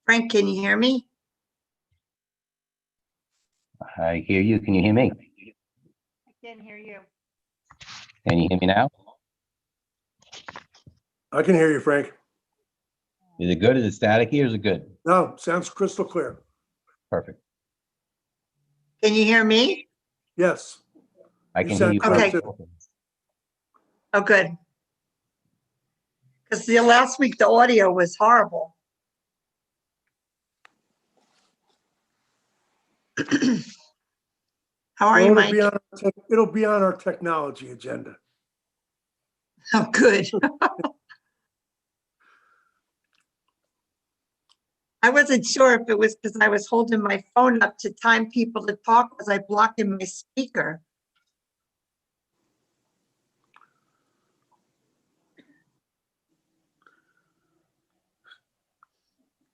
Frank, can you hear me? I hear you. Can you hear me? I can hear you. Can you hear me now? I can hear you, Frank. Is it good? Is it staticky or is it good? No, sounds crystal clear. Perfect. Can you hear me? Yes. I You can hear sound you. clear perfect. too. Oh, good. Because the last week, the audio was horrible. How are you, Well, Mike? it'll be on our technology agenda. Oh, good. I wasn't sure if it was because I was holding my phone up to time people to talk as I blocked in my speaker.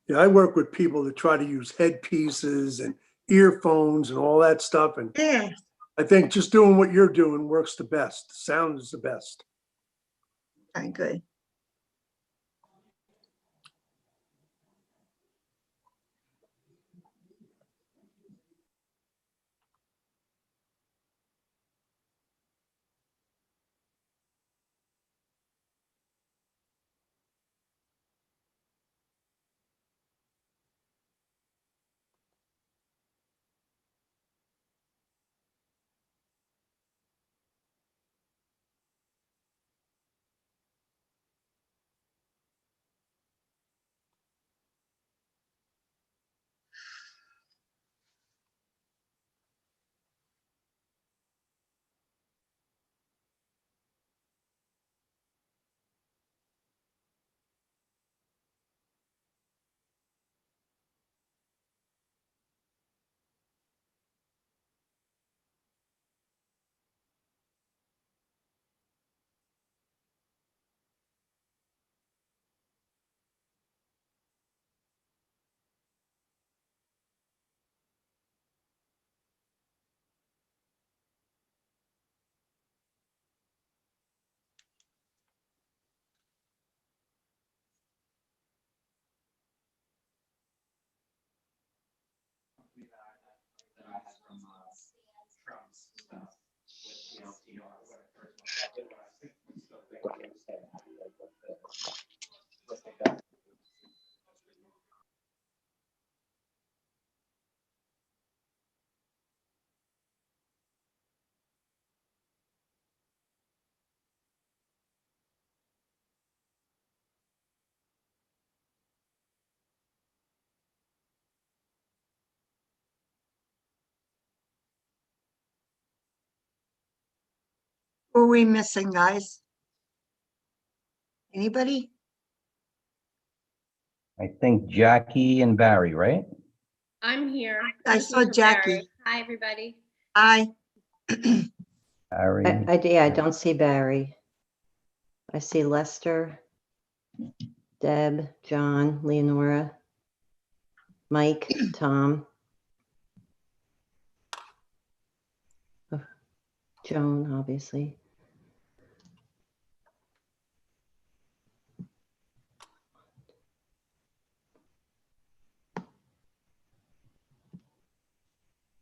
Yeah, I work with people that try to use headpieces and earphones and all that stuff. And Yeah. I think just doing what you're doing works the best. Sound is the best. Okay, good. Who are we missing, guys? Anybody? I think Jackie and Barry, right? I'm here. I I'm saw here for Jackie. Barry. Hi, everybody. Hi. Barry. I don't see Barry. I see Lester, Deb, John, Leonora, Mike, Tom, Joan, obviously.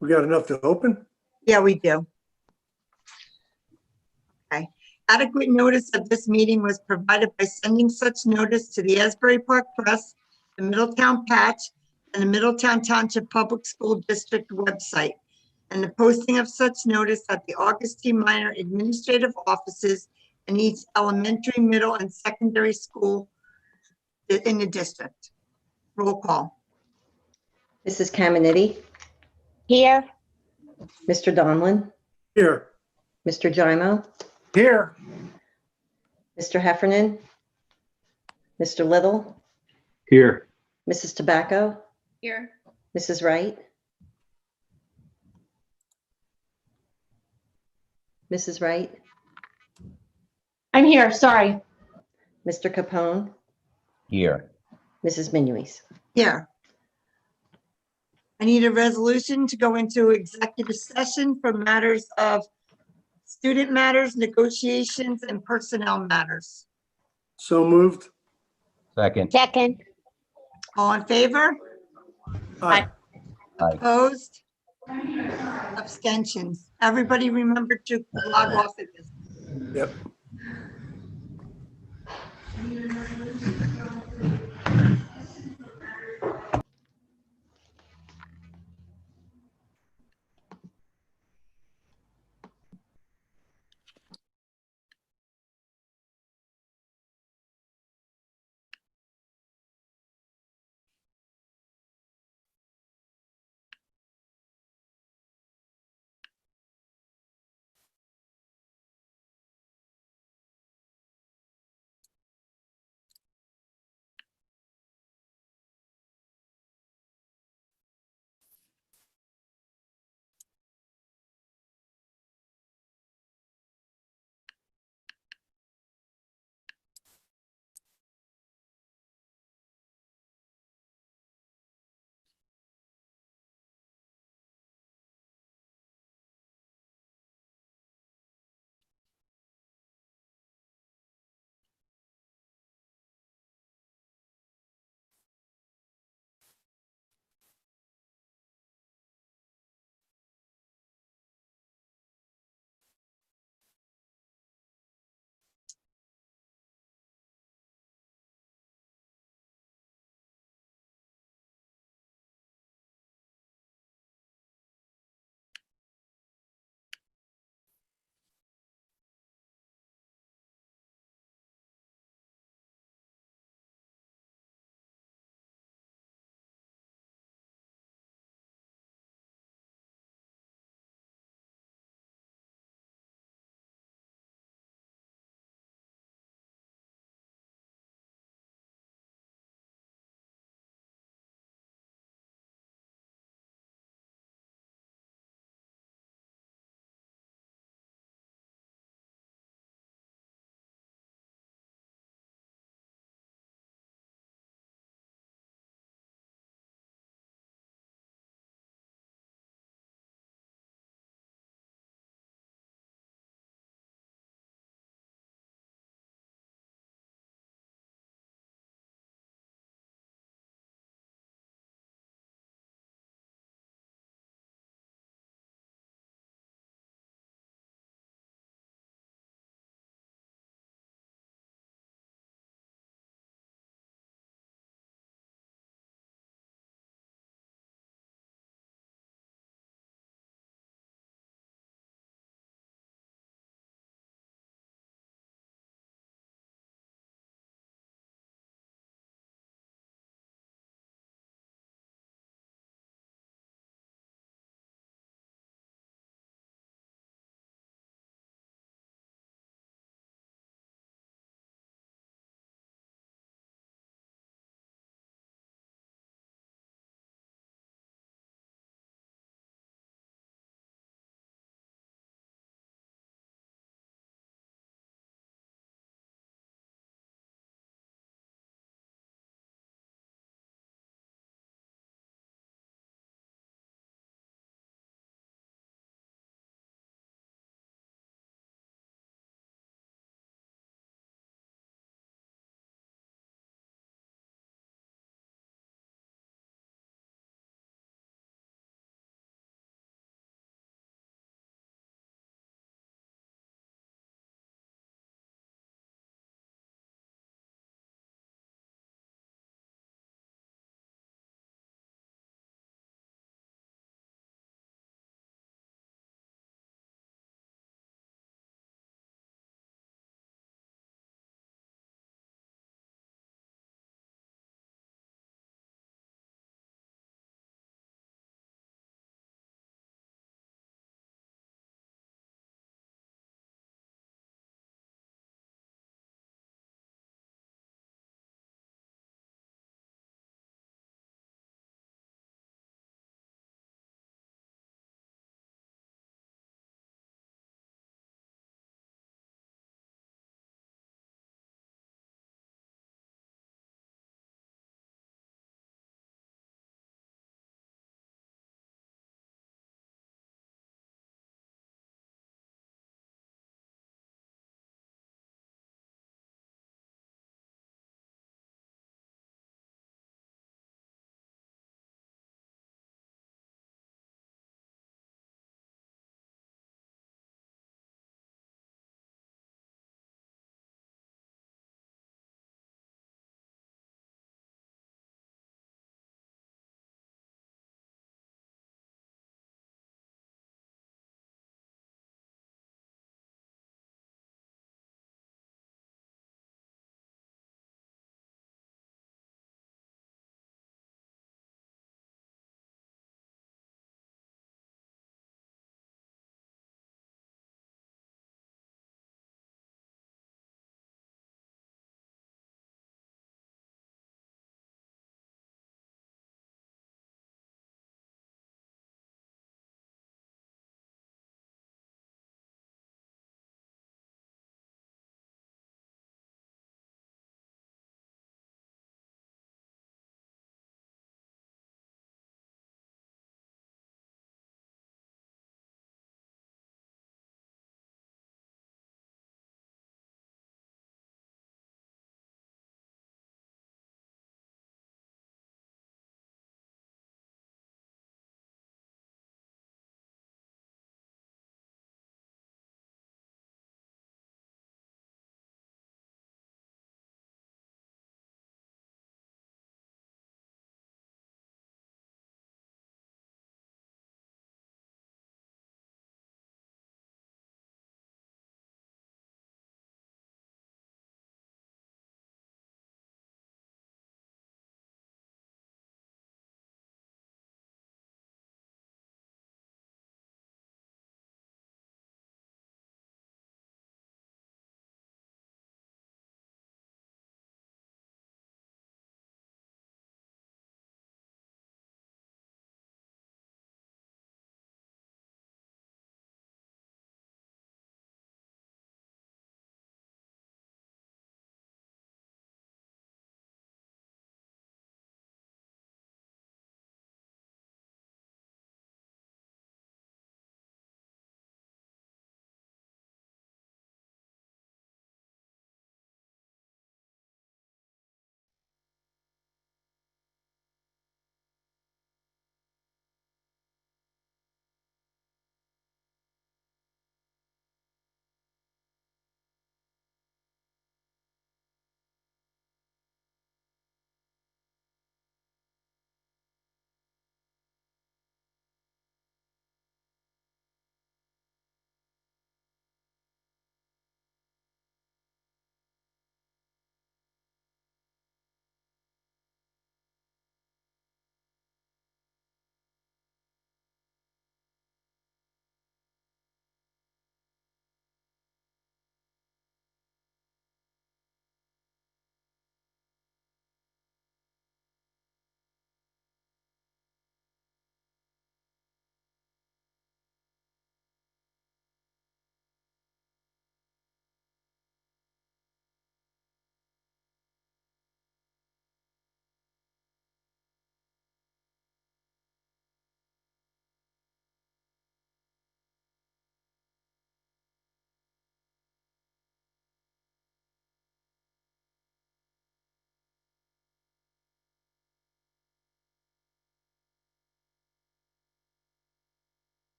We got enough to open? Yeah, we do. Okay. Adequate notice of this meeting was provided by sending such notice to the Asbury Park Press, the Middletown Patch, and the Middletown Township Public School District website, and the posting of such notice at the Augustine Minor Administrative Offices in each elementary, middle, and secondary school in the district. Roll call. Mrs. Caminiti, Here. Mr. Donlin, Here. Mr. Jimo, Here. Mr. Heffernan, Mr. Little, Here. Mrs. Tobacco, Here. Mrs. Wright, Mrs. Wright, I'm here. Sorry. Mr. Capone, Here. Mrs. Minuis. Here. I need a resolution to go into executive session for matters of student matters, negotiations, and personnel matters. So moved. Second. Second. All in favor? Aye. Opposed? Abstentions? Everybody remember to log off at this. Yep.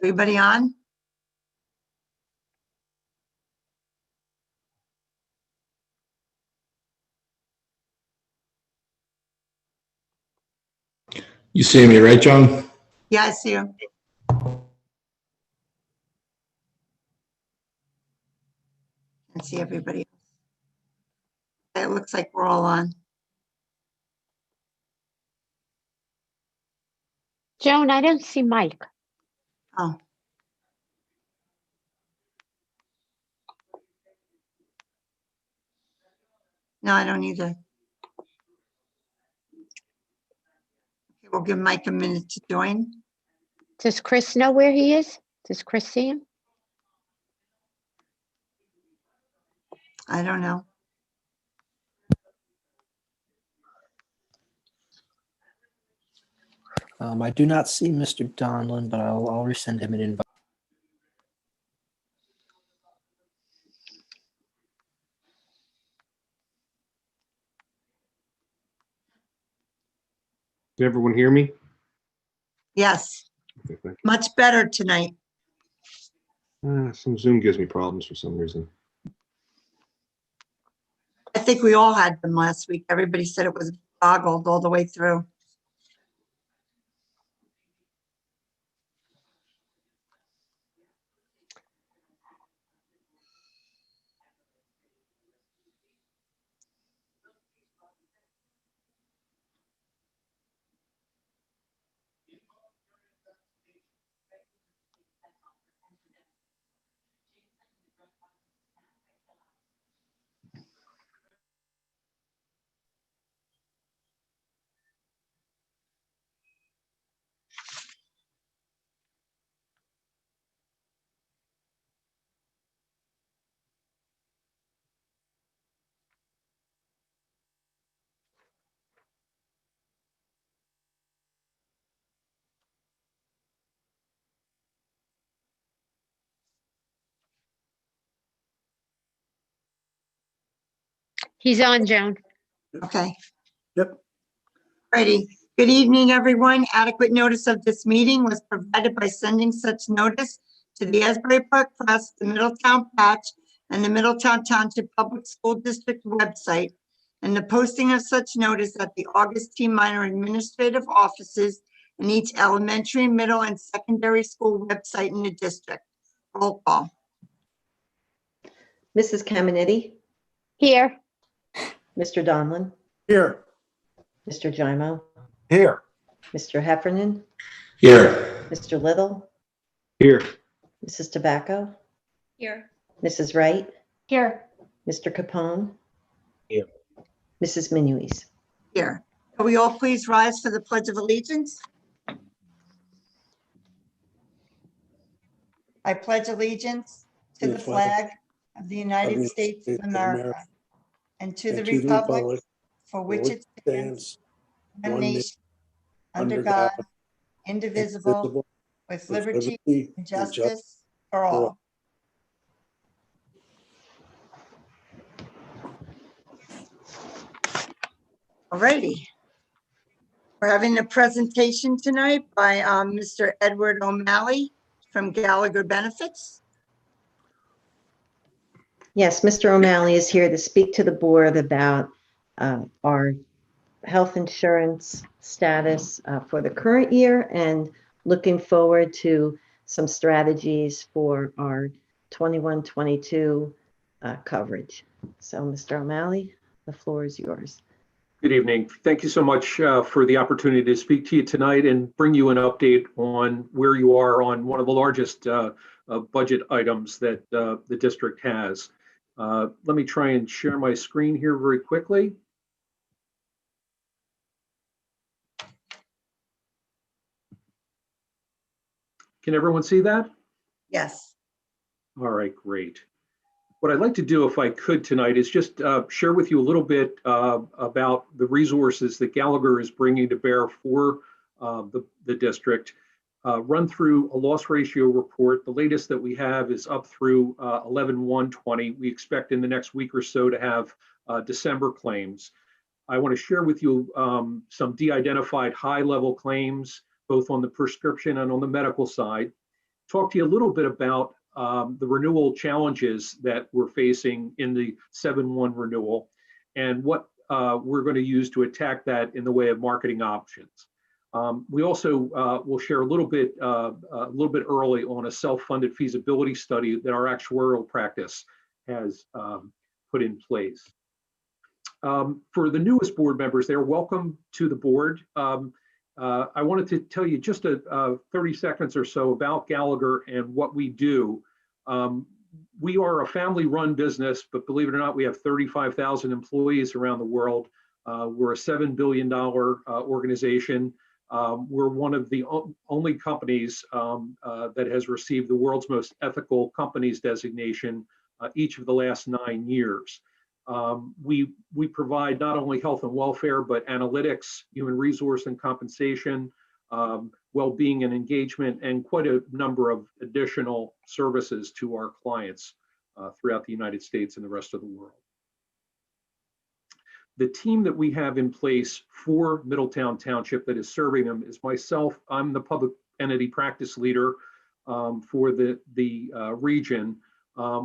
Everybody on? You see me, right, John? Yeah, I see you. And see everybody. It looks like we're all on. Joan, I don't see Mike. Oh. No, I don't either. Okay, we'll give Mike a minute to join. Does Chris know where he is? Does Chris see him? I don't know. I do not see Mr. Donlin, but I'll resend him an invite. Can everyone hear me? Yes, Okay, thank much better tonight. you. Some Zoom gives me problems for some reason. I think we all had them last week. Everybody said it was boggled all the way through. He's on, Joan. Okay. Yep. Righty. Good evening, everyone. Adequate notice of this meeting was provided by sending such notice to the Asbury Park Press, the Middletown Patch, and the Middletown Township Public School District website, and the posting of such notice at the August T. Minor administrative offices in each elementary, middle, and secondary school website in the district. Roll call. Mrs. Caminiti, Here. Mr. Donlin, Here. Mr. Gymo, Here. Mr. Heffernan, Here. Mr. Little, Here. Mrs. Tobacco, Here. Mrs. Wright, Here. Mr. Capone. Here. Mrs. Minuis. Here. Will we all please rise for the Pledge of Allegiance? I pledge allegiance to the flag of the United States of America and to the republic for which it stands, one nation, under God, indivisible, with liberty and justice for all. Alrighty. We're having a presentation tonight by Mr. Edward O'Malley from Gallagher Benefits. Yes, Mr. O'Malley is here to speak to the board about our health insurance status for the current year and looking forward to some strategies for our 21-22 coverage. So, Mr. O'Malley, the floor is yours. Good evening. Thank you so much for the opportunity to speak to you tonight and bring you an update on where you are on one of the largest budget items that the district has. Let me try and share my screen here very quickly. Can everyone see that? Yes. All right, great. What I'd like to do, if I could tonight, is just share with you a little bit about the resources that Gallagher is bringing to bear for the district. Run through a loss ratio report. The latest that we have is up through 11/1/20. We expect in the next week or so to have December claims. I want to share with you some de-identified high-level claims, both on the prescription and on the medical side. talk to you a little bit about the renewal challenges that we're facing in the 7-1 renewal and what we're going to use to attack that in the way of marketing options. We also will share a little bit early on a self-funded feasibility study that our actuarial practice has put in place. For the newest board members, they're welcome to the board. I wanted to tell you just 30 seconds or so about Gallagher and what we do. We are a family-run business, but believe it or not, we have 35,000 employees around the world. We're a $7 billion organization. We're one of the only companies that has received the world's most ethical companies designation each of the last 9 years. We provide not only health and welfare, but analytics, human resource and compensation, well-being and engagement, and quite a number of additional services to our clients throughout the United States and the rest of the world. The team that we have in place for Middletown Township that is serving them is myself. I'm the public entity practice leader for the region.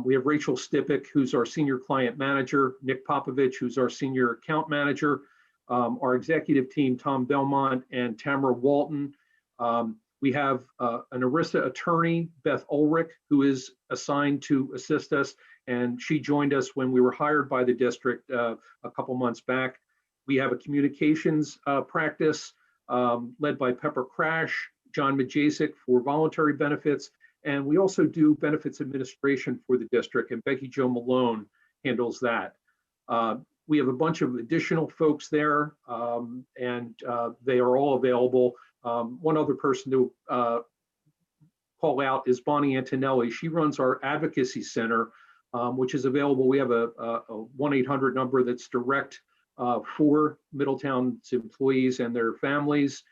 We have Rachel Stipik, who's our senior client manager, Nick Popovich, who's our senior account manager, our executive team, Tom Belmont and Tamara Walton. We have an ERISA attorney, Beth Ulrich, who is assigned to assist us, and she joined us when we were hired by the district a couple months back. We have a communications practice led by Pepper Crash, John Majasic for voluntary benefits, and we also do benefits administration for the district, and Becky Jo Malone handles that. We have a bunch of additional folks there, and they are all available. One other person to call out is Bonnie Antonelli. She runs our advocacy center, which is available. We have a 1-800 number that's direct for Middletown's employees and their families.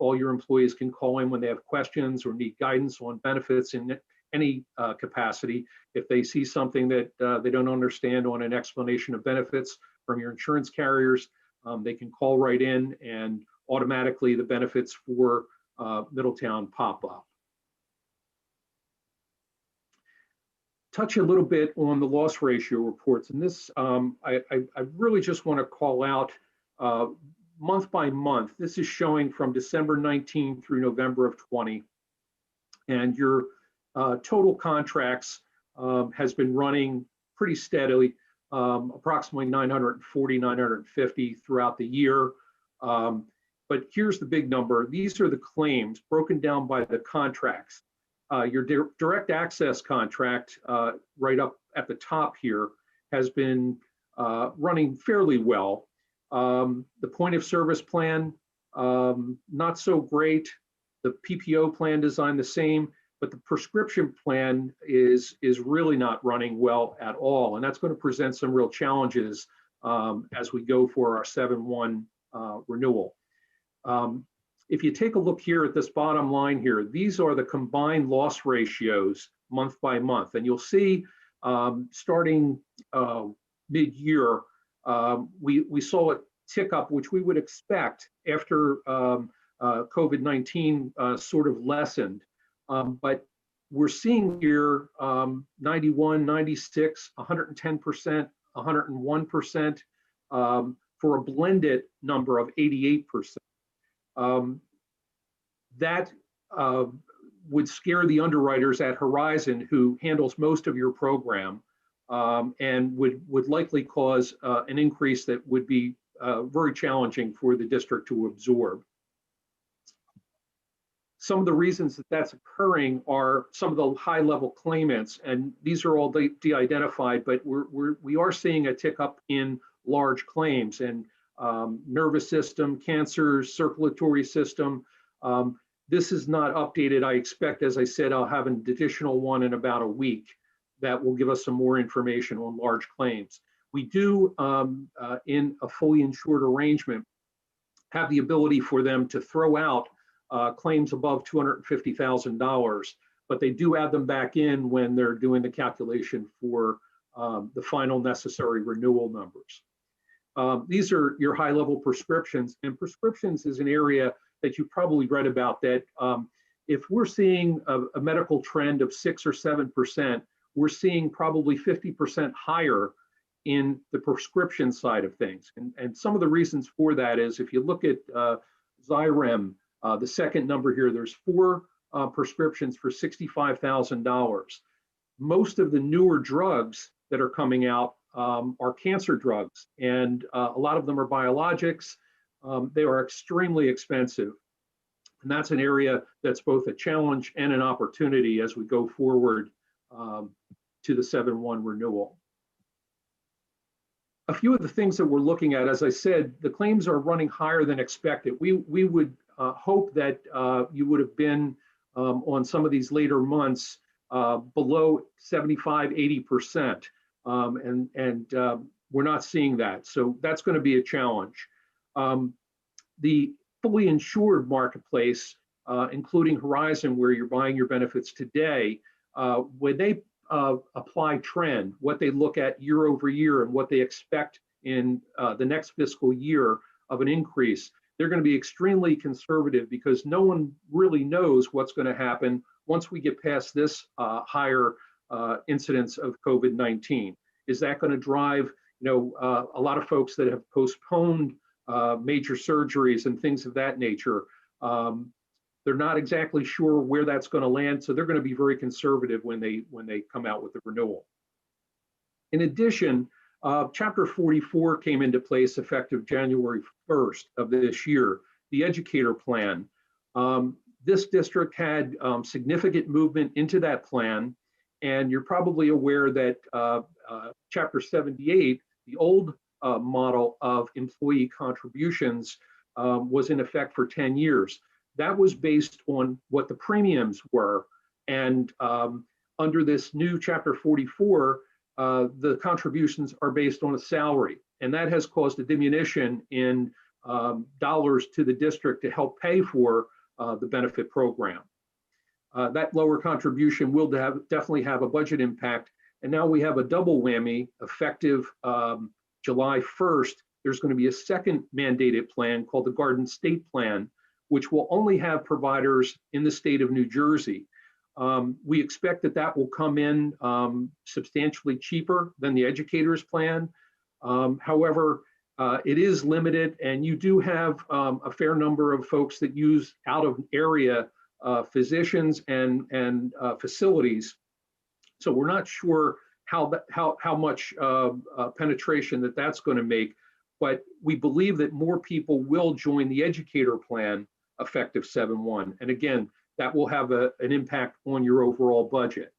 All your employees can call in when they have questions or need guidance on benefits in any capacity. If they see something that they don't understand on an explanation of benefits from your insurance carriers, they can call right in and automatically the benefits for Middletown pop up. Touch a little bit on the loss ratio reports. And this, I really just want to call out month by month. This is showing from December 19 through November of 20. And your total contracts has been running pretty steadily, approximately 940, 950 throughout the year. But here's the big number. These are the claims broken down by the contracts. Your direct access contract, right up at the top here, has been running fairly well. The point of service plan, not so great. The PPO plan design the same, but the prescription plan is really not running well at all. And that's going to present some real challenges as we go for our 7-1 renewal. If you take a look here at this bottom line here, these are the combined loss ratios month by month. And you'll see starting mid-year, we saw a tick up, which we would expect after COVID-19 sort of lessened. But we're seeing here 91, 96, 110%, 101% for a blended number of 88%. That would scare the underwriters at Horizon, who handles most of your program, and would likely cause an increase that would be very challenging for the district to absorb. Some of the reasons that that's occurring are some of the high-level claimants, and these are all de-identified, but we are seeing a tick up in large claims and nervous system, cancers, circulatory system. This is not updated. I expect, as I said, I'll have an additional one in about a week that will give us some more information on large claims. We do, in a fully insured arrangement, have the ability for them to throw out claims above $250,000, but they do add them back in when they're doing the calculation for the final necessary renewal numbers. These are your high-level prescriptions, and prescriptions is an area that you probably read about that if we're seeing a medical trend of 6 or 7%, we're seeing probably 50% higher in the prescription side of things. And some of the reasons for that is if you look at Xyrem, the second number here, there's 4 prescriptions for $65,000. Most of the newer drugs that are coming out are cancer drugs, and a lot of them are biologics. They are extremely expensive. And that's an area that's both a challenge and an opportunity as we go forward to the 7/1 renewal. A few of the things that we're looking at, as I said, the claims are running higher than expected. We would hope that you would have been on some of these later months below 75, 80%. We're not seeing that. So that's going to be a challenge. The fully insured marketplace, including Horizon, where you're buying your benefits today, when they apply trend, what they look at year over year and what they expect in the next fiscal year of an increase, they're going to be extremely conservative because no one really knows what's going to happen once we get past this higher incidence of COVID-19. Is that going to drive, a lot of folks that have postponed major surgeries and things of that nature? They're not exactly sure where that's going to land, so they're going to be very conservative when they come out with the renewal. In addition, Chapter 44 came into place effective January 1st of this year, the educator plan. This district had significant movement into that plan, and you're probably aware that Chapter 78, the old model of employee contributions, was in effect for 10 years. That was based on what the premiums were, and under this new Chapter 44, the contributions are based on a salary, and that has caused a diminution in dollars to the district to help pay for the benefit program. That lower contribution will definitely have a budget impact, and now we have a double whammy effective July 1st. There's going to be a second mandated plan called the Garden State Plan, which will only have providers in the state of New Jersey. We expect that will come in substantially cheaper than the educators plan. However, it is limited, and you do have a fair number of folks that use out of area physicians and facilities. So we're not sure how much penetration that's going to make, but we believe that more people will join the educator plan effective 7/1. And again, that will have an impact on your overall budget.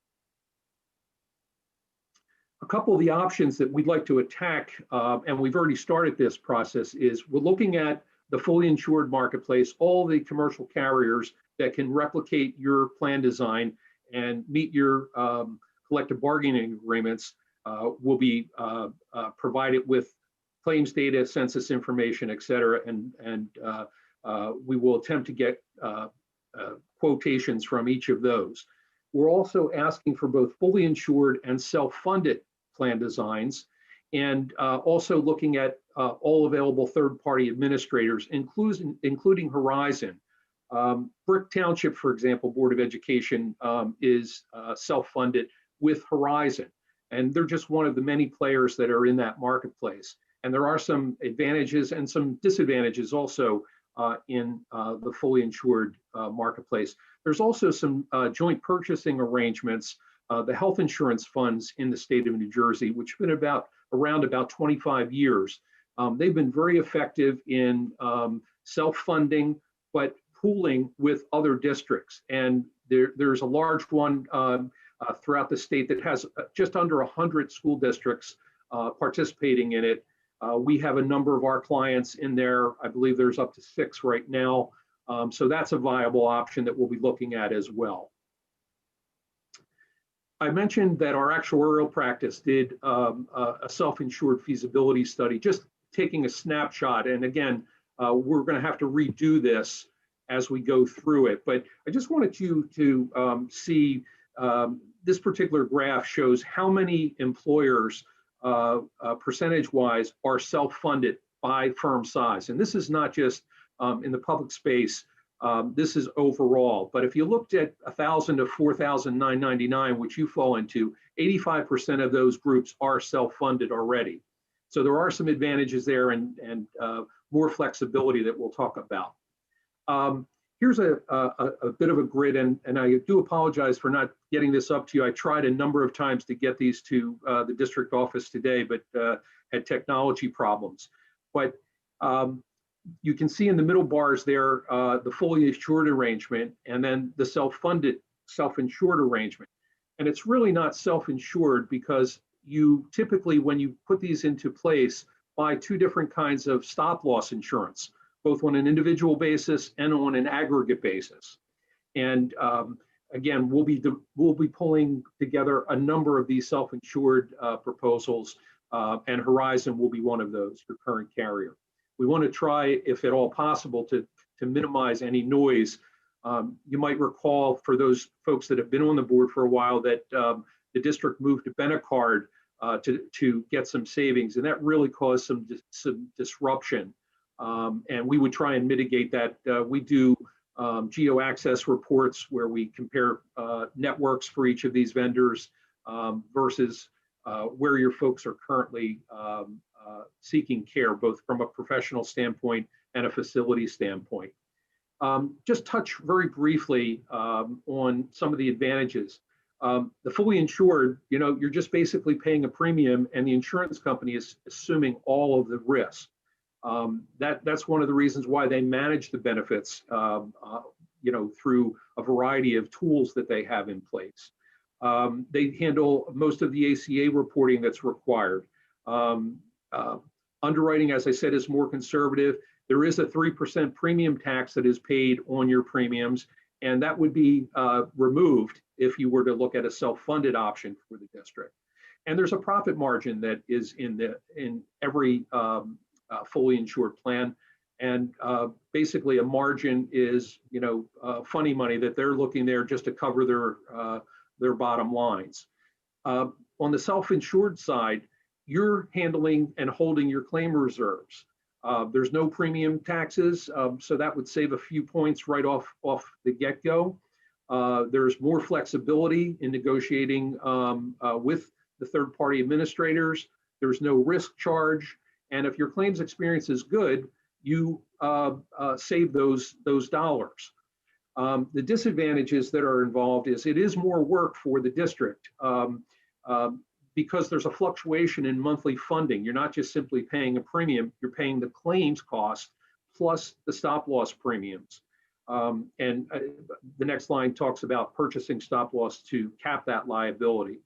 A couple of the options that we'd like to attack, and we've already started this process, is we're looking at the fully insured marketplace, all the commercial carriers that can replicate your plan design and meet your collective bargaining agreements will be provided with claims data, census information, et cetera, and we will attempt to get quotations from each of those. We're also asking for both fully insured and self-funded plan designs, and also looking at all available third-party administrators, including Horizon. Brick Township, for example, Board of Education is self-funded with Horizon, and they're just one of the many players that are in that marketplace. And there are some advantages and some disadvantages also in the fully insured marketplace. There's also some joint purchasing arrangements, the health insurance funds in the state of New Jersey, which have been around about 25 years. They've been very effective in self-funding, but pooling with other districts. And there's a large one throughout the state that has just under 100 school districts participating in it. We have a number of our clients in there. I believe there's up to 6 right now. So that's a viable option that we'll be looking at as well. I mentioned that our actuarial practice did a self-insured feasibility study, just taking a snapshot. And again, we're going to have to redo this as we go through it. But I just wanted you to see this particular graph shows how many employers percentage-wise are self-funded by firm size. And this is not just in the public space. This is overall, but if you looked at 1,000 to 4,999, which you fall into, 85% of those groups are self-funded already. So there are some advantages there and more flexibility that we'll talk about. Here's a bit of a grid, and I do apologize for not getting this up to you. I tried a number of times to get these to the district office today, but had technology problems. But you can see in the middle bars there, the fully insured arrangement, and then the self-funded, self-insured arrangement. And it's really not self-insured because you typically, when you put these into place, buy two different kinds of stop-loss insurance, both on an individual basis and on an aggregate basis. And again, we'll be pulling together a number of these self-insured proposals, and Horizon will be one of those, your current carrier. We want to try, if at all possible, to minimize any noise. You might recall, for those folks that have been on the board for a while, that the district moved to Benecard to get some savings, and that really caused some disruption. And we would try and mitigate that. We do geo-access reports where we compare networks for each of these vendors versus where your folks are currently seeking care, both from a professional standpoint and a facility standpoint. Just touch very briefly on some of the advantages. The fully insured, you're just basically paying a premium and the insurance company is assuming all of the risk. That's one of the reasons why they manage the benefits, through a variety of tools that they have in place. They handle most of the ACA reporting that's required. Underwriting, as I said, is more conservative. There is a 3% premium tax that is paid on your premiums, and that would be removed if you were to look at a self-funded option for the district. And there's a profit margin that is in every fully insured plan. And basically a margin is, funny money that they're looking there just to cover their bottom lines. On the self-insured side, you're handling and holding your claim reserves. There's no premium taxes, so that would save a few points right off the get-go. There's more flexibility in negotiating with the third-party administrators. There's no risk charge. And if your claims experience is good, you save those dollars. The disadvantages that are involved is it is more work for the district because there's a fluctuation in monthly funding. You're not just simply paying a premium, you're paying the claims cost plus the stop loss premiums. And the next line talks about purchasing stop loss to cap that liability.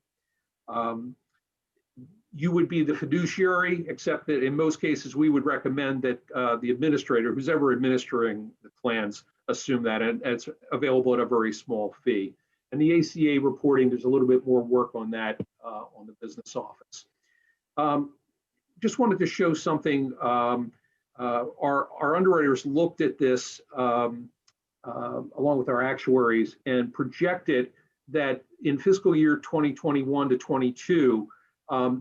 You would be the fiduciary, except that in most cases, we would recommend that the administrator, who's ever administering the plans, assume that, and it's available at a very small fee. And the ACA reporting, there's a little bit more work on that on the business office. Just wanted to show something. Our underwriters looked at this along with our actuaries and projected that in fiscal year 2021 to 22,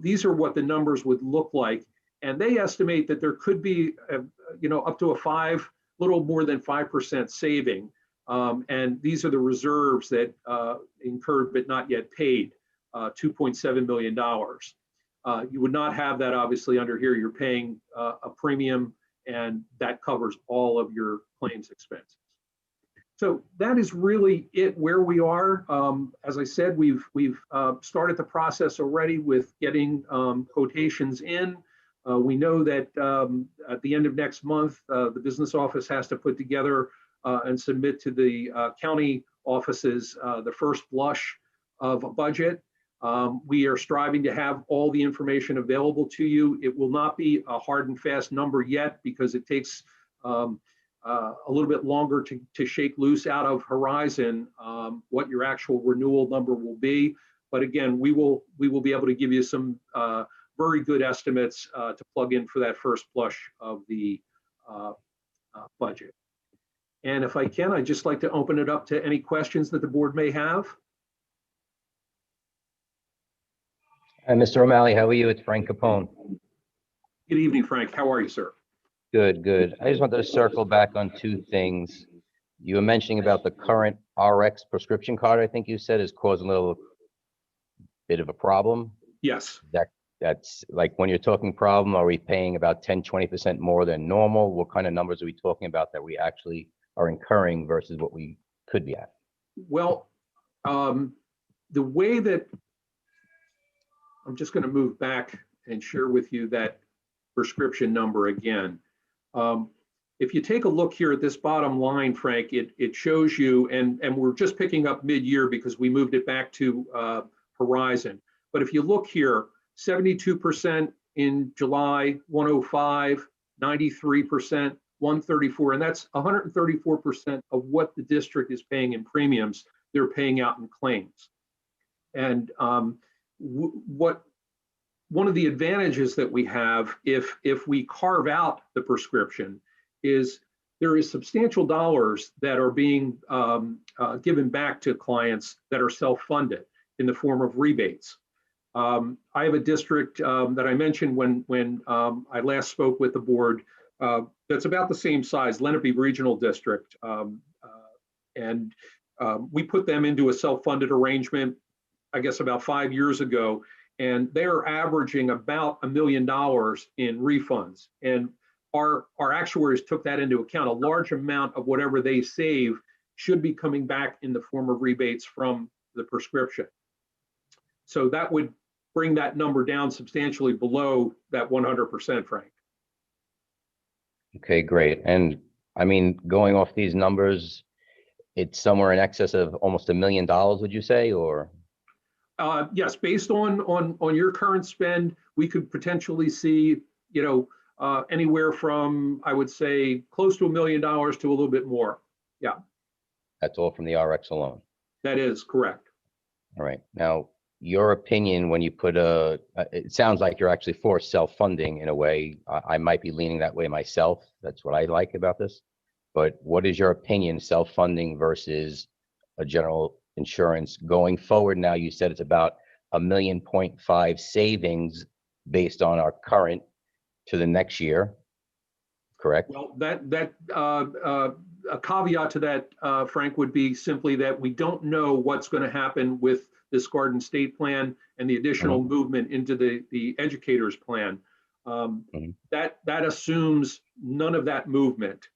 these are what the numbers would look like. And they estimate that there could be, up to a little more than 5% saving. And these are the reserves that incurred but not yet paid, $2.7 million. You would not have that obviously under here. You're paying a premium and that covers all of your claims expenses. So that is really it where we are. As I said, we've started the process already with getting quotations in. We know that at the end of next month, the business office has to put together and submit to the county offices the first blush of a budget. We are striving to have all the information available to you. It will not be a hard and fast number yet because it takes a little bit longer to shake loose out of Horizon what your actual renewal number will be. But again, we will be able to give you some very good estimates to plug in for that first blush of the budget. And if I can, I'd just like to open it up to any questions that the board may have. Hi, Mr. O'Malley, how are you? It's Frank Capone. Good evening, Frank. How are you, sir? Good, good. I just wanted to circle back on two things. You were mentioning about the current RX prescription card, I think you said, is causing a little bit of a problem. Yes. That's like when you're talking problem, are we paying about 10, 20% more than normal? What kind of numbers are we talking about that we actually are incurring versus what we could be at? Well, the way that, I'm just going to move back and share with you that prescription number again. If you take a look here at this bottom line, Frank, it shows you, and we're just picking up mid-year because we moved it back to Horizon. But if you look here, 72% in July, 105, 93%, 134, and that's 134% of what the district is paying in premiums, they're paying out in claims. And one of the advantages that we have if we carve out the prescription is there is substantial dollars that are being given back to clients that are self-funded in the form of rebates. I have a district that I mentioned when I last spoke with the board that's about the same size, Lenape Regional District. And we put them into a self-funded arrangement, I guess about 5 years ago, and they're averaging about $1 million in refunds. And our actuaries took that into account. A large amount of whatever they save should be coming back in the form of rebates from the prescription. So that would bring that number down substantially below that 100%, Frank. Okay, great. And I mean, going off these numbers, it's somewhere in excess of almost $1 million, would you say, or? Yes, based on your current spend, we could potentially see, anywhere from, I would say, close to $1 million to a little bit more. Yeah. That's all from the RX alone. That is correct. All right. Now, your opinion when you put it sounds like you're actually for self-funding in a way. I might be leaning that way myself. That's what I like about this. But what is your opinion, self-funding versus a general insurance going forward? Now, you said it's about $1.5 million savings based on our current to the next year, correct? Well, a caveat to that, Frank, would be simply that we don't know what's going to happen with this Garden State plan and the additional movement into the educators plan. That assumes none of that movement.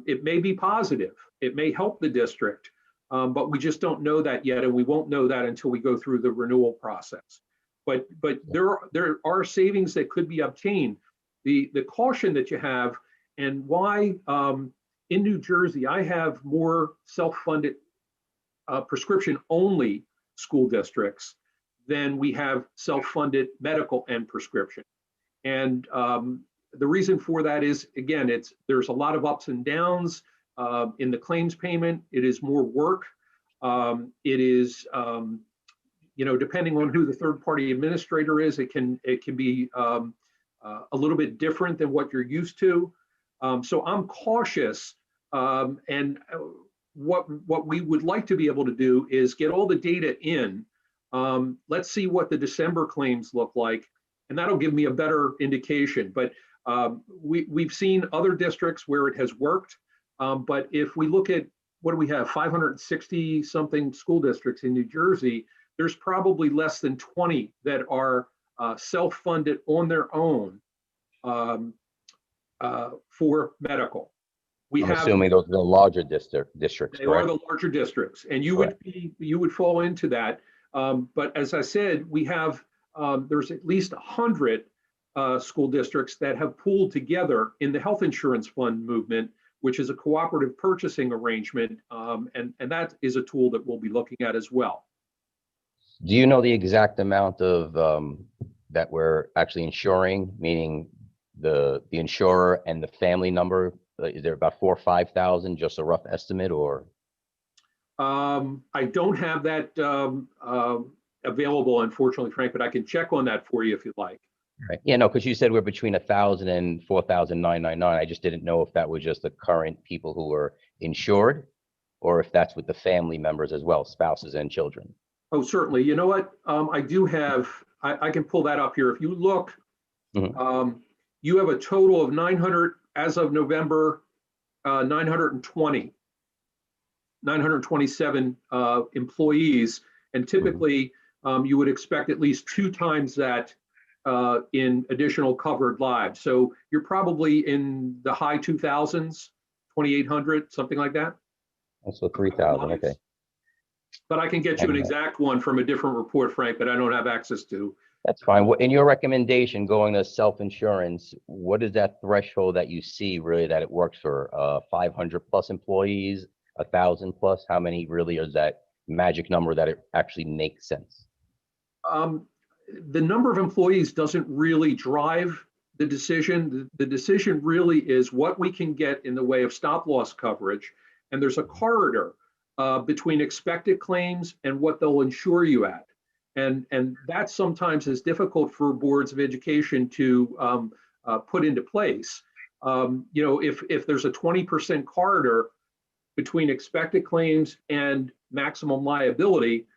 It may be positive. It may help the district, but we just don't know that yet, and we won't know that until we go through the renewal process. But there are savings that could be obtained. The caution that you have, and why in New Jersey I have more self-funded prescription-only school districts than we have self-funded medical and prescription. And the reason for that is, again, there's a lot of ups and downs in the claims payment. It is more work. It is, depending on who the third-party administrator is, it can be a little bit different than what you're used to. So I'm cautious, and what we would like to be able to do is get all the data in. Let's see what the December claims look like, and that'll give me a better indication. But we've seen other districts where it has worked. But if we look at, what do we have, 560 something school districts in New Jersey, there's probably less than 20 that are self-funded on their own for medical. I'm assuming those are the larger districts. They are the larger districts, and you would fall into that. But as I said, we have there's at least 100 school districts that have pooled together in the health insurance fund movement, which is a cooperative purchasing arrangement, and that is a tool that we'll be looking at as well. Do you know the exact amount of that we're actually insuring, meaning the insurer and the family number? Is there about 4,000 or 5,000, just a rough estimate, or? I don't have that available, unfortunately, Frank, but I can check on that for you if you'd like. Right. Yeah, no, because you said we're between 1,000 and 4,999. I just didn't know if that was just the current people who were insured, or if that's with the family members as well, spouses and children. Oh, certainly. You know what? I do have, I can pull that up here. If you look, you have a total of 900, as of November, 920 927 employees, and typically you would expect at least 2 times that in additional covered lives. So you're probably in the high 2000s, 2,800, something like that. Also 3,000, okay. But I can get you an exact one from a different report, Frank, but I don't have access to. That's fine. In your recommendation, going to self-insurance, what is that threshold that you see really that it works for? 500 plus employees, 1,000 plus? How many really is that magic number that it actually makes sense? The number of employees doesn't really drive the decision. The decision really is what we can get in the way of stop loss coverage. And there's a corridor between expected claims and what they'll insure you at. And that sometimes is difficult for boards of education to put into place. If there's a 20% corridor between expected claims and maximum liability,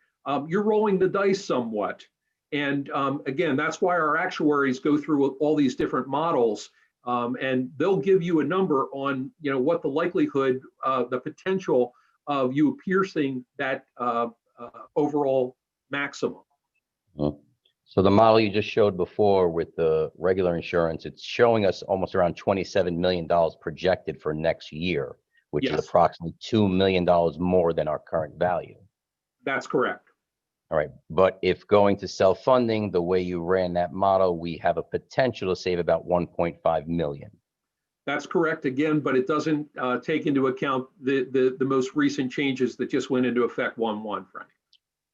you're rolling the dice somewhat. And again, that's why our actuaries go through all these different models, and they'll give you a number on what the likelihood, the potential of you piercing that overall maximum. So the model you just showed before with the regular insurance, it's showing us almost around $27 million projected for next year, which is Yes. approximately $2 million more than our current value. That's correct. All right. But if going to self-funding, the way you ran that model, we have a potential to save about 1.5 million. That's correct again, but it doesn't take into account the most recent changes that just went into effect 1/1, Frank.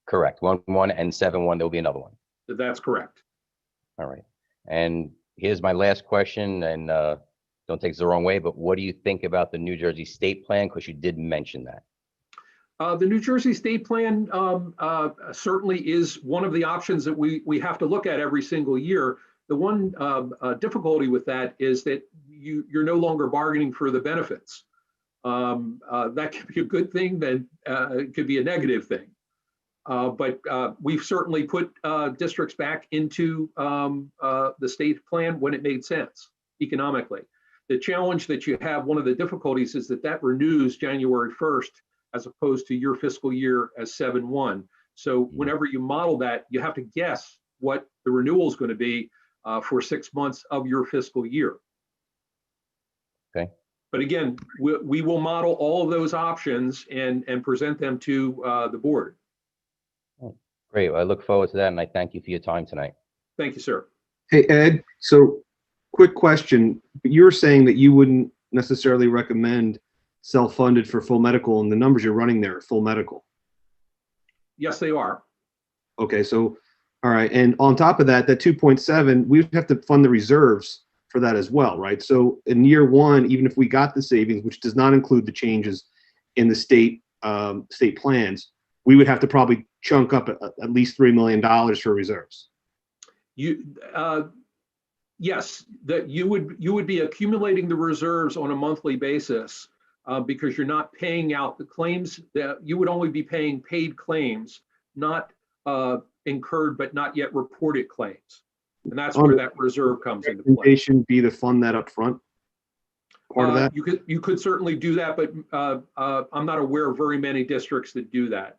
Correct. 1/1 and 7/1, there'll be another one. That's correct. All right. And here's my last question, and don't take it the wrong way, but what do you think about the New Jersey state plan? Because you did mention that. The New Jersey state plan certainly is one of the options that we have to look at every single year. The one difficulty with that is that you're no longer bargaining for the benefits. That could be a good thing, then it could be a negative thing. But we've certainly put districts back into the state plan when it made sense economically. The challenge that you have, one of the difficulties is that renews January 1st as opposed to your fiscal year as 7/1. So whenever you model that, you have to guess what the renewal is going to be for 6 months of your fiscal year. Okay. But again, we will model all of those options and present them to the board. Great. Well, I look forward to that, and I thank you for your time tonight. Thank you, sir. Hey, Ed, so quick question. You're saying that you wouldn't necessarily recommend self-funded for full medical, and the numbers you're running there are full medical. Yes, they are. Okay, so, all right. And on top of that 2.7, we have to fund the reserves for that as well, right? So in year one, even if we got the savings, which does not include the changes in the state plans, we would have to probably chunk up at least $3 million for reserves. Yes, that you would be accumulating the reserves on a monthly basis because you're not paying out the claims. That you would only be paying paid claims, not incurred but not yet reported claims, and that's where that reserve comes into play. Shouldn't be to fund that up front. Part of that. You could certainly do that, but I'm not aware of very many districts that do that.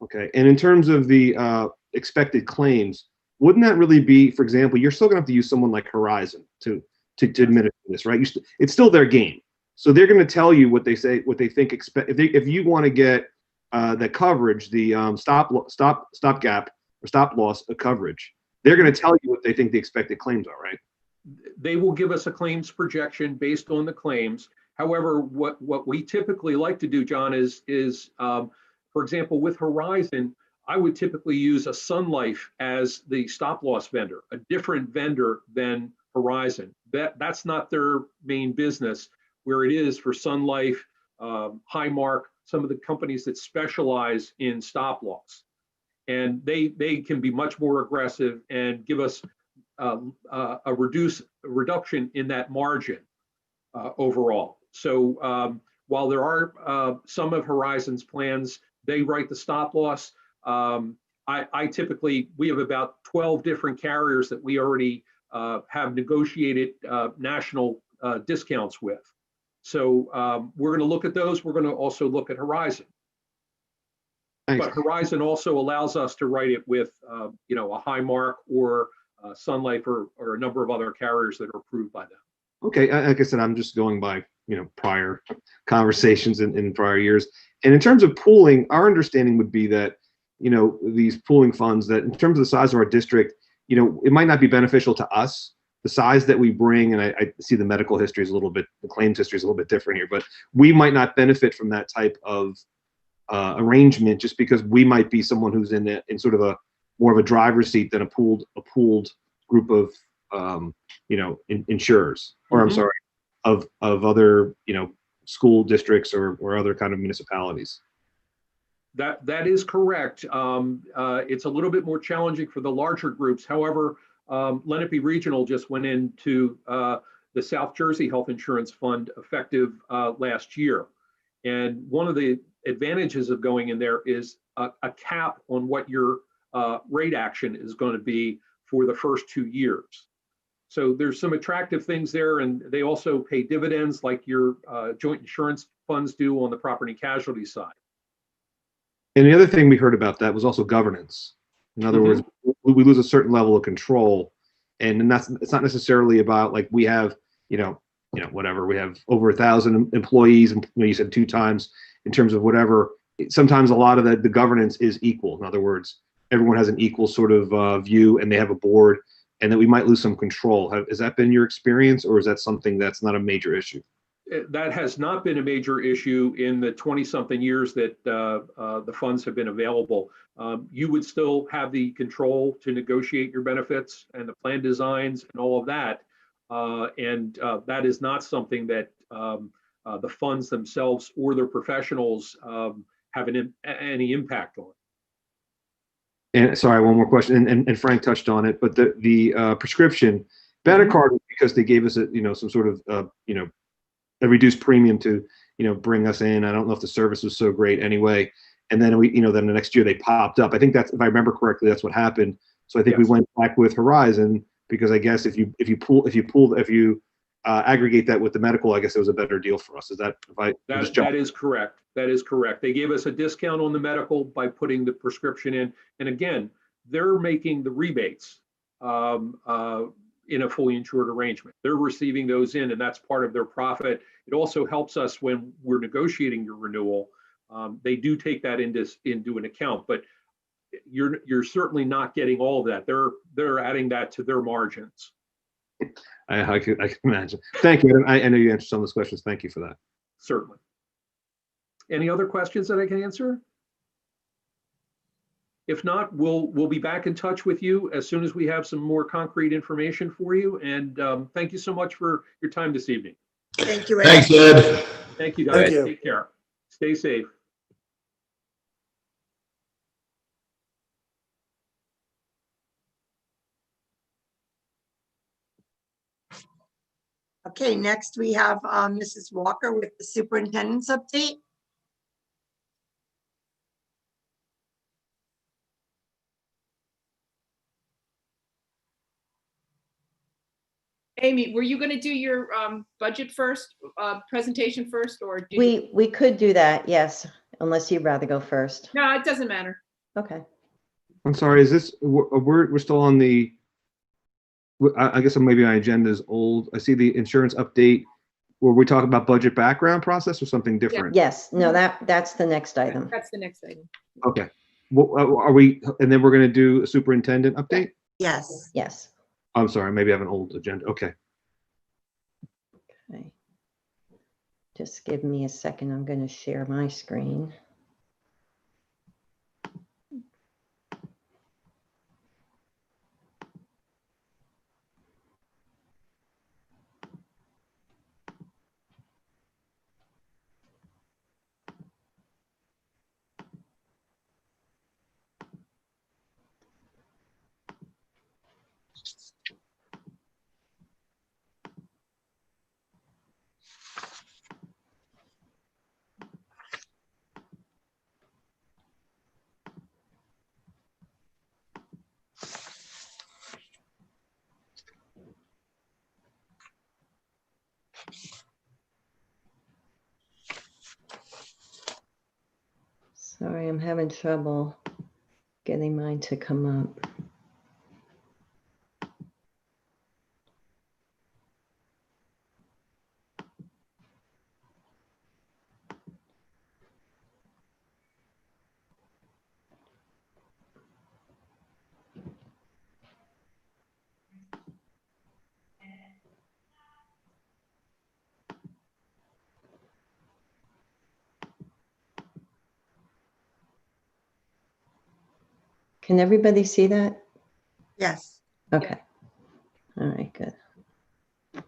Okay, and in terms of the expected claims, wouldn't that really be, for example, you're still gonna have to use someone like Horizon to administer this, right? It's still their game, so they're gonna tell you what they think if you want to get the coverage, the stopgap or stop loss coverage, they're gonna tell you what they think the expected claims are, right? They will give us a claims projection based on the claims. However, what we typically like to do, John, is for example, with Horizon, I would typically use a Sun Life as the stop loss vendor, a different vendor than Horizon. That's not their main business, where it is for Sun Life, Highmark, some of the companies that specialize in stop loss. And they can be much more aggressive and give us a reduction in that margin overall. So while there are some of Horizon's plans, they write the stop loss. I typically, we have about 12 different carriers that we already have negotiated national discounts with. So we're going to look at those. We're going to also look at Horizon. Thanks. But Horizon also allows us to write it with, you know, a Highmark or Sun Life or a number of other carriers that are approved by them. Okay, like I said, I'm just going by, you know, prior conversations in prior years. And in terms of pooling, our understanding would be that, you know, these pooling funds, that in terms of the size of our district, you know, it might not be beneficial to us. The size that we bring, and I see the medical history is a little bit, the claims history is a little bit different here, but we might not benefit from that type of arrangement just because we might be someone who's in sort of a more of a driver's seat than a pooled group of you know, insurers, or I'm Mhm. sorry, of other, you know, school districts or other kind of municipalities. That is correct. It's a little bit more challenging for the larger groups. However, Lenape Regional just went into the South Jersey Health Insurance Fund effective last year. And one of the advantages of going in there is a cap on what your rate action is going to be for the first 2 years. So there's some attractive things there, and they also pay dividends like your joint insurance funds do on the property and casualty side. And the other thing we heard about that was also governance. In other words, we lose a certain level of control, and that's, it's not necessarily about like we have, you know, whatever, we have over 1,000 employees, and you know, you said 2 times in terms of whatever. Sometimes a lot of the governance is equal. In other words, everyone has an equal sort of view, and they have a board, and that we might lose some control. Has that been your experience, or is that something that's not a major issue? That has not been a major issue in the 20-something years that the funds have been available. You would still have the control to negotiate your benefits and the plan designs and all of that. And that is not something that the funds themselves or their professionals have any impact on. And sorry, one more question, and Frank touched on it, but the prescription Banner card, because they gave us a, you know, some sort of you know, a reduced premium to, you know, bring us in. I don't know if the service was so great anyway. And then we, you know, then the next year they popped up. I think that's, if I remember correctly, that's what happened. So I think we went back with Horizon, because I guess if you aggregate that with the medical, I guess it was a better deal for us. Is that, if I That is correct. That is correct. They gave us a discount on the medical by putting the prescription in. And again, they're making the rebates in a fully insured arrangement. They're receiving those in, and that's part of their profit. It also helps us when we're negotiating your renewal. They do take that into an account, but you're certainly not getting all of that. They're adding that to their margins. I can imagine. Thank you. I know you answered some of those questions. Thank you for that. Certainly. Any other questions that I can answer? If not, we'll be back in touch with you as soon as we have some more concrete information for you. And thank you so much for your time this evening. Thank you, Ed. Thanks, Ed. Thank you, guys. Thank you. Take care. Stay safe. Okay, next we have Mrs. Walker with the superintendent's update. Amy, were you going to do your budget first, presentation first, or did you? We could do that, yes, unless you'd rather go first. No, it doesn't matter. Okay. I'm sorry, is this, we're still on the, I guess maybe my agenda is old. I see the insurance update. Were we talking about budget background process or something different? Yes, no, that's the next item. That's the next item. Okay. Well, are we, and then we're going to do a superintendent update? Yes. Yes. I'm sorry, maybe I have an old agenda. Okay. Okay. Just give me a second. I'm going to share my screen. Sorry, I'm having trouble getting mine to come up. Can everybody see that? Yes. Okay. All right, good. All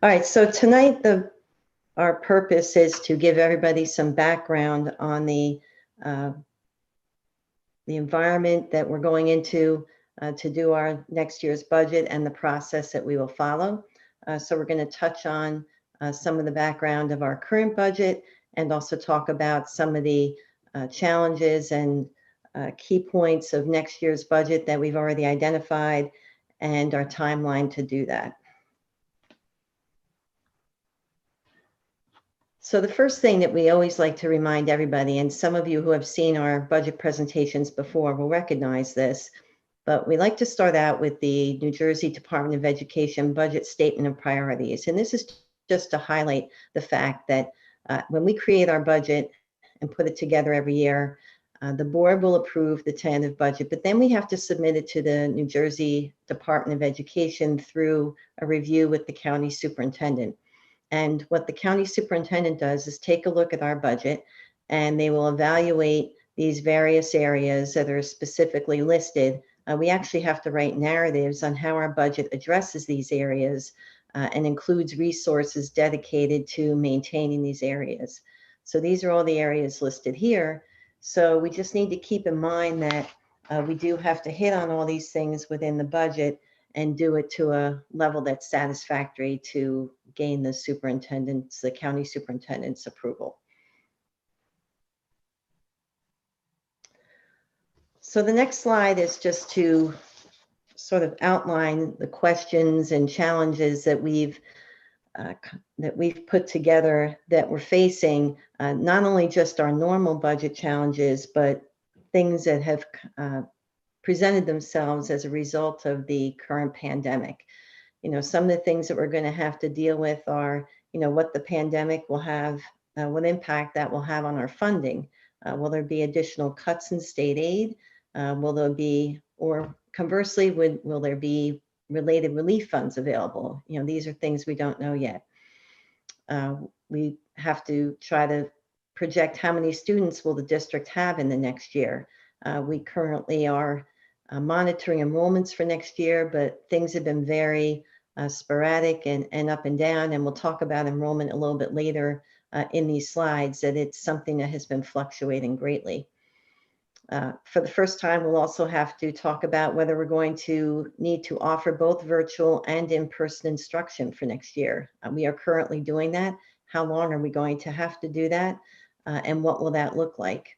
right, so tonight our purpose is to give everybody some background on the environment that we're going into to do our next year's budget and the process that we will follow. So we're going to touch on some of the background of our current budget and also talk about some of the challenges and key points of next year's budget that we've already identified and our timeline to do that. So the first thing that we always like to remind everybody, and some of you who have seen our budget presentations before will recognize this, but we like to start out with the New Jersey Department of Education budget statement of priorities. And this is just to highlight the fact that when we create our budget and put it together every year, the board will approve the tentative budget, but then we have to submit it to the New Jersey Department of Education through a review with the county superintendent. And what the county superintendent does is take a look at our budget, and they will evaluate these various areas that are specifically listed. We actually have to write narratives on how our budget addresses these areas and includes resources dedicated to maintaining these areas. So these are all the areas listed here. So we just need to keep in mind that we do have to hit on all these things within the budget and do it to a level that's satisfactory to gain the county superintendent's approval. So the next slide is just to sort of outline the questions and challenges that we've put together that we're facing, not only just our normal budget challenges, but things that have presented themselves as a result of the current pandemic. You know, some of the things that we're going to have to deal with are, you know, what the pandemic will have, what impact that will have on our funding. Will there be additional cuts in state aid? Will there be, or conversely, will there be related relief funds available? You know, these are things we don't know yet. We have to try to project how many students will the district have in the next year. We currently are monitoring enrollments for next year, but things have been very sporadic and up and down. And we'll talk about enrollment a little bit later in these slides, that it's something that has been fluctuating greatly. For the first time, we'll also have to talk about whether we're going to need to offer both virtual and in-person instruction for next year. We are currently doing that. How long are we going to have to do that? And what will that look like?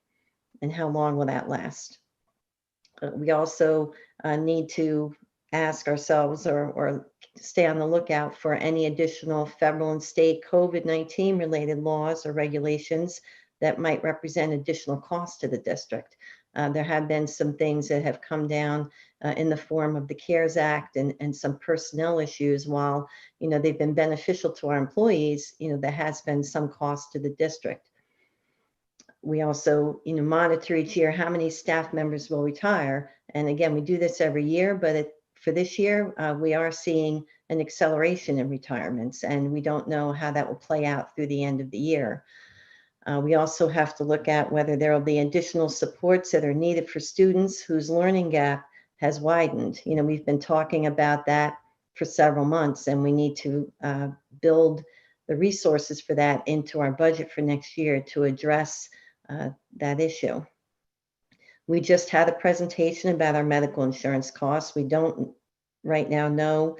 And how long will that last? We also need to ask ourselves or stay on the lookout for any additional federal and state COVID-19 related laws or regulations that might represent additional costs to the district. There have been some things that have come down in the form of the CARES Act and some personnel issues. While, you know, they've been beneficial to our employees, you know, there has been some cost to the district. We also, you know, monitor each year how many staff members will retire. And again, we do this every year, but for this year, we are seeing an acceleration in retirements, and we don't know how that will play out through the end of the year. We also have to look at whether there will be additional supports that are needed for students whose learning gap has widened. You know, we've been talking about that for several months, and we need to build the resources for that into our budget for next year to address that issue. We just had a presentation about our medical insurance costs. We don't right now know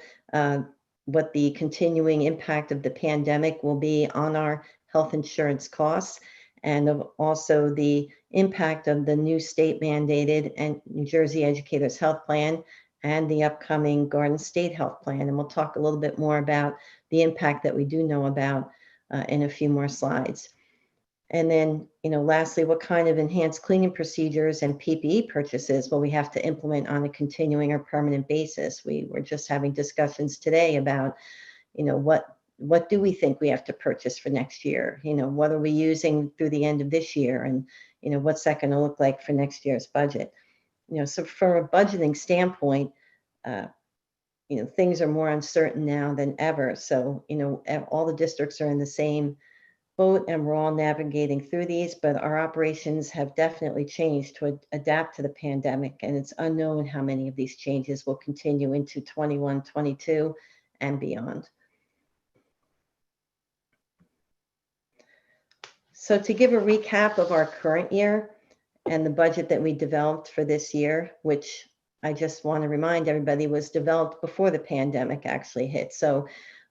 what the continuing impact of the pandemic will be on our health insurance costs, and also the impact of the new state mandated and New Jersey Educators Health Plan and the upcoming Garden State Health Plan. And we'll talk a little bit more about the impact that we do know about in a few more slides. And then, lastly, what kind of enhanced cleaning procedures and PPE purchases will we have to implement on a continuing or permanent basis? We were just having discussions today about, what do we think we have to purchase for next year? What are we using through the end of this year? And, what's that going to look like for next year's budget? So from a budgeting standpoint, things are more uncertain now than ever. So, all the districts are in the same boat and we're all navigating through these, but our operations have definitely changed to adapt to the pandemic, and it's unknown how many of these changes will continue into 21, 22 and beyond. So to give a recap of our current year and the budget that we developed for this year, which I just want to remind everybody was developed before the pandemic actually hit. So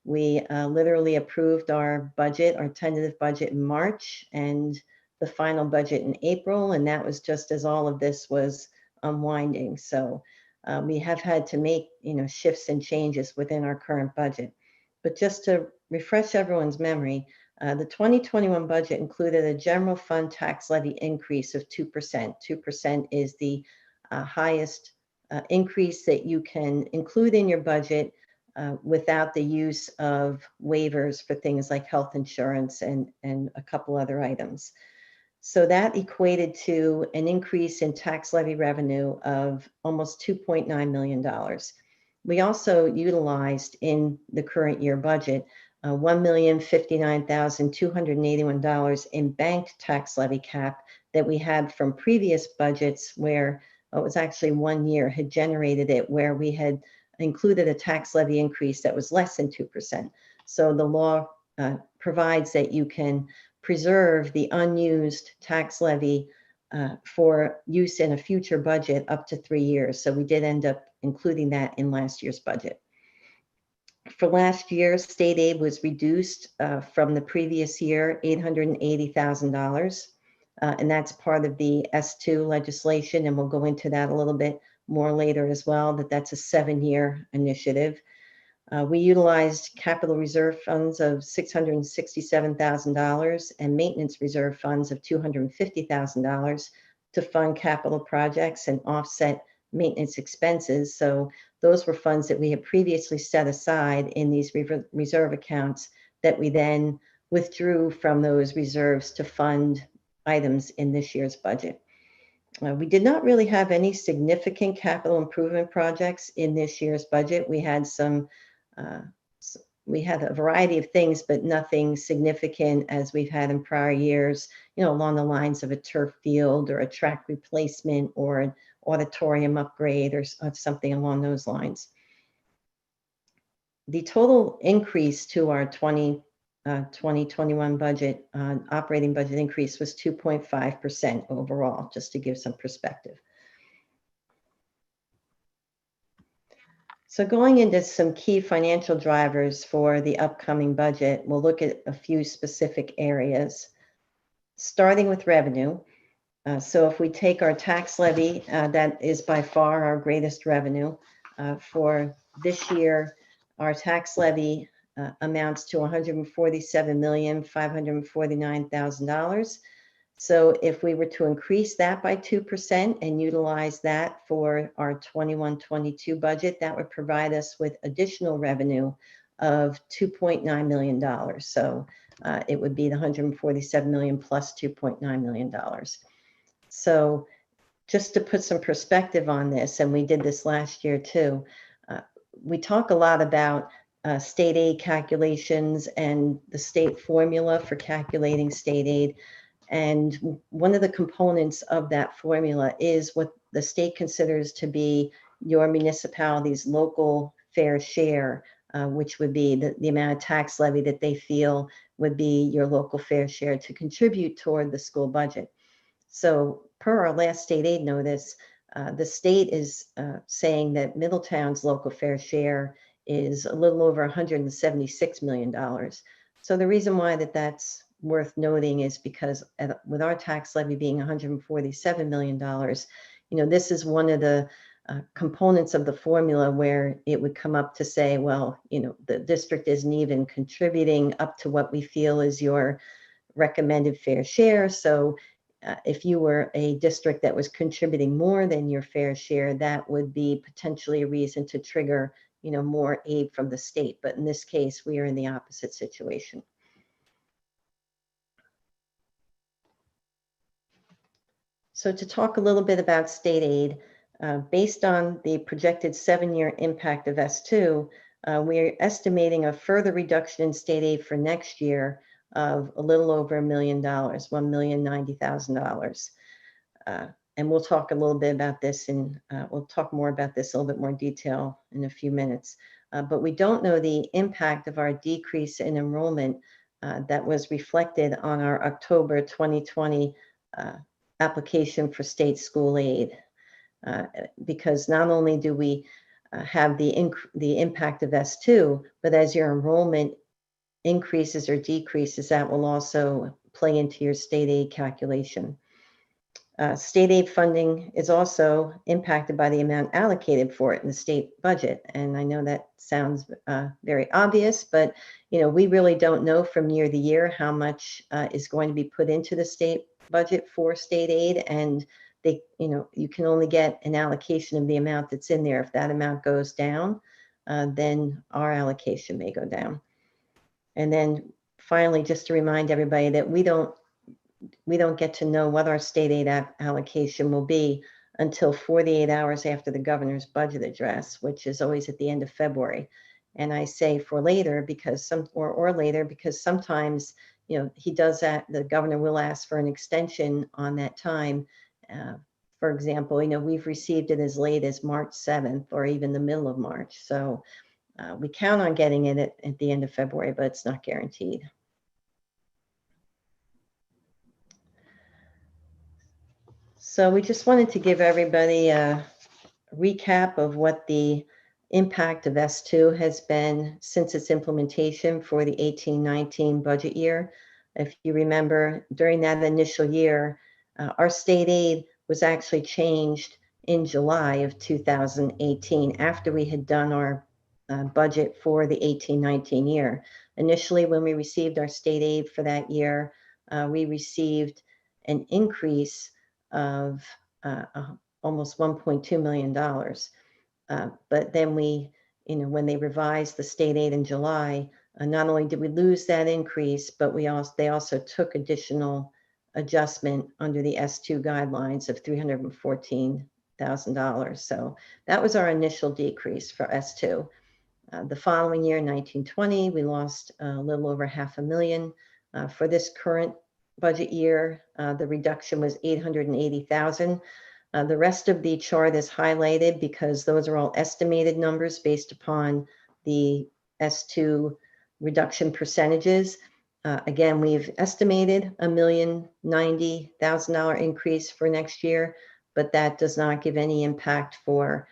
we literally approved our budget, our tentative budget in March, and the final budget in April. And that was just as all of this was unwinding. So we have had to make, shifts and changes within our current budget. But just to refresh everyone's memory, the 2021 budget included a general fund tax levy increase of 2%. 2% is the highest increase that you can include in your budget without the use of waivers for things like health insurance and a couple other items. So that equated to an increase in tax levy revenue of almost $2.9 million. We also utilized in the current year budget $1,059,281 in banked tax levy cap that we had from previous budgets where it was actually 1 year had generated it, where we had included a tax levy increase that was less than 2%. So the law provides that you can preserve the unused tax levy for use in a future budget up to 3 years. So we did end up including that in last year's budget. For last year, state aid was reduced from the previous year, $880,000. And that's part of the S2 legislation. And we'll go into that a little bit more later as well, that's a 7-year initiative. We utilized capital reserve funds of $667,000 and maintenance reserve funds of $250,000 to fund capital projects and offset maintenance expenses. So those were funds that we had previously set aside in these reserve accounts that we then withdrew from those reserves to fund items in this year's budget. We did not really have any significant capital improvement projects in this year's budget. We had we had a variety of things, but nothing significant as we've had in prior years, along the lines of a turf field or a track replacement or an auditorium upgrade or something along those lines. The total increase to our 2021 budget, operating budget increase was 2.5% overall, just to give some perspective. So going into some key financial drivers for the upcoming budget, we'll look at a few specific areas, starting with revenue. So if we take our tax levy, that is by far our greatest revenue. For this year, our tax levy amounts to $147,549,000. So if we were to increase that by 2% and utilize that for our 21-22 budget, that would provide us with additional revenue of $2.9 million. So it would be the $147 million plus $2.9 million. So just to put some perspective on this, and we did this last year too, we talk a lot about state aid calculations and the state formula for calculating state aid. And one of the components of that formula is what the state considers to be your municipality's local fair share, which would be the amount of tax levy that they feel would be your local fair share to contribute toward the school budget. So per our last state aid notice, the state is saying that Middletown's local fair share is a little over $176 million. So the reason why that's worth noting is because with our tax levy being $147 million, this is one of the components of the formula where it would come up to say, well, the district isn't even contributing up to what we feel is your recommended fair share. So if you were a district that was contributing more than your fair share, that would be potentially a reason to trigger, more aid from the state. But in this case, we are in the opposite situation. So to talk a little bit about state aid, based on the projected 7-year impact of S2, we're estimating a further reduction in state aid for next year of a little over $1 million, $1,090,000. And we'll talk a little bit about this, and we'll talk more about this in a little bit more detail in a few minutes. But we don't know the impact of our decrease in enrollment that was reflected on our October 2020 application for state school aid, because not only do we have the impact of S2, but as your enrollment increases or decreases, that will also play into your state aid calculation. State aid funding is also impacted by the amount allocated for it in the state budget. And I know that sounds very obvious, but we really don't know from year to year how much is going to be put into the state budget for state aid. And you can only get an allocation of the amount that's in there. If that amount goes down, then our allocation may go down. And then finally, just to remind everybody that we don't get to know what our state aid allocation will be until 48 hours after the governor's budget address, which is always at the end of February. And I say for later because later because sometimes he does that. The governor will ask for an extension on that time. For example, we've received it as late as March 7th or even the middle of March. So we count on getting it at the end of February, but it's not guaranteed. So we just wanted to give everybody a recap of what the impact of S2 has been since its implementation for the 18-19 budget year. If you remember, during that initial year, our state aid was actually changed in July of 2018 after we had done our budget for the 18-19 year. Initially, when we received our state aid for that year, we received an increase of almost $1.2 million. But then when they revised the state aid in July, not only did we lose that increase, but they also took additional adjustment under the S2 guidelines of $314,000. So that was our initial decrease for S2. The following year, 1920, we lost a little over $500,000. For this current budget year, the reduction was $880,000. The rest of the chart is highlighted because those are all estimated numbers based upon the S2 reduction percentages. Again, we've estimated $1,090,000 increase for next year, but that does not give any impact for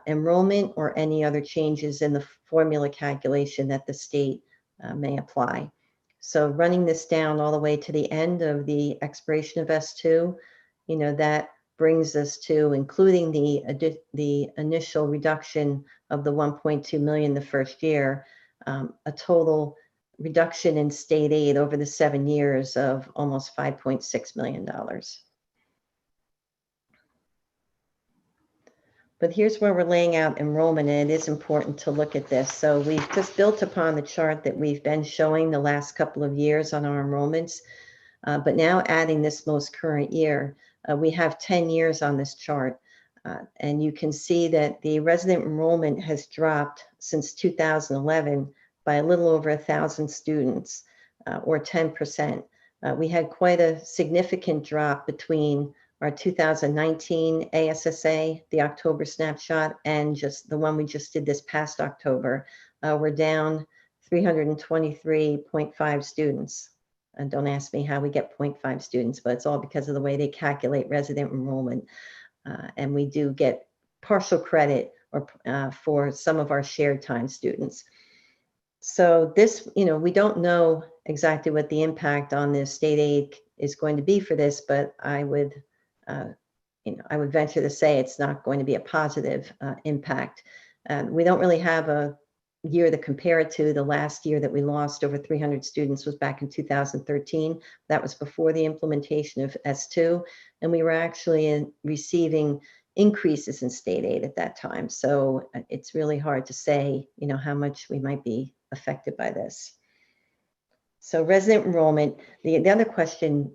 enrollment or any other changes in the formula calculation that the state may apply. So running this down all the way to the end of the expiration of S2, that brings us to, including the initial reduction of the 1.2 million the first year, a total reduction in state aid over the 7 years of almost $5.6 million. But here's where we're laying out enrollment, and it is important to look at this. So we've just built upon the chart that we've been showing the last couple of years on our enrollments, but now adding this most current year. We have 10 years on this chart, and you can see that the resident enrollment has dropped since 2011 by a little over 1,000 students, or 10%. We had quite a significant drop between our 2019 ASSA, the October snapshot, and just the one we just did this past October. We're down 323.5 students. And don't ask me how we get 0.5 students, but it's all because of the way they calculate resident enrollment. And we do get partial credit for some of our shared time students. So this, we don't know exactly what the impact on the state aid is going to be for this, but I would venture to say it's not going to be a positive impact. We don't really have a year to compare it to, the last year that we lost over 300 students was back in 2013. That was before the implementation of S2. And we were actually receiving increases in state aid at that time. So it's really hard to say, how much we might be affected by this. So resident enrollment, the other question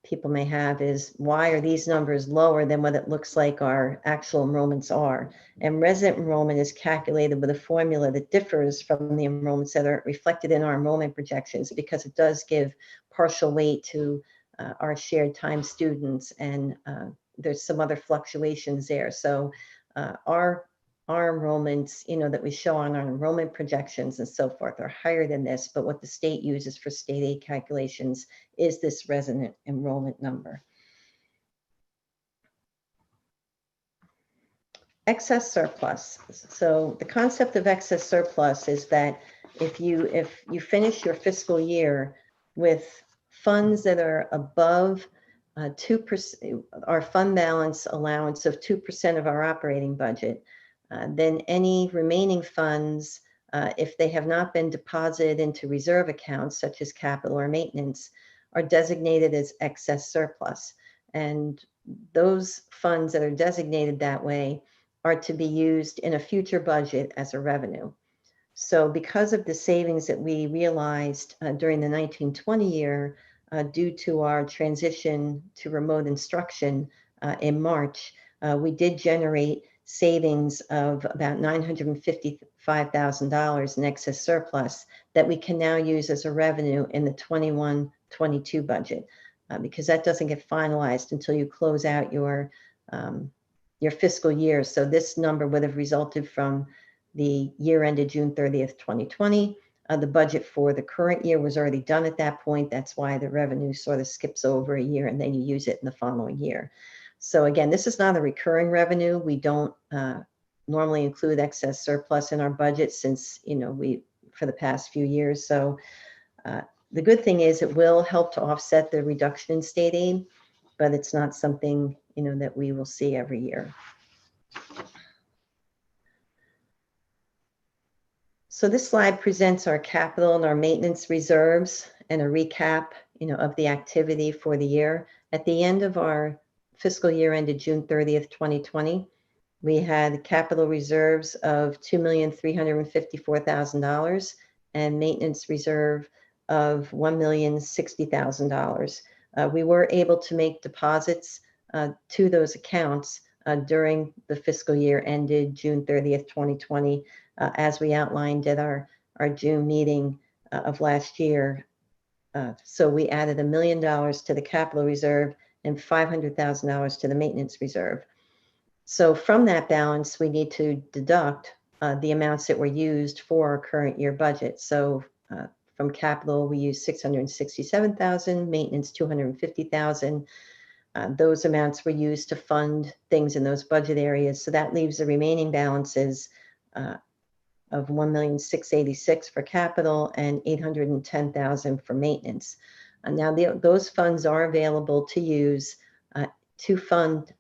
people may have is, why are these numbers lower than what it looks like our actual enrollments are? And resident enrollment is calculated with a formula that differs from the enrollments that are reflected in our enrollment projections, because it does give partial weight to our shared time students, and there's some other fluctuations there. So our enrollments, that we show on our enrollment projections and so forth are higher than this, but what the state uses for state aid calculations is this resident enrollment number. Excess surplus. So the concept of excess surplus is that if you finish your fiscal year with funds that are above 2%, our fund balance allowance of 2% of our operating budget, then any remaining funds, if they have not been deposited into reserve accounts such as capital or maintenance, are designated as excess surplus. And those funds that are designated that way are to be used in a future budget as a revenue. So because of the savings that we realized during the 1920 year, due to our transition to remote instruction in March, we did generate savings of about $955,000 in excess surplus that we can now use as a revenue in the 21-22 budget, because that doesn't get finalized until you close out your fiscal year. So this number would have resulted from the year ended June 30th, 2020. The budget for the current year was already done at that point. That's why the revenue sort of skips over a year and then you use it in the following year. So again, this is not a recurring revenue. We don't normally include excess surplus in our budget since, for the past few years. So the good thing is it will help to offset the reduction in state aid, but it's not something, that we will see every year. So this slide presents our capital and our maintenance reserves and a recap, of the activity for the year. At the end of our fiscal year ended June 30th, 2020, we had capital reserves of $2,354,000 and maintenance reserve of $1,060,000. We were able to make deposits to those accounts during the fiscal year ended June 30th, 2020, as we outlined at our June meeting of last year. So we added $1 million to the capital reserve and $500,000 to the maintenance reserve. So from that balance, we need to deduct the amounts that were used for our current year budget. So from capital, we used $667,000, maintenance $250,000. Those amounts were used to fund things in those budget areas. So that leaves the remaining balances of $1,686,000 for capital and $810,000 for maintenance. Now those funds are available to use to fund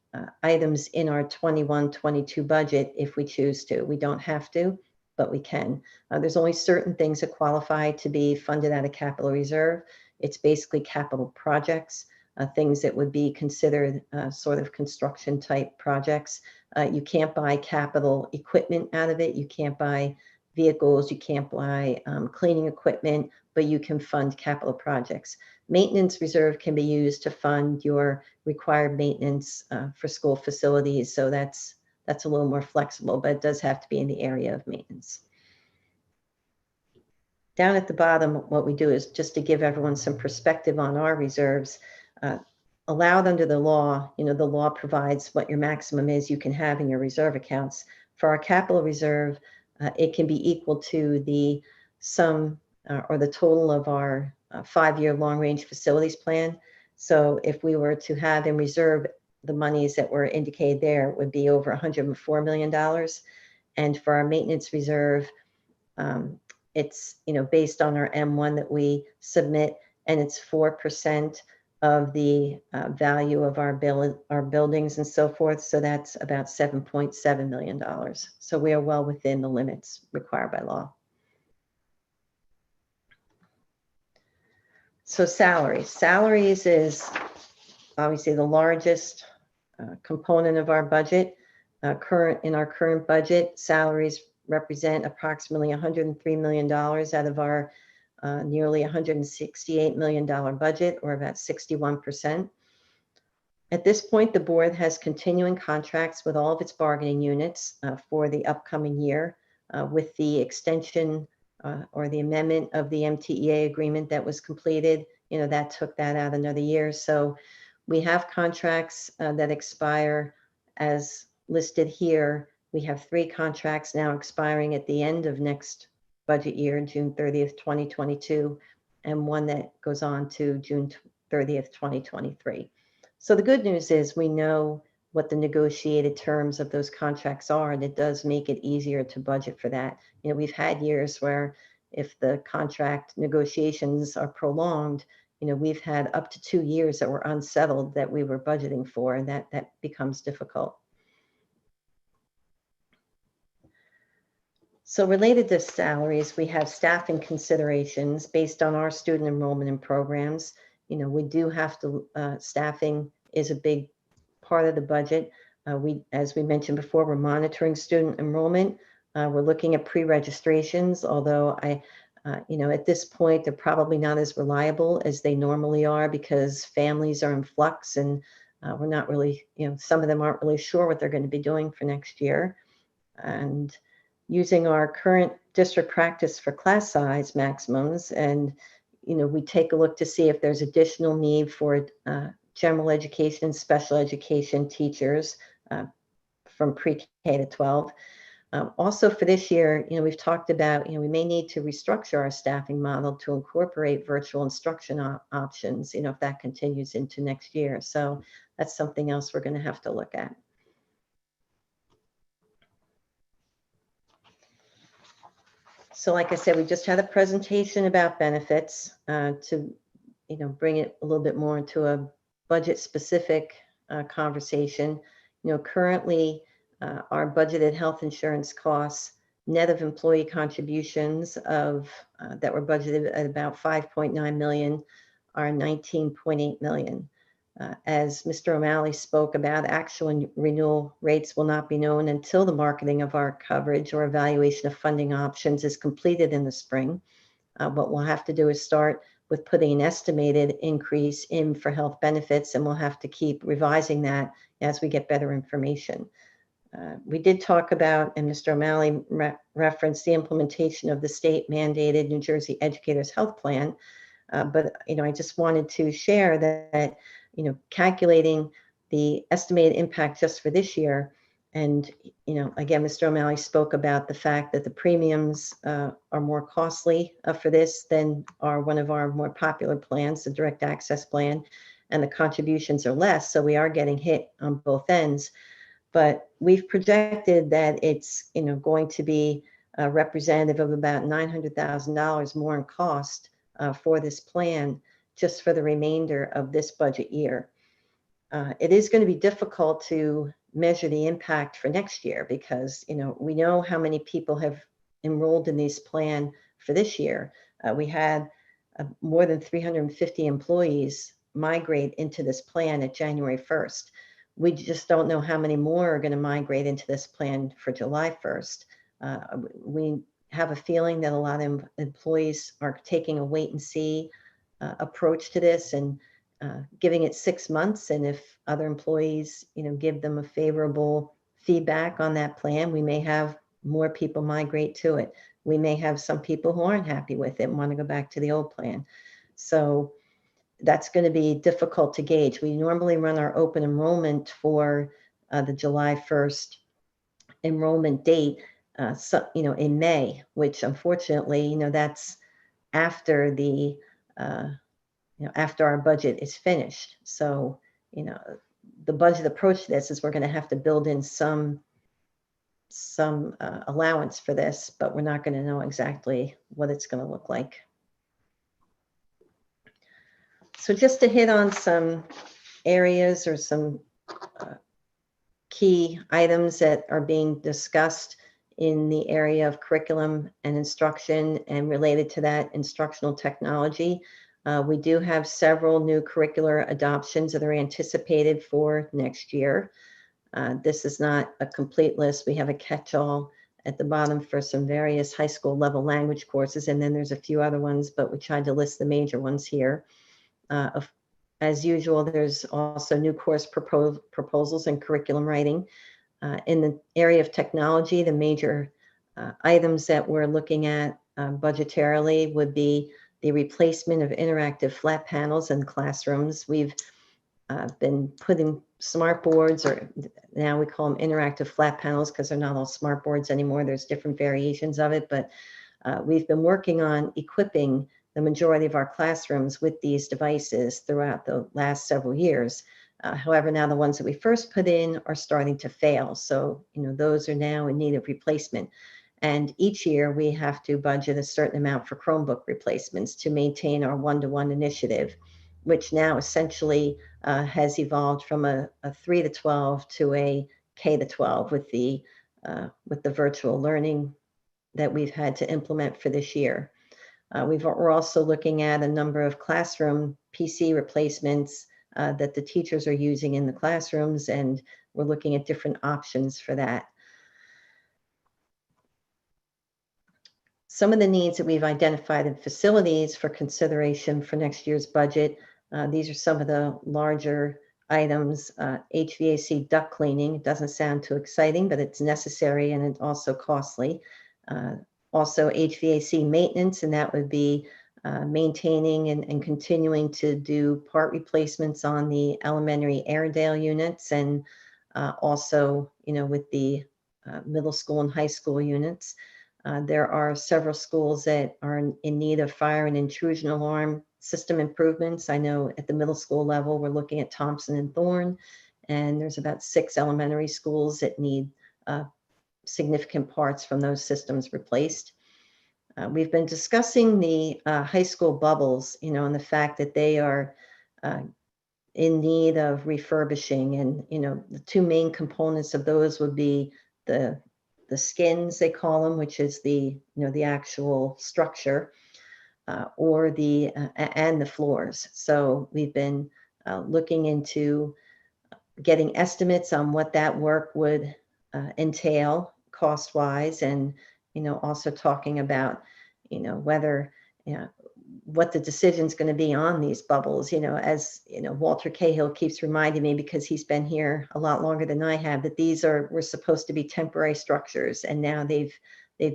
items in our 21-22 budget if we choose to. We don't have to, but we can. There's only certain things that qualify to be funded out of capital reserve. It's basically capital projects, things that would be considered sort of construction type projects. You can't buy capital equipment out of it. You can't buy vehicles. You can't buy cleaning equipment, but you can fund capital projects. Maintenance reserve can be used to fund your required maintenance for school facilities. So that's a little more flexible, but it does have to be in the area of maintenance. Down at the bottom, what we do is just to give everyone some perspective on our reserves. Allowed under the law, the law provides what your maximum is you can have in your reserve accounts. For our capital reserve, it can be equal to the sum or the total of our 5-year long-range facilities plan. So if we were to have in reserve the monies that were indicated there, it would be over $104 million. And for our maintenance reserve, it's based on our M1 that we submit, and it's 4% of the value of our buildings and so forth. So that's about $7.7 million. So we are well within the limits required by law. So salaries is obviously the largest component of our budget. In our current budget, salaries represent approximately $103 million out of our nearly $168 million budget, or about 61%. At this point, the board has continuing contracts with all of its bargaining units for the upcoming year, with the extension or the amendment of the MTEA agreement that was completed. That took that out another year. So we have contracts that expire as listed here. We have 3 contracts now expiring at the end of next budget year, June 30th, 2022, and one that goes on to June 30th, 2023. So the good news is we know what the negotiated terms of those contracts are, and it does make it easier to budget for that. We've had years where if the contract negotiations are prolonged, we've had up to 2 years that were unsettled that we were budgeting for, and that becomes difficult. So related to salaries, we have staffing considerations based on our student enrollment in programs. We do have to, staffing is a big part of the budget. As we mentioned before, we're monitoring student enrollment. We're looking at pre-registrations, although at this point, they're probably not as reliable as they normally are because families are in flux and we're not really, some of them aren't really sure what they're going to be doing for next year. And using our current district practice for class size maximums, and we take a look to see if there's additional need for general education and special education teachers from pre-K to 12. Also for this year, we've talked about, we may need to restructure our staffing model to incorporate virtual instruction options, if that continues into next year. So that's something else we're going to have to look at. So like I said, we just had a presentation about benefits to, bring it a little bit more into a budget specific conversation. Currently our budgeted health insurance costs, net of employee contributions of that were budgeted at about 5.9 million, are 19.8 million. As Mr. O'Malley spoke about, actual renewal rates will not be known until the marketing of our coverage or evaluation of funding options is completed in the spring. What we'll have to do is start with putting an estimated increase in for health benefits, and we'll have to keep revising that as we get better information. We did talk about, and Mr. O'Malley referenced the implementation of the state mandated New Jersey Educators Health Plan. But, I just wanted to share that, calculating the estimated impact just for this year. And, again, Mr. O'Malley spoke about the fact that the premiums are more costly for this than are one of our more popular plans, the direct access plan, and the contributions are less. So we are getting hit on both ends. But we've projected that it's, going to be representative of about $900,000 more in cost for this plan just for the remainder of this budget year. It is going to be difficult to measure the impact for next year because, we know how many people have enrolled in this plan for this year. We had more than 350 employees migrate into this plan at January 1st. We just don't know how many more are going to migrate into this plan for July 1st. We have a feeling that a lot of employees are taking a wait and see approach to this and giving it 6 months. And if other employees, give them a favorable feedback on that plan, we may have more people migrate to it. We may have some people who aren't happy with it and want to go back to the old plan. So that's going to be difficult to gauge. We normally run our open enrollment for the July 1st enrollment date, in May, which unfortunately, that's after the, after our budget is finished. So, the budget approach to this is we're going to have to build in some allowance for this, but we're not going to know exactly what it's going to look like. So just to hit on some areas or some key items that are being discussed in the area of curriculum and instruction and related to that instructional technology. We do have several new curricular adoptions that are anticipated for next year. This is not a complete list. We have a catch-all at the bottom for some various high school level language courses, and then there's a few other ones, but we tried to list the major ones here. As usual, there's also new course proposals and curriculum writing. In the area of technology, the major items that we're looking at budgetarily would be the replacement of interactive flat panels in classrooms. We've been putting smart boards, or now we call them interactive flat panels because they're not all smart boards anymore. There's different variations of it, but we've been working on equipping the majority of our classrooms with these devices throughout the last several years. However, now the ones that we first put in are starting to fail. So, those are now in need of replacement. And each year we have to budget a certain amount for Chromebook replacements to maintain our one-to-one initiative, which now essentially has evolved from a 3 to 12 to a K to 12 with the virtual learning that we've had to implement for this year. We're also looking at a number of classroom PC replacements that the teachers are using in the classrooms, and we're looking at different options for that. Some of the needs that we've identified in facilities for consideration for next year's budget, these are some of the larger items. HVAC duct cleaning, it doesn't sound too exciting, but it's necessary and it's also costly. Also HVAC maintenance, and that would be maintaining and continuing to do part replacements on the elementary Airedale units, and also, with the middle school and high school units. There are several schools that are in need of fire and intrusion alarm system improvements. I know at the middle school level, we're looking at Thompson and Thorne, and there's about 6 elementary schools that need significant parts from those systems replaced. We've been discussing the high school bubbles, and the fact that they are in need of refurbishing. And, the 2 main components of those would be the skins, they call them, which is the actual structure, or and the floors. So we've been looking into getting estimates on what that work would entail cost-wise, and also talking about whether what the decision's going to be on these bubbles. As Walter Cahill keeps reminding me, because he's been here a lot longer than I have, that were supposed to be temporary structures, and now they've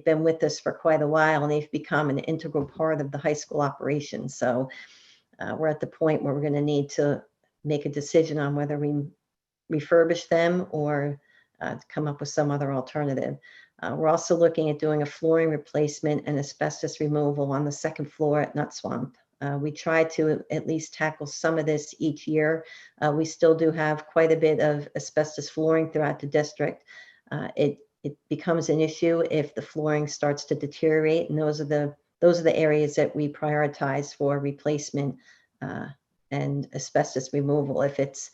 been with us for quite a while, and they've become an integral part of the high school operation. So we're at the point where we're going to need to make a decision on whether we refurbish them or come up with some other alternative. We're also looking at doing a flooring replacement and asbestos removal on the 2nd floor at Nut Swamp. We try to at least tackle some of this each year. We still do have quite a bit of asbestos flooring throughout the district. It becomes an issue if the flooring starts to deteriorate, and those are the areas that we prioritize for replacement and asbestos removal. If it's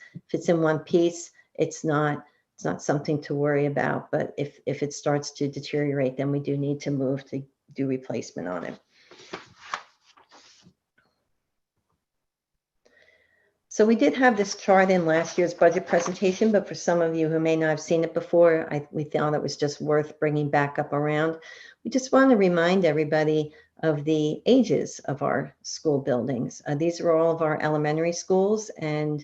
in one piece, it's not something to worry about, but if it starts to deteriorate, then we do need to move to do replacement on it. So we did have this chart in last year's budget presentation, but for some of you who may not have seen it before, we found it was just worth bringing back up around. We just want to remind everybody of the ages of our school buildings. These are all of our elementary schools, and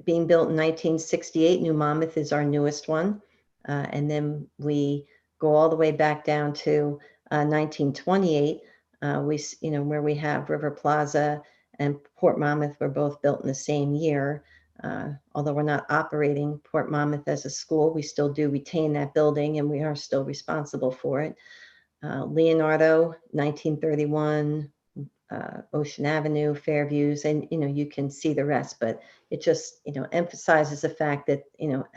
being built in 1968, New Monmouth is our newest one. And then we go all the way back down to 1928, where we have River Plaza and Port Monmouth were both built in the same year. Although we're not operating Port Monmouth as a school, we still do retain that building, and we are still responsible for it. Leonardo, 1931, Ocean Avenue, Fairviews, and you can see the rest, but it just emphasizes the fact that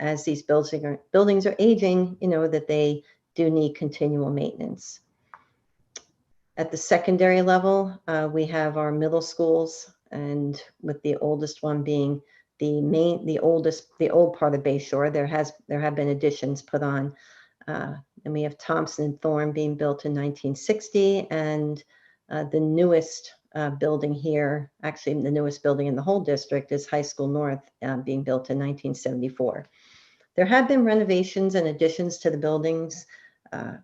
as these buildings are aging, that they do need continual maintenance. At the secondary level, we have our middle schools, and with the oldest one being the old part of Bay Shore. There have been additions put on. And we have Thompson and Thorne being built in 1960, and the newest building here, actually the newest building in the whole district, is High School North, being built in 1974. There have been renovations and additions to the buildings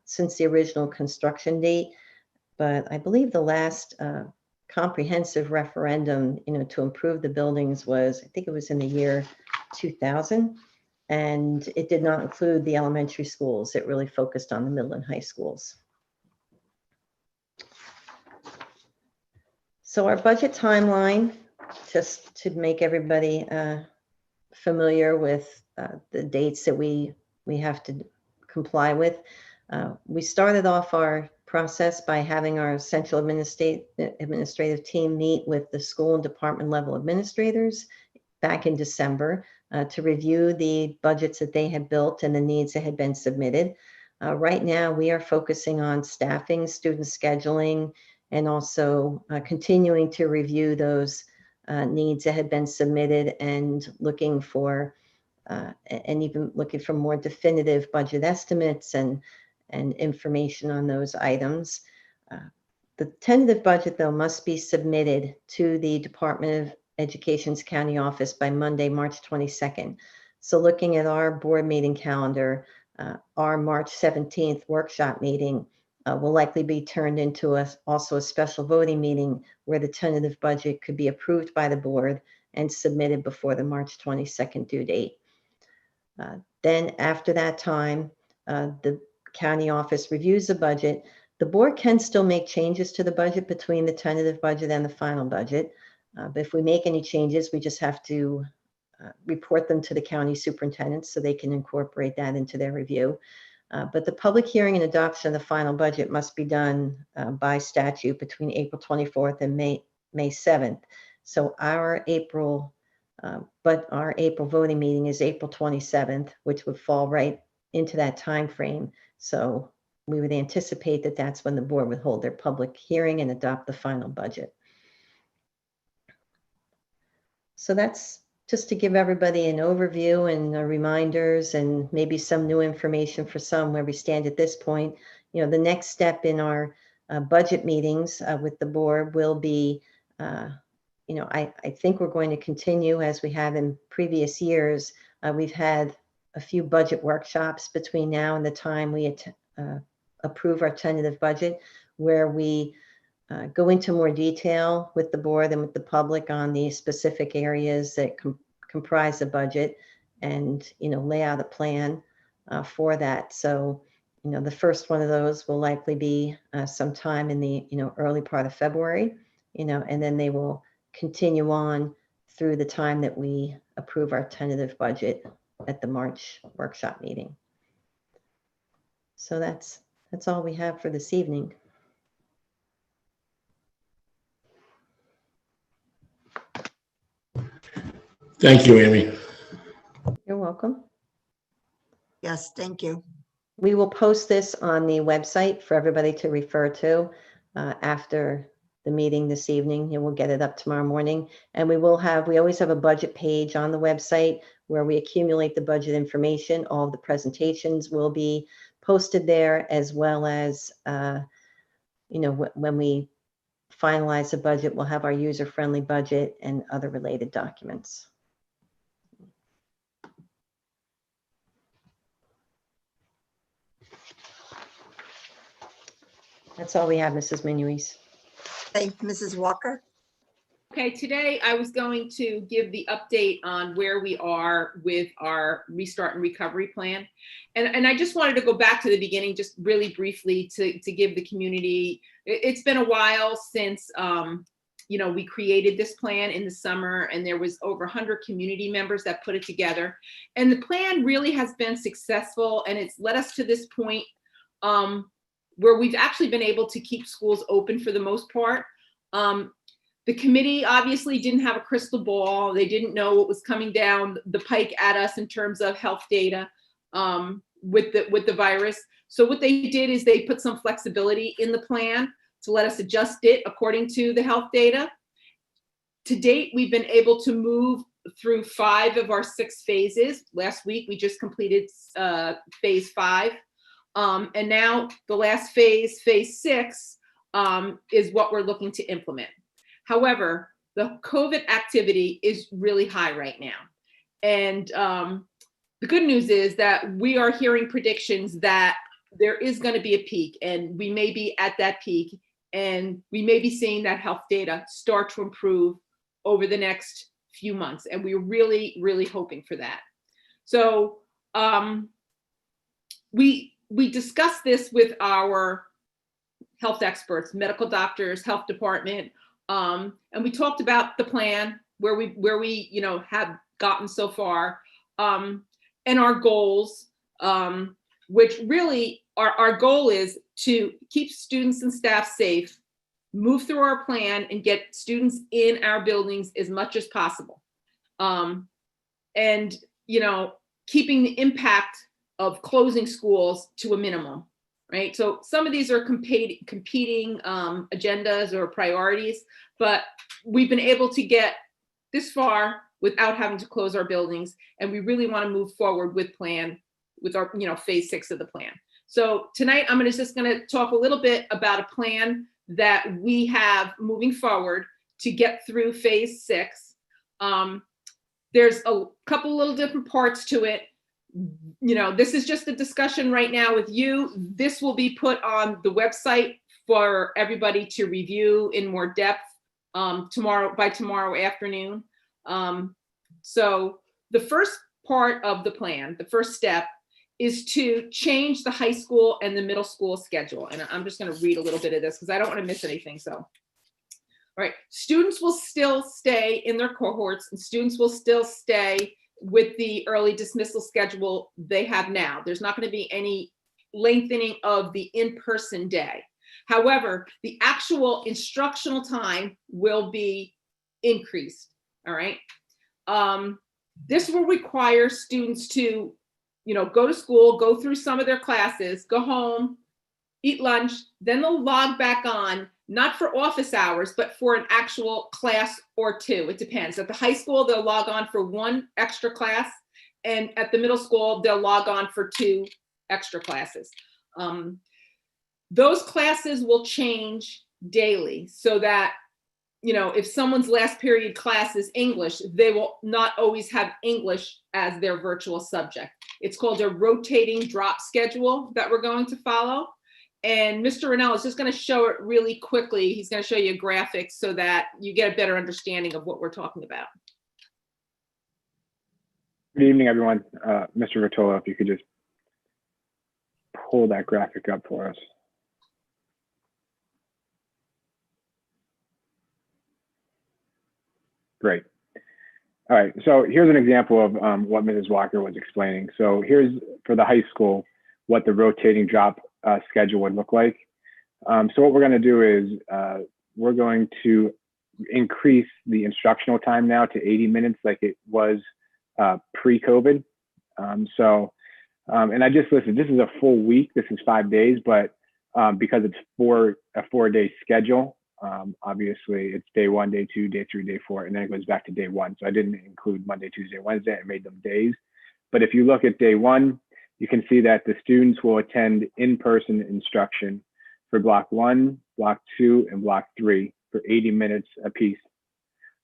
since the original construction date, but I believe the last comprehensive referendum, to improve the buildings was, I think it was in the year 2000, and it did not include the elementary schools. It really focused on the middle and high schools. So our budget timeline, just to make everybody familiar with the dates that we have to comply with. We started off our process by having our central administrative team meet with the school and department level administrators back in December to review the budgets that they had built and the needs that had been submitted. Right now, we are focusing on staffing, student scheduling, and also continuing to review those needs that had been submitted and looking for and even looking for more definitive budget estimates and information on those items. The tentative budget, though, must be submitted to the Department of Education's county office by Monday, March 22nd. So looking at our board meeting calendar, our March 17th workshop meeting will likely be turned into also a special voting meeting where the tentative budget could be approved by the board and submitted before the March 22nd due date. Then after that time, the county office reviews the budget. The board can still make changes to the budget between the tentative budget and the final budget. But if we make any changes, we just have to report them to the county superintendent so they can incorporate that into their review. But the public hearing and adoption of the final budget must be done by statute between April 24th and May 7th. So our April voting meeting is April 27th, which would fall right into that time frame. So we would anticipate that that's when the board would hold their public hearing and adopt the final budget. So that's just to give everybody an overview and reminders and maybe some new information for some where we stand at this point. The next step in our budget meetings with the board will be, I think we're going to continue as we have in previous years. We've had a few budget workshops between now and the time we approve our tentative budget, where we go into more detail with the board and with the public on the specific areas that comprise the budget and, lay out a plan for that. So, the first one of those will likely be sometime in the, early part of February, and then they will continue on through the time that we approve our tentative budget at the March workshop meeting. So that's all we have for this evening. Thank you, Amy. You're welcome. Yes, thank you. We will post this on the website for everybody to refer to after the meeting this evening. We'll get it up tomorrow morning. And we always have a budget page on the website where we accumulate the budget information. All of the presentations will be posted there, as well as, when we finalize the budget, we'll have our user-friendly budget and other related documents. That's all we have, Mrs. Menuis. Thank you, Mrs. Walker. Okay, today I was going to give the update on where we are with our restart and recovery plan. And I just wanted to go back to the beginning, just really briefly to give the community, it's been a while since, we created this plan in the summer, and there was over 100 community members that put it together. And the plan really has been successful, and it's led us to this point where we've actually been able to keep schools open for the most part. The committee obviously didn't have a crystal ball. They didn't know what was coming down the pike at us in terms of health data with the virus. So what they did is they put some flexibility in the plan to let us adjust it according to the health data. To date, we've been able to move through 5 of our 6 phases. Last week, we just completed phase 5. And now the last phase, phase 6, is what we're looking to implement. However, the COVID activity is really high right now. And the good news is that we are hearing predictions that there is going to be a peak, and we may be at that peak, and we may be seeing that health data start to improve over the next few months. And we're really, really hoping for that. So we discussed this with our health experts, medical doctors, health department, and we talked about the plan where we have gotten so far, and our goals, which really our goal is to keep students and staff safe, move through our plan, and get students in our buildings as much as possible, and keeping the impact of closing schools to a minimum. Right. So some of these are competing agendas or priorities, but we've been able to get this far without having to close our buildings. And we really want to move forward with our phase 6 of the plan. So tonight I'm just going to talk a little bit about a plan that we have moving forward to get through phase 6. There's a couple little different parts to it. This is just a discussion right now with you. This will be put on the website for everybody to review in more depth by tomorrow afternoon. So the first part of the plan, the first step, is to change the high school and the middle school schedule. And I'm just going to read a little bit of this because I don't want to miss anything. So, all right, students will still stay in their cohorts, and students will still stay with the early dismissal schedule they have now. There's not going to be any lengthening of the in-person day. However, the actual instructional time will be increased. All right. This will require students to, go to school, go through some of their classes, go home, eat lunch, then they'll log back on, not for office hours, but for an actual class or 2. It depends. At the high school, they'll log on for 1 extra class, and at the middle school, they'll log on for 2 extra classes. Those classes will change daily so that, if someone's last period class is English, they will not always have English as their virtual subject. It's called a rotating drop schedule that we're going to follow. And Mr. Rennell is just going to show it really quickly. He's going to show you a graphic so that you get a better understanding of what we're talking about. Good evening, everyone. Mr. Rotolo, if you could just pull that graphic up for us. Great. All right, so here's an example of what Mrs. Walker was explaining. So here's, for the high school, what the rotating drop schedule would look like. So what we're going to do is we're going to increase the instructional time now to 80 minutes like it was pre-COVID. And I just listed, this is a full week, this is 5 days, but because it's a 4-day schedule, obviously it's day 1, day 2, day 3, day 4, and then it goes back to day 1. So I didn't include Monday, Tuesday, Wednesday, I made them days. But if you look at day 1, you can see that the students will attend in-person instruction for block 1, block 2, and block 3 for 80 minutes apiece.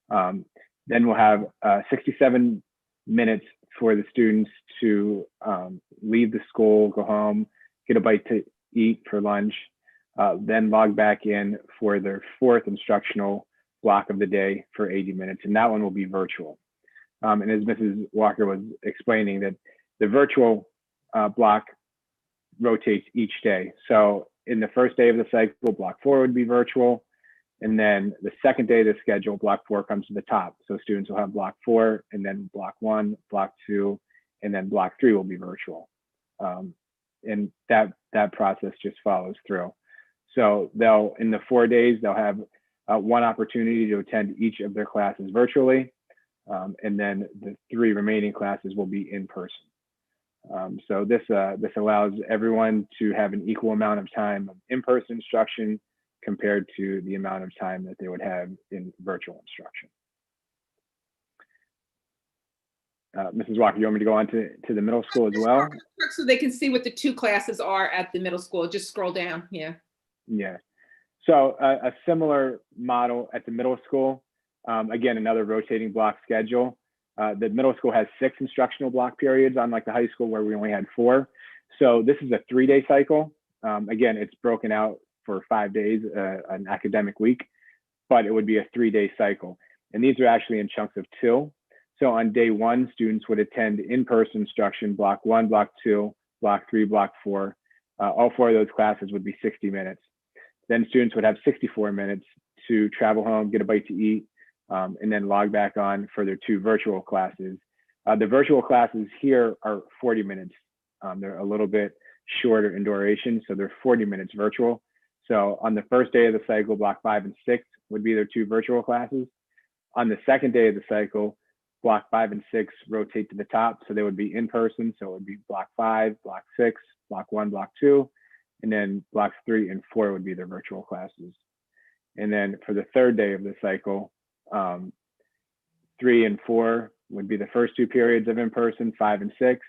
Then we'll have 67 minutes for the students to leave the school, go home, get a bite to eat for lunch, then log back in for their 4th instructional block of the day for 80 minutes. And that one will be virtual. And as Mrs. Walker was explaining, that the virtual block rotates each day. So in the first day of the cycle, block 4 would be virtual. And then the second day of the schedule, block 4 comes to the top. So students will have block 4, and then block 1, block 2, and then block 3 will be virtual. And that process just follows through. So they'll, in the 4 days, they'll have 1 opportunity to attend each of their classes virtually. And then the 3 remaining classes will be in person. So this allows everyone to have an equal amount of time of in-person instruction compared to the amount of time that they would have in virtual instruction. Mrs. Walker, you want me to go on to the middle school as well? So they can see what the two classes are at the middle school. Just scroll down. Yeah. Yeah. So a similar model at the middle school. Again, another rotating block schedule. The middle school has 6 instructional block periods, unlike the high school where we only had 4. So this is a 3-day cycle. Again, it's broken out for 5 days, an academic week, but it would be a 3-day cycle. And these are actually in chunks of 2. So on day 1, students would attend in-person instruction, block 1, block 2, block 3, block 4. All 4 of those classes would be 60 minutes. Then students would have 64 minutes to travel home, get a bite to eat, and then log back on for their 2 virtual classes. The virtual classes here are 40 minutes. They're a little bit shorter in duration, so they're 40 minutes virtual. So on the first day of the cycle, block 5 and 6 would be their 2 virtual classes. On the second day of the cycle, block 5 and 6 rotate to the top, so they would be in person. So it would be block 5, block 6, block 1, block 2, and then blocks 3 and 4 would be their virtual classes. And then for the third day of the cycle, 3 and 4 would be the first 2 periods of in-person, 5 and 6,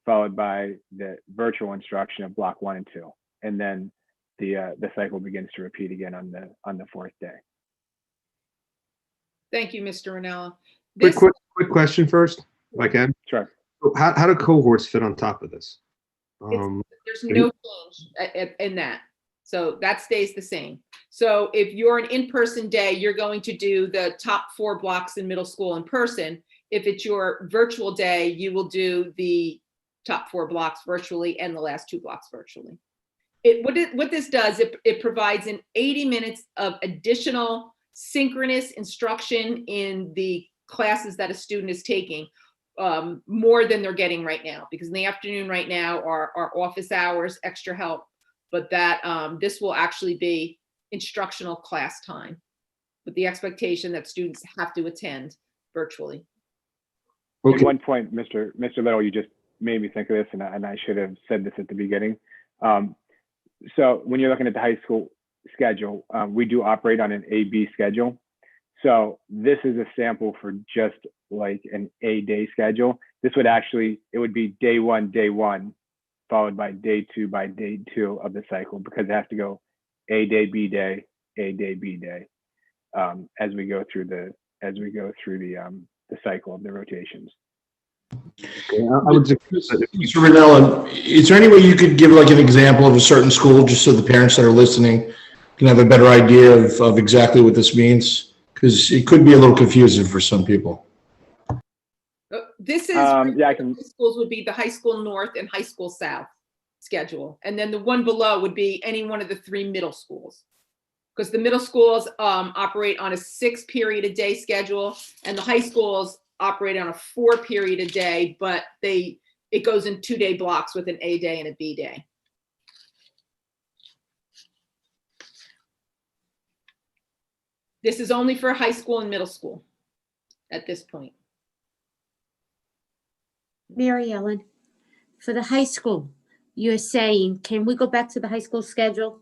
followed by the virtual instruction of block 1 and 2. And then the cycle begins to repeat again on the 4th day. Thank you, Mr. Ranella. Quick question first, if I can. Sure. How do cohorts fit on top of this? There's no change in that. So that stays the same. So if you're an in-person day, you're going to do the top 4 blocks in middle school in person. If it's your virtual day, you will do the top 4 blocks virtually and the last 2 blocks virtually. What this does, it provides an 80 minutes of additional synchronous instruction in the classes that a student is taking, more than they're getting right now, because in the afternoon right now are office hours, extra help, but that this will actually be instructional class time with the expectation that students have to attend virtually. Okay. At one point, Mr. Little, you just made me think of this, and I should have said this at the beginning. So when you're looking at the high school schedule, we do operate on an A-B schedule. So this is a sample for just like an A-day schedule. This would actually, it would be day 1, followed by day 2 by day 2 of the cycle, because it has to go A-day, B-day, A-day, B-day, as we go through the cycle of the rotations. Mr. Ranella, is there any way you could give like an example of a certain school, just so the parents that are listening can have a better idea of exactly what this means? Because it could be a little confusing for some people. This is schools would be the high school north and high school south schedule, and then the one below would be any one of the 3 middle schools, because the middle schools operate on a 6-period-a-day schedule, and the high schools operate on a 4-period-a-day, but it goes in 2-day blocks with an A day and a B day. This is only for high school and middle school at this point. Mary Ellen, for the high school, you're saying, can we go back to the high school schedule?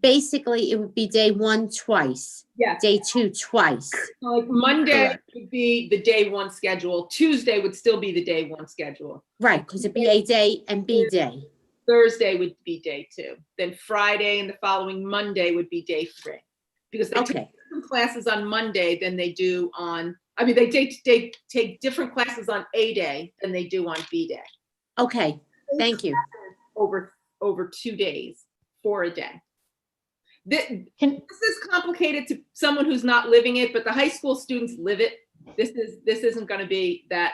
Basically, it would be day 1 twice. Yes. Day 2 twice. Like Monday Correct. would be the day 1 schedule. Tuesday would still be the day 1 schedule. Right, because it'd be A day and B day. Thursday would be day 2. Then Friday and the following Monday would be day 3. Because they take different classes on Monday than they do on, they take different classes on A day than they do on B day. Okay, thank you. Over 2 days for a day. This is complicated to someone who's not living it, but the high school students live it. This isn't going to be that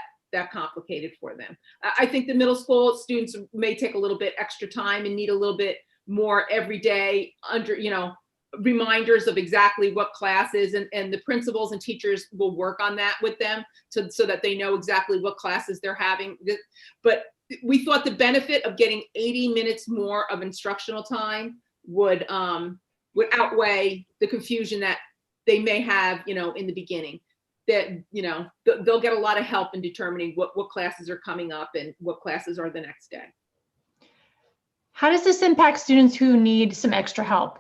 complicated for them. I think the middle school students may take a little bit extra time and need a little bit more every day reminders of exactly what classes, and the principals and teachers will work on that with them so that they know exactly what classes they're having. But we thought the benefit of getting 80 minutes more of instructional time would outweigh the confusion that they may have, in the beginning. That, they'll get a lot of help in determining what classes are coming up and what classes are the next day. How does this impact students who need some extra help?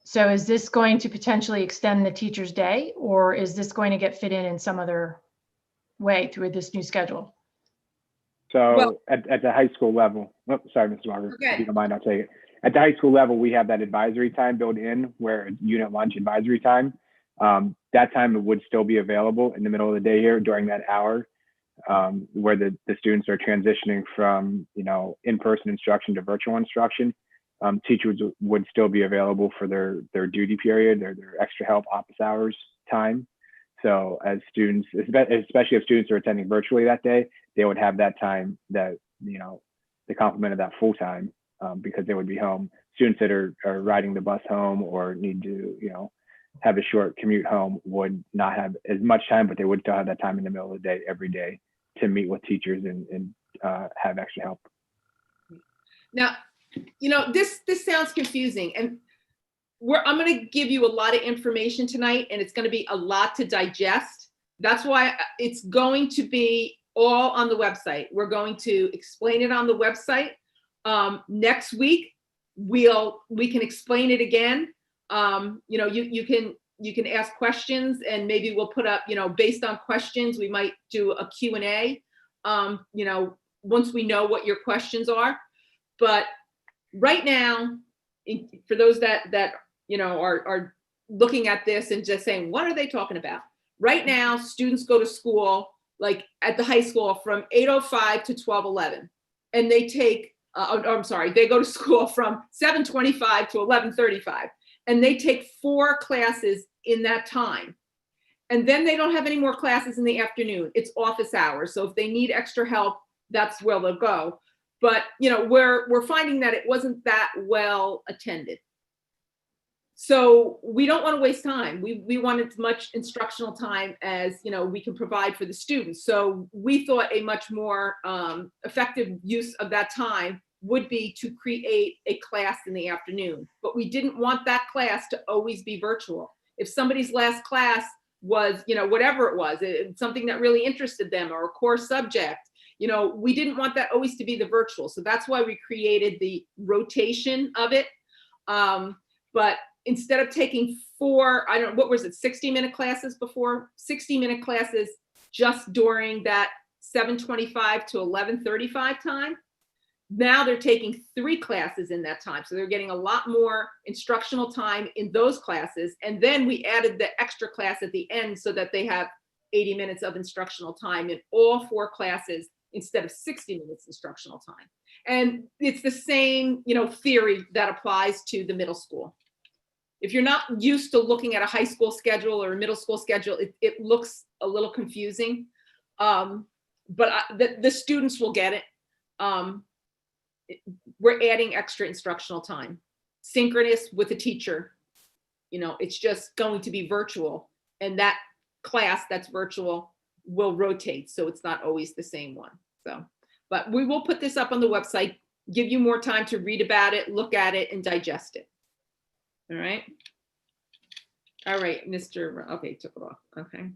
So is this going to potentially extend the teacher's day, or is this going to get fit in some other way through this new schedule? So Well- at the high school level, oh, sorry, Mr. Walker, Okay. if you don't mind, I'll take it. At the high school level, we have that advisory time built in where it's unit lunch advisory time. That time would still be available in the middle of the day here during that hour, where the students are transitioning from, in-person instruction to virtual instruction. Teachers would still be available for their duty period, their extra help office hours time. So as students, especially if students are attending virtually that day, they would have that time that, the complement of that full time, because they would be home. Students that are riding the bus home or need to, have a short commute home would not have as much time, but they would still have that time in the middle of the day every day to meet with teachers and have extra help. Now, this sounds confusing, and I'm going to give you a lot of information tonight, and it's going to be a lot to digest. That's why it's going to be all on the website. We're going to explain it on the website. Next week, we can explain it again. You can ask questions, and maybe we'll put up, based on questions, we might do a Q&A, once we know what your questions are. But right now, for those that are looking at this and just saying, what are they talking about? Right now, students go to school, like at the high school, from 8:05 to 12:11, and they take, they go to school from 7:25 to 11:35, and they take 4 classes in that time. And then they don't have any more classes in the afternoon. It's office hours. So if they need extra help, that's where they'll go. But, we're finding that it wasn't that well attended. So we don't want to waste time. We want as much instructional time as, we can provide for the students. So we thought a much more effective use of that time would be to create a class in the afternoon. But we didn't want that class to always be virtual. If somebody's last class was, whatever it was, something that really interested them or a core subject, we didn't want that always to be the virtual. So that's why we created the rotation of it. But instead of taking 4, 60-minute classes before, 60-minute classes just during that 7:25 to 11:35 time, now they're taking 3 classes in that time. So they're getting a lot more instructional time in those classes. And then we added the extra class at the end so that they have 80 minutes of instructional time in all 4 classes instead of 60 minutes instructional time. And it's the same, theory that applies to the middle school. If you're not used to looking at a high school schedule or a middle school schedule, it looks a little confusing. But the students will get it. We're adding extra instructional time, synchronous with a teacher. It's just going to be virtual, and that class that's virtual will rotate, so it's not always the same one. So, but we will put this up on the website, give you more time to read about it, look at it, and digest it. All right. All right, okay, took it off. Okay.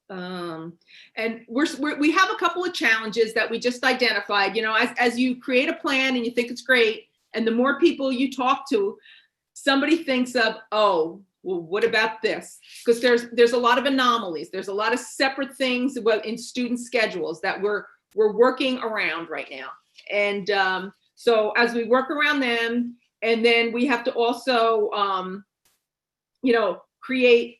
And we have a couple of challenges that we just identified. As you create a plan and you think it's great, and the more people you talk to, somebody thinks of, oh, well, what about this? Because there's a lot of anomalies. There's a lot of separate things in student schedules that we're working around right now. And so as we work around them, and then we have to also, create,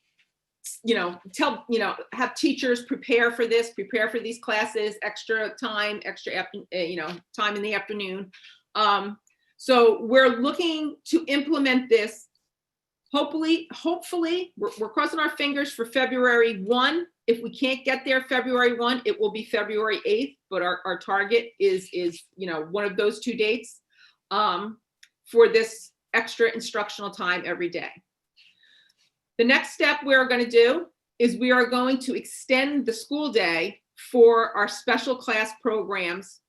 have teachers prepare for this, prepare for these classes, extra time, time in the afternoon. So we're looking to implement this. Hopefully, we're crossing our fingers for February 1. If we can't get there February 1, it will be February 8th, but our target is one of those 2 dates for this extra instructional time every day. The next step we're going to do is we are going to extend the school day for our special class programs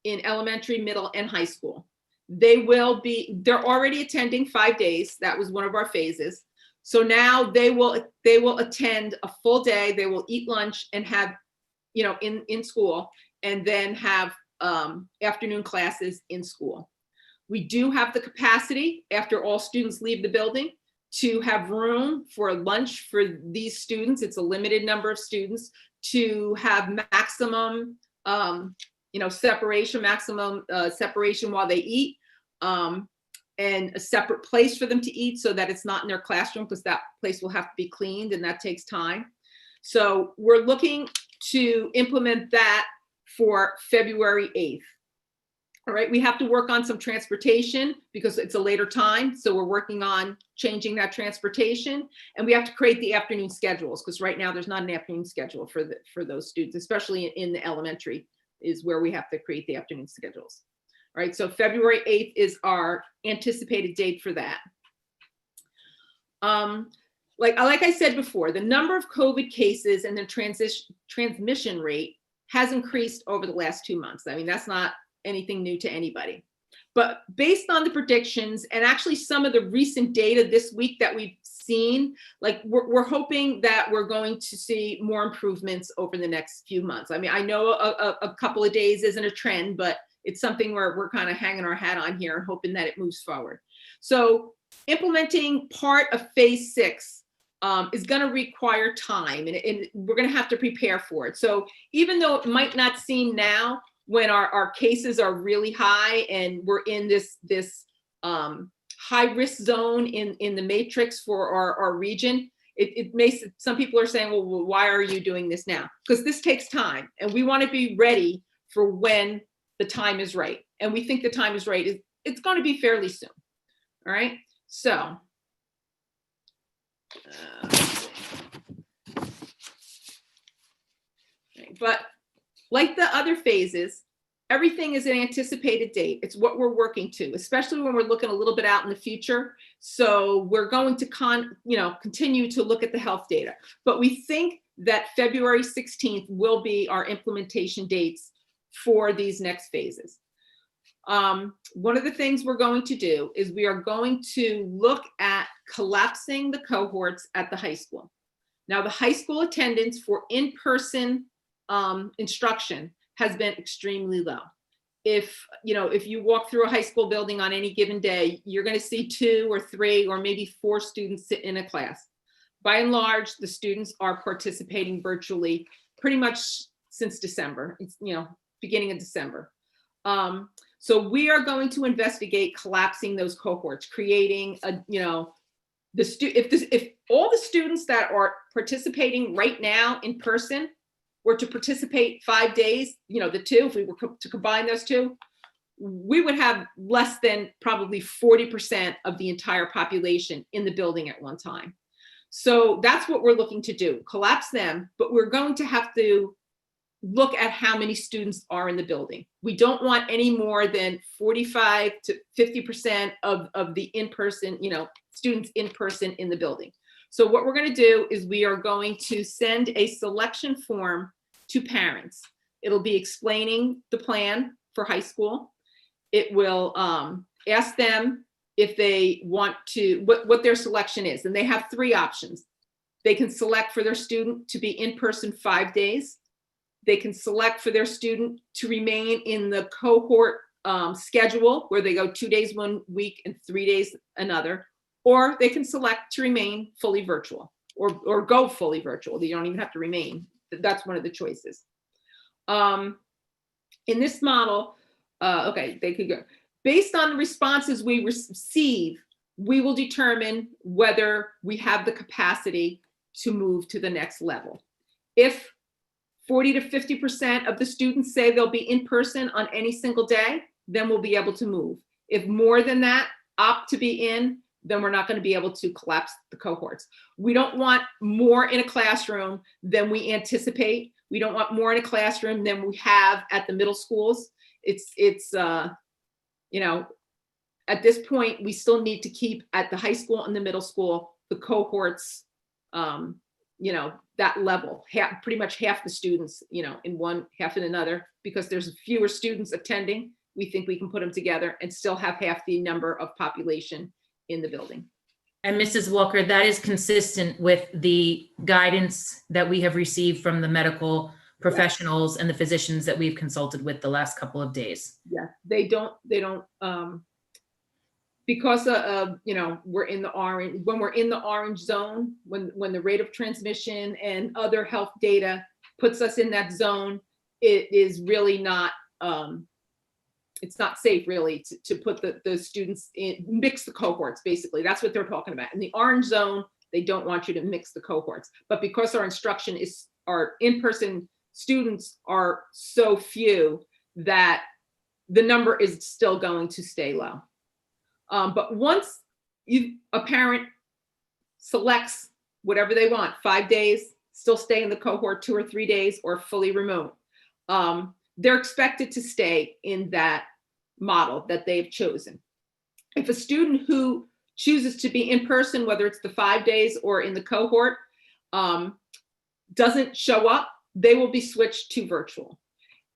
in elementary, middle, and high school. They're already attending 5 days. That was one of our phases. So now they will attend a full day. They will eat lunch and have, in school, and then have afternoon classes in school. We do have the capacity, after all students leave the building, to have room for lunch for these students. It's a limited number of students, to have maximum, separation while they eat, and a separate place for them to eat so that it's not in their classroom, because that place will have to be cleaned and that takes time. So we're looking to implement that for February 8th. All right, we have to work on some transportation because it's a later time. So we're working on changing that transportation, and we have to create the afternoon schedules, because right now there's not an afternoon schedule for those students, especially in the elementary is where we have to create the afternoon schedules. All right, so February 8th is our anticipated date for that. Like I said before, the number of COVID cases and the transmission rate has increased over the last 2 months. I mean, that's not anything new to anybody. But based on the predictions and actually some of the recent data this week that we've seen, like we're hoping that we're going to see more improvements over the next few months. I mean, I know a couple of days isn't a trend, but it's something where we're kind of hanging our hat on here and hoping that it moves forward. So implementing part of phase 6 is going to require time, and we're going to have to prepare for it. So even though it might not seem now, when our cases are really high and we're in this high risk zone in the matrix for our region, it makes some people are saying, well, why are you doing this now? Because this takes time, and we want to be ready for when the time is right. And we think the time is right. It's going to be fairly soon. All right. So. But like the other phases, everything is an anticipated date. It's what we're working to, especially when we're looking a little bit out in the future. So we're going to continue to look at the health data. But we think that February 16th will be our implementation dates for these next phases. One of the things we're going to do is we are going to look at collapsing the cohorts at the high school. Now, the high school attendance for in-person instruction has been extremely low. If you walk through a high school building on any given day, you're going to see 2 or 3 or maybe 4 students sit in a class. By and large, the students are participating virtually pretty much since December. It's beginning of December. So we are going to investigate collapsing those cohorts, creating if all the students that are participating right now in person were to participate 5 days, the 2, if we were to combine those 2, we would have less than probably 40% of the entire population in the building at one time. So that's what we're looking to do, collapse them, but we're going to have to look at how many students are in the building. We don't want any more than 45 to 50% of the in-person, students in person in the building. So what we're going to do is we are going to send a selection form to parents. It'll be explaining the plan for high school. It will ask them if they want to, what their selection is. And they have 3 options. They can select for their student to be in person 5 days. They can select for their student to remain in the cohort schedule, where they go 2 days 1 week and 3 days another, or they can select to remain fully virtual or go fully virtual. You don't even have to remain. That's one of the choices. In this model, they could go. Based on the responses we receive, we will determine whether we have the capacity to move to the next level. If 40 to 50% of the students say they'll be in person on any single day, then we'll be able to move. If more than that opt to be in, then we're not going to be able to collapse the cohorts. We don't want more in a classroom than we anticipate. We don't want more in a classroom than we have at the middle schools. At this point, we still need to keep at the high school and the middle school, the cohorts, that level, pretty much half the students, in one, half in another, because there's fewer students attending. We think we can put them together and still have half the number of population in the building. And Mrs. Walker, that is consistent with the guidance that we have received from the medical professionals and the physicians that we've consulted with the last couple of days. Yeah, they don't because we're in the orange, when we're in the orange zone, when the rate of transmission and other health data puts us in that zone, it is really not, it's not safe really to put the students in, mix the cohorts, basically. That's what they're talking about. In the orange zone, they don't want you to mix the cohorts. But because our instruction is, our in-person students are so few that the number is still going to stay low. But once a parent selects whatever they want, 5 days, still stay in the cohort 2 or 3 days, or fully remote, they're expected to stay in that model that they've chosen. If a student who chooses to be in person, whether it's the 5 days or in the cohort, doesn't show up, they will be switched to virtual.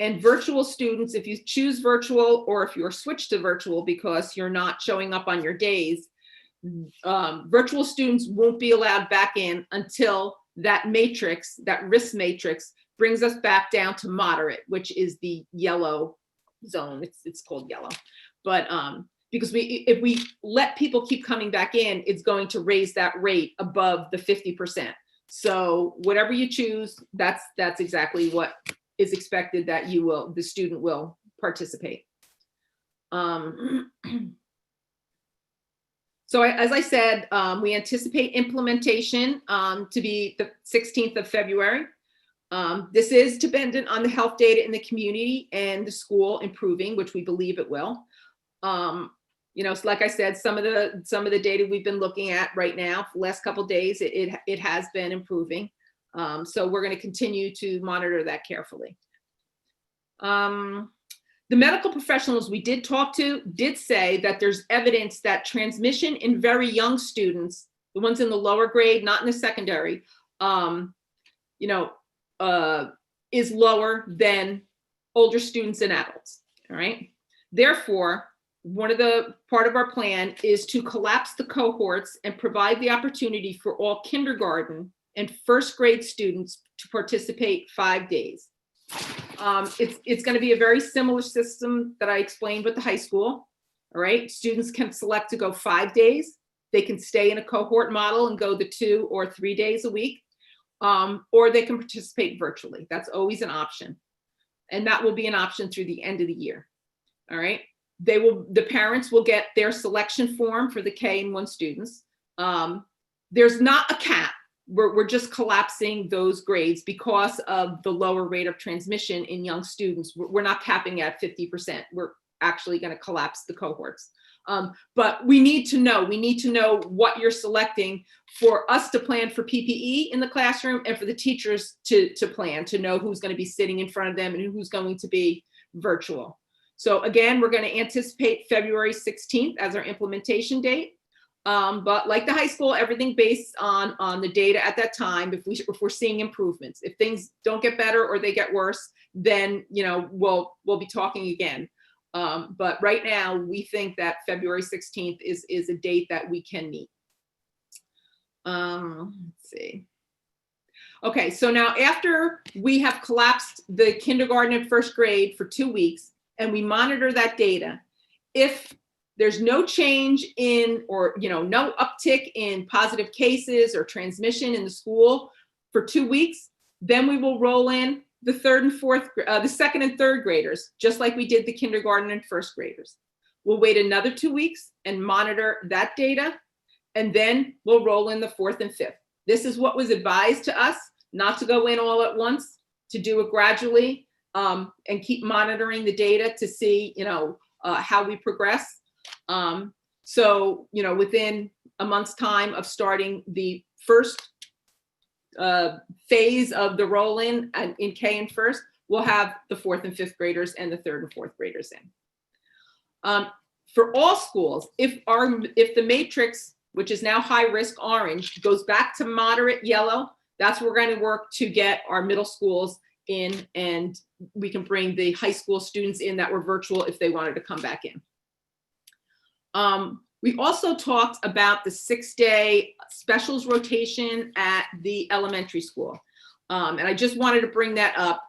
And virtual students, if you choose virtual, or if you're switched to virtual because you're not showing up on your days, virtual students won't be allowed back in until that matrix, that risk matrix, brings us back down to moderate, which is the yellow zone. It's called yellow. But because if we let people keep coming back in, it's going to raise that rate above the 50%. So whatever you choose, that's exactly what is expected, that the student will participate. So as I said, we anticipate implementation to be the 16th of February. This is dependent on the health data in the community and the school improving, which we believe it will. So like I said, some of the data we've been looking at right now for the last couple of days, it has been improving. So we're going to continue to monitor that carefully. The medical professionals we did talk to did say that there's evidence that transmission in very young students, the ones in the lower grade, not in the secondary, is lower than older students and adults. All right. Therefore, part of our plan is to collapse the cohorts and provide the opportunity for all kindergarten and first grade students to participate 5 days. It's going to be a very similar system that I explained with the high school. All right. Students can select to go 5 days. They can stay in a cohort model and go the 2 or 3 days a week. Or they can participate virtually. That's always an option. And that will be an option through the end of the year. All right. The parents will get their selection form for the K and 1 students. There's not a cap. We're just collapsing those grades because of the lower rate of transmission in young students. We're not capping at 50%. We're actually going to collapse the cohorts. But we need to know what you're selecting for us to plan for PPE in the classroom, and for the teachers to plan, to know who's going to be sitting in front of them and who's going to be virtual. So again, we're going to anticipate February 16th as our implementation date. But like the high school, everything based on the data at that time. If we're seeing improvements, if things don't get better or they get worse, then we'll be talking again. But right now, we think that February 16th is a date that we can meet. Let's see. Okay, so now after we have collapsed the kindergarten and first grade for 2 weeks, and we monitor that data, if there's no change in, or no uptick in positive cases or transmission in the school for 2 weeks, then we will roll in the the second and third graders, just like we did the kindergarten and first graders. We'll wait another 2 weeks and monitor that data, and then we'll roll in the 4th and 5th. This is what was advised to us, not to go in all at once, to do it gradually, and keep monitoring the data to see, how we progress. So, within a month's time of starting the first phase of the roll-in in K and first, we'll have the 4th and 5th graders and the 3rd and 4th graders in. For all schools, if the matrix, which is now high risk orange, goes back to moderate yellow, that's where we're going to work to get our middle schools in, and we can bring the high school students in that were virtual if they wanted to come back in. We also talked about the 6-day specials rotation at the elementary school. And I just wanted to bring that up.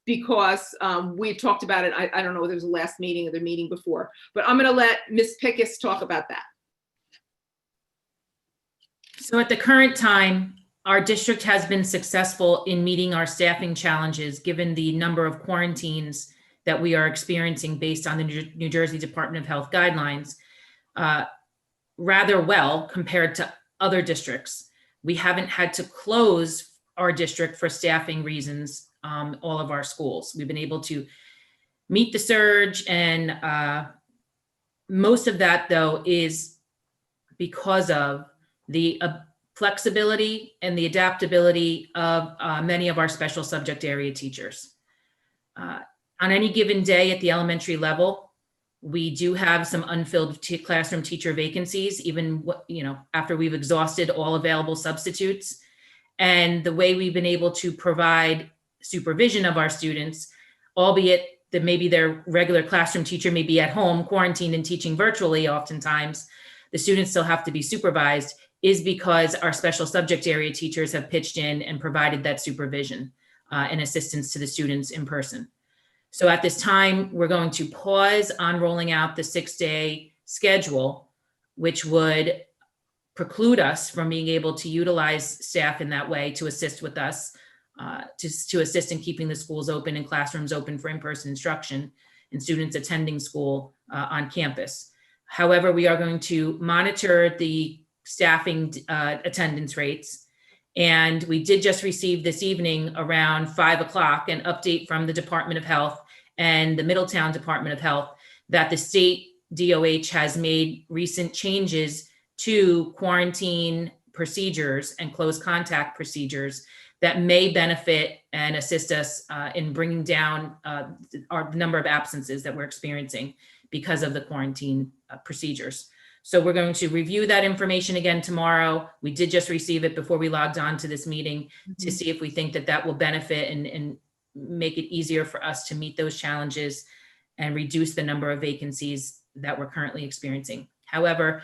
because we had talked about it. I don't know whether it was the last meeting or the meeting before, but I'm going to let Ms. Pickus talk about that. So at the current time, our district has been successful in meeting our staffing challenges, given the number of quarantines that we are experiencing based on the New Jersey Department of Health guidelines, rather well compared to other districts. We haven't had to close our district for staffing reasons, all of our schools. We've been able to meet the surge, and most of that, though, is because of the flexibility and the adaptability of many of our special subject area teachers. On any given day at the elementary level, we do have some unfilled classroom teacher vacancies, even after we've exhausted all available substitutes. And the way we've been able to provide supervision of our students, albeit that maybe their regular classroom teacher may be at home quarantined and teaching virtually oftentimes, the students still have to be supervised, is because our special subject area teachers have pitched in and provided that supervision and assistance to the students in person. So at this time, we're going to pause on rolling out the 6-day schedule, which would preclude us from being able to utilize staff in that way to assist with us, to assist in keeping the schools open and classrooms open for in-person instruction and students attending school on campus. However, we are going to monitor the staffing attendance rates. And we did just receive this evening around 5 o'clock an update from the Department of Health and the Middletown Department of Health that the state DOH has made recent changes to quarantine procedures and close contact procedures that may benefit and assist us in bringing down our number of absences that we're experiencing because of the quarantine procedures. So we're going to review that information again tomorrow. We did just receive it before we logged on to this meeting to see if we think that that will benefit and make it easier for us to meet those challenges and reduce the number of vacancies that we're currently experiencing. However,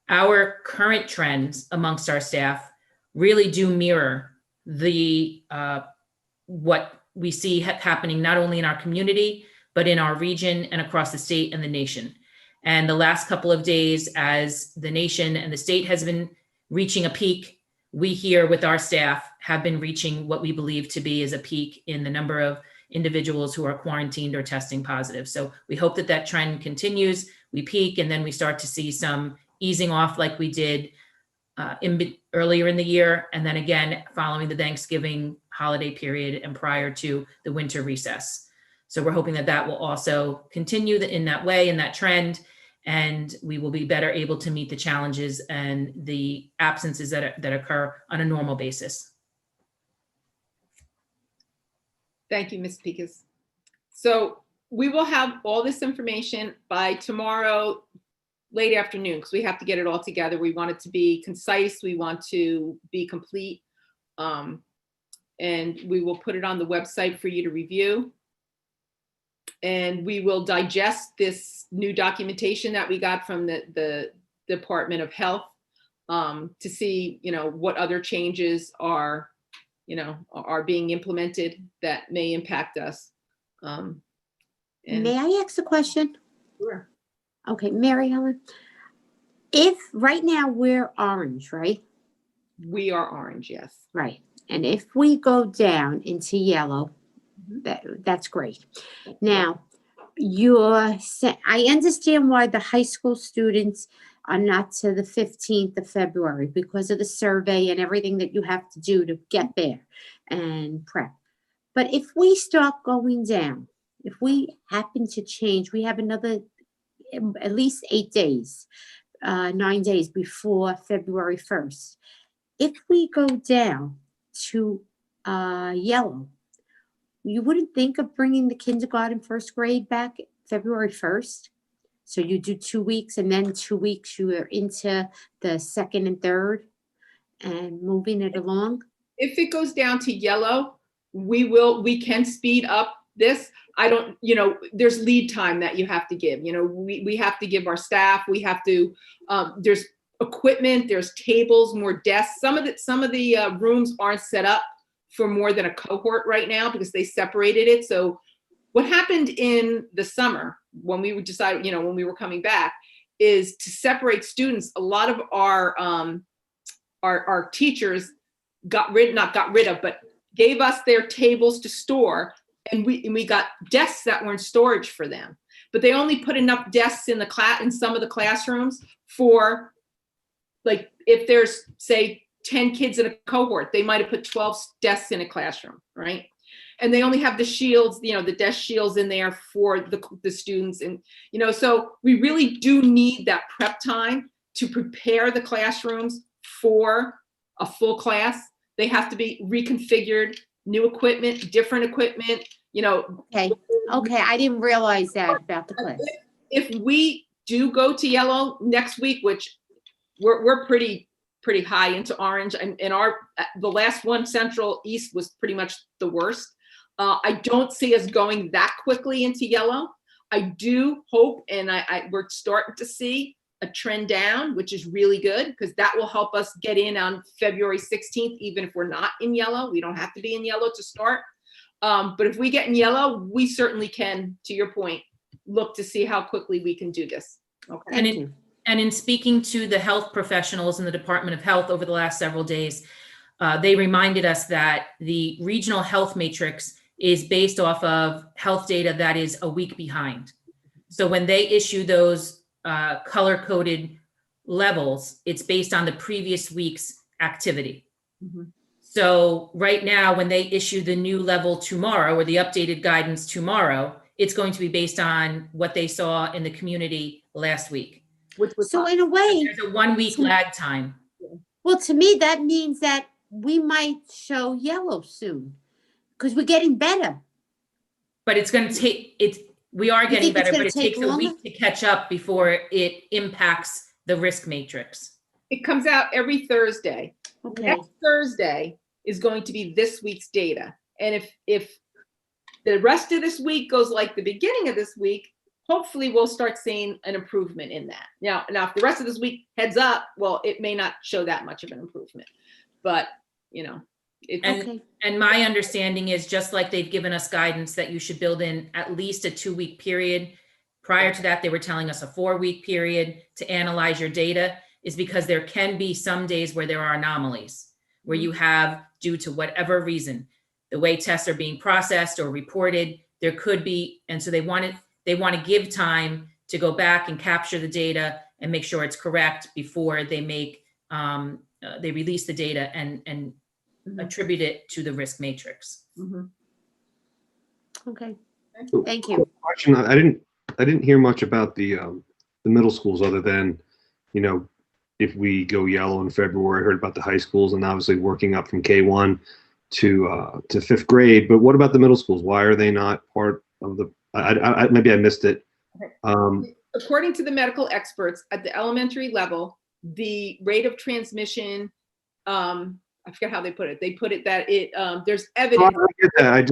our current trends amongst our staff really do mirror the what we see happening not only in our community, but in our region and across the state and the nation. And the last couple of days, as the nation and the state has been reaching a peak, we here with our staff have been reaching what we believe to be is a peak in the number of individuals who are quarantined or testing positive. So we hope that that trend continues. We peak and then we start to see some easing off like we did earlier in the year. And then again, following the Thanksgiving holiday period and prior to the winter recess. So we're hoping that that will also continue in that way, in that trend, and we will be better able to meet the challenges and the absences that occur on a normal basis. Thank you, Ms. Pickus. So we will have all this information by tomorrow, late afternoon, because we have to get it all together. We want it to be concise. We want to be complete. And we will put it on the website for you to review. And we will digest this new documentation that we got from the Department of Health to see, what other changes are being implemented that may impact us. May I ask a question? Sure. Okay, Mary Ellen, if right now we're orange, right? We are orange, yes. Right. And if we go down into yellow, that's great. Now, I understand why the high school students are not to the 15th of February because of the survey and everything that you have to do to get there and prep. But if we start going down, if we happen to change, we have another at least 8 days, 9 days before February 1st. If we go down to yellow, you wouldn't think of bringing the kindergarten first grade back February 1st. So you do 2 weeks and then 2 weeks you are into the second and third and moving it along. If it goes down to yellow, we can speed up this. There's lead time that you have to give. We have to give our staff, we have to, there's equipment, there's tables, more desks. Some of the rooms aren't set up for more than a cohort right now because they separated it. So what happened in the summer when we would decide, when we were coming back, is to separate students. A lot of our teachers but gave us their tables to store, and we got desks that were in storage for them. But they only put enough desks in some of the classrooms for, like, if there's, say, 10 kids in a cohort, they might have put 12 desks in a classroom, right? And they only have the shields, the desk shields in there for the students. And, so we really do need that prep time to prepare the classrooms for a full class. They have to be reconfigured, new equipment, different equipment, Okay, I didn't realize that about the class. If we do go to yellow next week, which we're pretty high into orange, and the last one, Central East, was pretty much the worst. I don't see us going that quickly into yellow. I do hope, and we're starting to see a trend down, which is really good because that will help us get in on February 16th, even if we're not in yellow. We don't have to be in yellow to start. But if we get in yellow, we certainly can, to your point, look to see how quickly we can do this. Okay. And in speaking to the health professionals in the Department of Health over the last several days, they reminded us that the regional health matrix is based off of health data that is a week behind. So when they issue those color-coded levels, it's based on the previous week's activity. Mm-hmm. So right now, when they issue the new level tomorrow, or the updated guidance tomorrow, it's going to be based on what they saw in the community last week. So in a way, there's a 1 week lag time. Well, to me, that means that we might show yellow soon because we're getting better. But it's going to take we are getting better, but it takes a week to catch up before it impacts the risk matrix. It comes out every Thursday. Okay. Next Thursday is going to be this week's data. And if the rest of this week goes like the beginning of this week, hopefully we'll start seeing an improvement in that. Now if the rest of this week heads up, well, it may not show that much of an improvement, but And my understanding is, just like they've given us guidance that you should build in at least a 2-week period. Prior to that, they were telling us a 4-week period to analyze your data, is because there can be some days where there are anomalies, where you have, due to whatever reason, the way tests are being processed or reported, there could be, and so they want to give time to go back and capture the data and make sure it's correct before they make they release the data and attribute it to the risk matrix. Mm-hmm. Okay, thank you. Question: I didn't hear much about the middle schools, other than, if we go yellow in February. I heard about the high schools and obviously working up from K1 to 5th grade. But what about the middle schools? Why are they not part of the? Maybe I missed it. According to the medical experts, at the elementary level, the rate of transmission, I forget how they put it. They put it that there's evidence. I get that.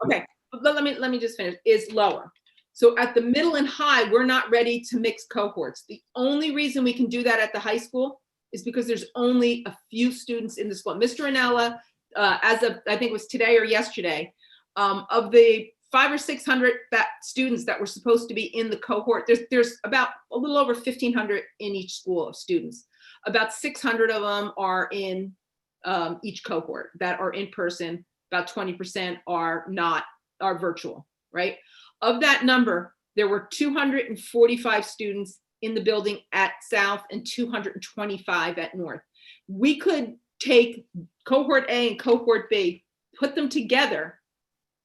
Okay, let me just finish. Is lower. So at the middle and high, we're not ready to mix cohorts. The only reason we can do that at the high school is because there's only a few students in the school. Mr. Anella, as of, I think it was today or yesterday, of the 500 or 600 students that were supposed to be in the cohort, there's about a little over 1,500 in each school of students. About 600 of them are in each cohort that are in person. About 20% are virtual, right? Of that number, there were 245 students in the building at South and 225 at North. We could take cohort A and cohort B, put them together,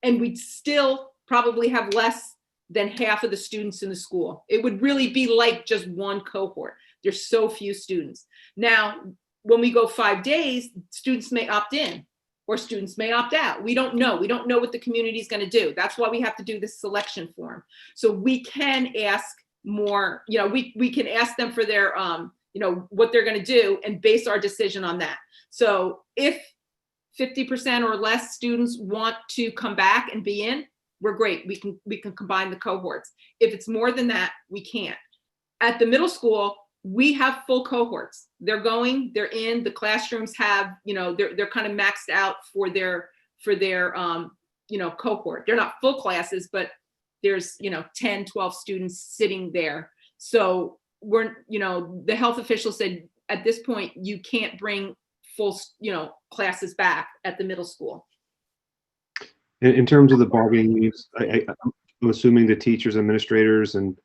and we'd still probably have less than half of the students in the school. It would really be like just one cohort. There's so few students. Now, when we go 5 days, students may opt in or students may opt out. We don't know. We don't know what the community is going to do. That's why we have to do this selection form. So we can ask more, we can ask them for their, what they're going to do and base our decision on that. So if 50% or less students want to come back and be in, we're great. We can combine the cohorts. If it's more than that, we can't. At the middle school, we have full cohorts. They're in, the classrooms have, they're kind of maxed out for their for their, cohort. They're not full classes, but there's, 10, 12 students sitting there. So the health official said, at this point, you can't bring full, classes back at the middle school. In terms of the bargaining units, I'm assuming the teachers, administrators, and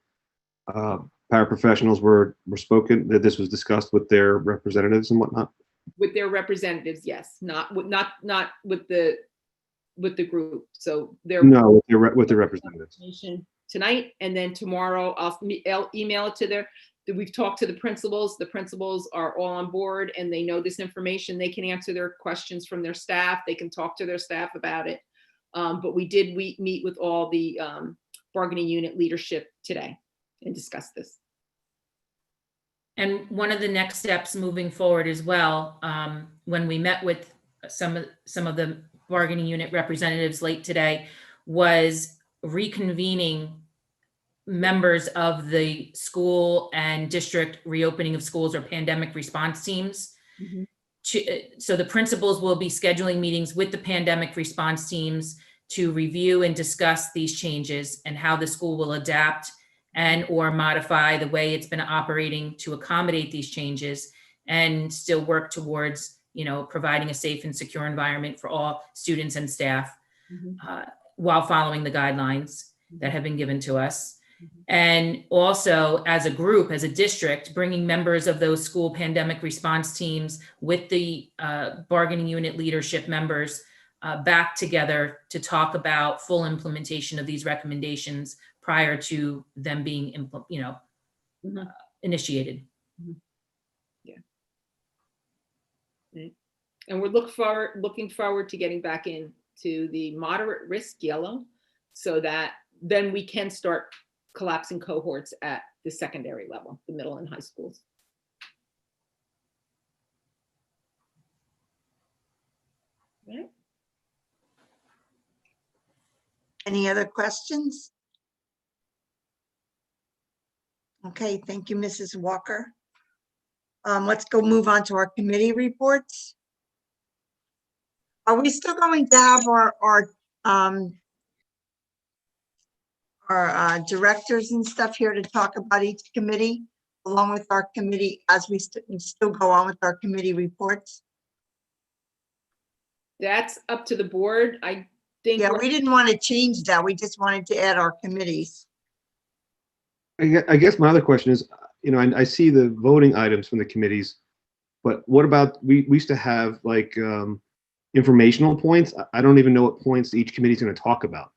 paraprofessionals were spoken, that this was discussed with their representatives and whatnot. With their representatives, yes, not with the group. So they're No, with the representatives. tonight, and then tomorrow I'll email it to we've talked to the principals. The principals are all on board and they know this information. They can answer their questions from their staff. They can talk to their staff about it. But we did meet with all the bargaining unit leadership today and discuss this. And one of the next steps moving forward as well, when we met with some of the bargaining unit representatives late today, was reconvening members of the school and district reopening of schools or pandemic response teams. Mm-hmm. So the principals will be scheduling meetings with the pandemic response teams to review and discuss these changes and how the school will adapt and or modify the way it's been operating to accommodate these changes and still work towards, providing a safe and secure environment for all students and staff, while following the guidelines that have been given to us. And also, as a group, as a district, bringing members of those school pandemic response teams with the bargaining unit leadership members back together to talk about full implementation of these recommendations prior to them being, initiated. Yeah. Right. And we're looking forward to getting back into the moderate risk yellow, so that then we can start collapsing cohorts at the secondary level, the middle and high schools. Right. Any other questions? Okay, thank you, Mrs. Walker. Let's go move on to our committee reports. Are we still going to have our directors and stuff here to talk about each committee, along with our committee, as we still go on with our committee reports? That's up to the board. I think. Yeah, we didn't want to change that. We just wanted to add our committees. I guess my other question is, I see the voting items from the committees, but what about, we used to have like informational points. I don't even know what points each committee is going to talk about.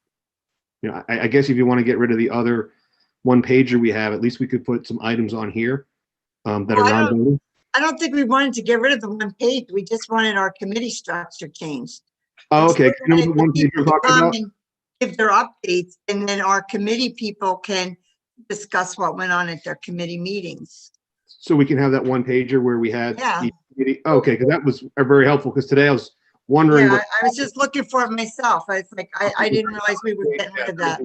I guess if you want to get rid of the other one pager we have, at least we could put some items on here that are non-voting. I don't think we wanted to get rid of the one page. We just wanted our committee structure changed. Oh, okay. So The one page you're talking about? Give their updates, and then our committee people can discuss what went on at their committee meetings. So we can have that one pager where we had Yeah. each committee. Okay, because that was very helpful, because today I was wondering. Yeah, I was just looking for it myself. I was like, I didn't realize we were getting rid of that.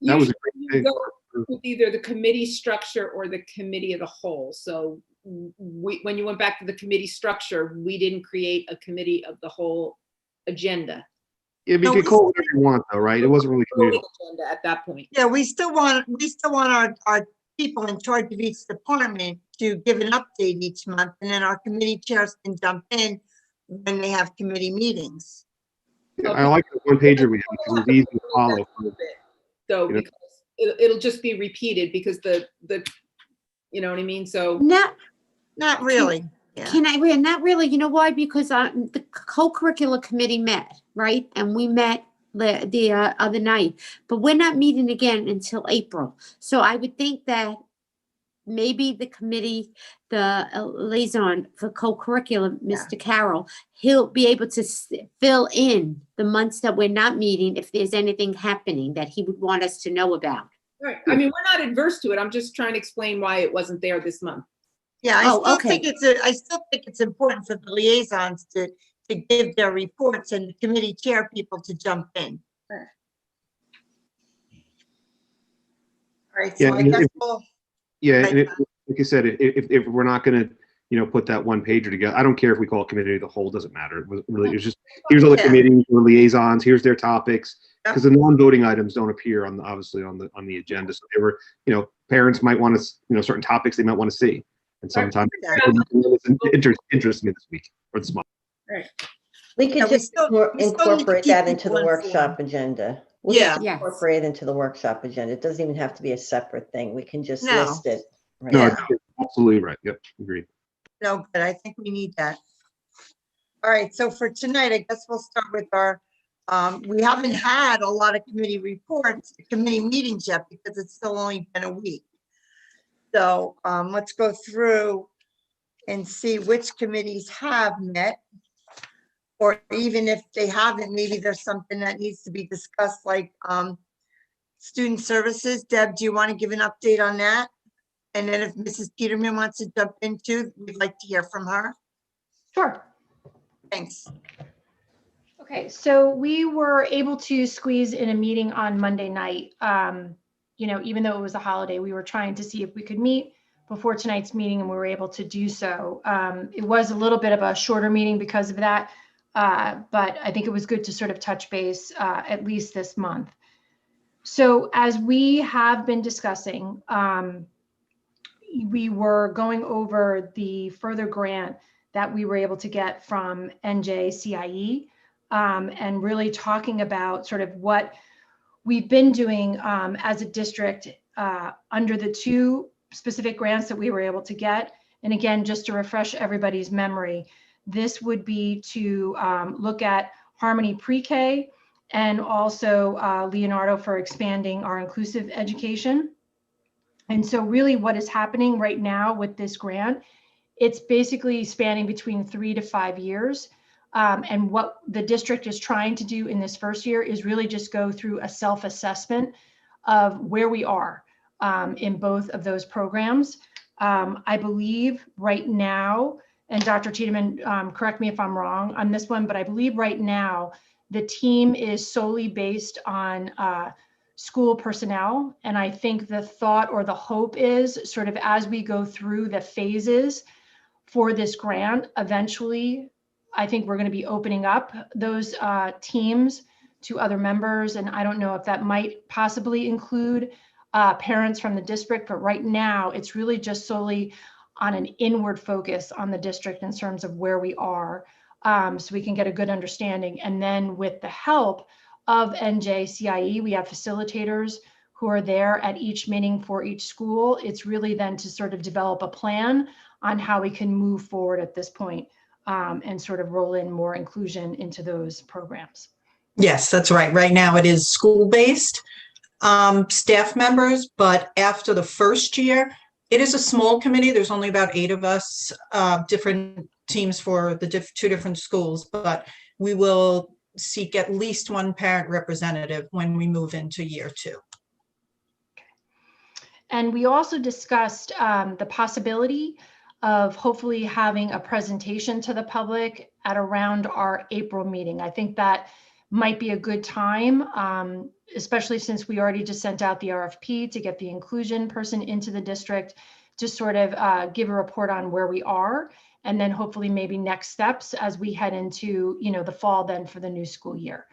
That was a You great thing. go with either the committee structure or the committee of the whole. So when you went back to the committee structure, we didn't create a committee of the whole agenda. Yeah, but you could call it whatever you want, though, right? It wasn't really community. Agenda at that point. Yeah, we still want our people in charge of each department to give an update each month, and then our committee chairs can jump in when they have committee meetings. Yeah, I like the one pager we have because it's easy to follow. So because it'll just be repeated because the you know what I mean? So not really. Yeah. Not really. You know why? Because the co-curricular committee met, right? And we met the other night, but we're not meeting again until April. So I would think that maybe the committee, the liaison for co-curricular, Mr. Carroll, he'll be able to fill in the months that we're not meeting if there's anything happening that he would want us to know about. Right. I mean, we're not adverse to it. I'm just trying to explain why it wasn't there this month. Yeah, I still think it's important for the liaisons to give their reports and the committee chair people to jump in. Sure. All right, so Yeah, I guess we'll. Yeah, and like I said, if we're not going to put that one pager together. I don't care if we call it committee of the whole, doesn't matter. It was really, it's just, here's all the committees or liaisons, here's their topics. Because the non-voting items don't appear obviously on the agenda. So they were, parents might want to, certain topics they might want to see. And sometimes interest me this week or this month. Right. We could Yeah, we just still need to incorporate keep that into the people workshop informed. agenda. We can Yeah. just Yes. incorporate it into the workshop agenda. It doesn't even have to be a separate thing. We can just No. list it. Right. No, Yeah. absolutely right. Yep, agreed. No, but I think we need that. All right, so for tonight, I guess we'll start with our, we haven't had a lot of committee reports, committee meetings yet, because it's still only been a week. So let's go through and see which committees have met. Or even if they haven't, maybe there's something that needs to be discussed, like student services. Deb, do you want to give an update on that? And then if Mrs. Peterman wants to jump in too, we'd like to hear from her. Sure. Thanks. Okay, so we were able to squeeze in a meeting on Monday night. Even though it was a holiday, we were trying to see if we could meet before tonight's meeting, and we were able to do so. It was a little bit of a shorter meeting because of that, but I think it was good to sort of touch base at least this month. So as we have been discussing, we were going over the further grant that we were able to get from NJCIE, and really talking about sort of what we've been doing as a district under the two specific grants that we were able to get. And again, just to refresh everybody's memory, this would be to look at Harmony Pre-K and also Leonardo for expanding our inclusive education. And so really what is happening right now with this grant, it's basically spanning between 3 to 5 years. And what the district is trying to do in this first year is really just go through a self-assessment of where we are in both of those programs. I believe right now, and Dr. Tiedemann, correct me if I'm wrong on this one, but I believe right now the team is solely based on school personnel. And I think the thought or the hope is sort of as we go through the phases for this grant, eventually, I think we're going to be opening up those teams to other members. And I don't know if that might possibly include parents from the district, but right now it's really just solely on an inward focus on the district in terms of where we are, so we can get a good understanding. And then with the help of NJCIE, we have facilitators who are there at each meeting for each school. It's really then to sort of develop a plan on how we can move forward at this point, and sort of roll in more inclusion into those programs. Yes, that's right. Right now it is school-based staff members, but after the first year, it is a small committee. There's only about 8 of us, different teams for the 2 different schools, but we will seek at least 1 parent representative when we move into year 2. And we also discussed the possibility of hopefully having a presentation to the public at around our April meeting. I think that might be a good time, especially since we already just sent out the RFP to get the inclusion person into the district to sort of give a report on where we are, and then hopefully maybe next steps as we head into, the fall then for the new school year.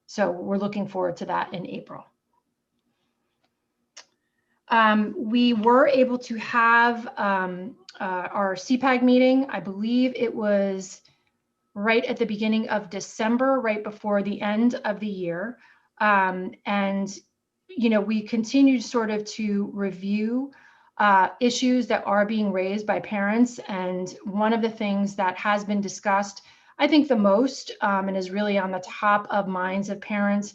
So we're looking forward to that in April. We were able to have our CPAG meeting. I believe it was right at the beginning of December, right before the end of the year. And, we continue sort of to review issues that are being raised by parents. And one of the things that has been discussed, I think the most, and is really on the top of minds of parents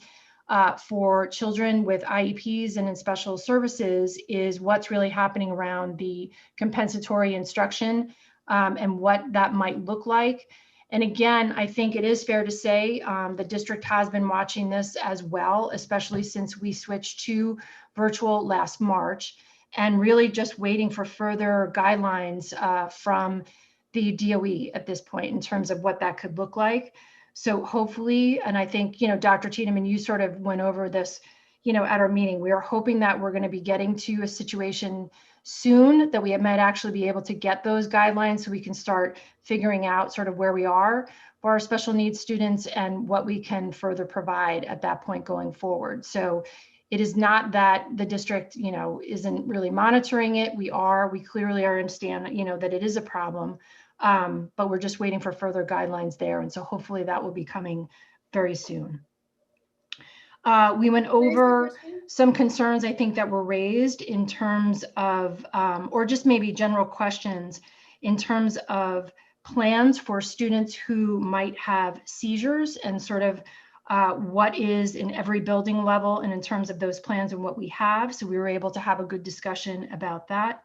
for children with IEPs and in special services, is what's really happening around the compensatory instruction and what that might look like. And again, I think it is fair to say the district has been watching this as well, especially since we switched to virtual last March, and really just waiting for further guidelines from the DOE at this point in terms of what that could look like. So hopefully, and I think, Dr. Tiedemann, you sort of went over this, at our meeting. We are hoping that we're going to be getting to a situation soon that we might actually be able to get those guidelines so we can start figuring out sort of where we are for our special needs students and what we can further provide at that point going forward. So it is not that the district, isn't really monitoring it. We clearly understand, that it is a problem, but we're just waiting for further guidelines there. And so hopefully that will be coming very soon. We went over some concerns, I think, that were raised in terms of, or just maybe general questions in terms of plans for students who might have seizures and sort of what is in every building level and in terms of those plans and what we have. So we were able to have a good discussion about that.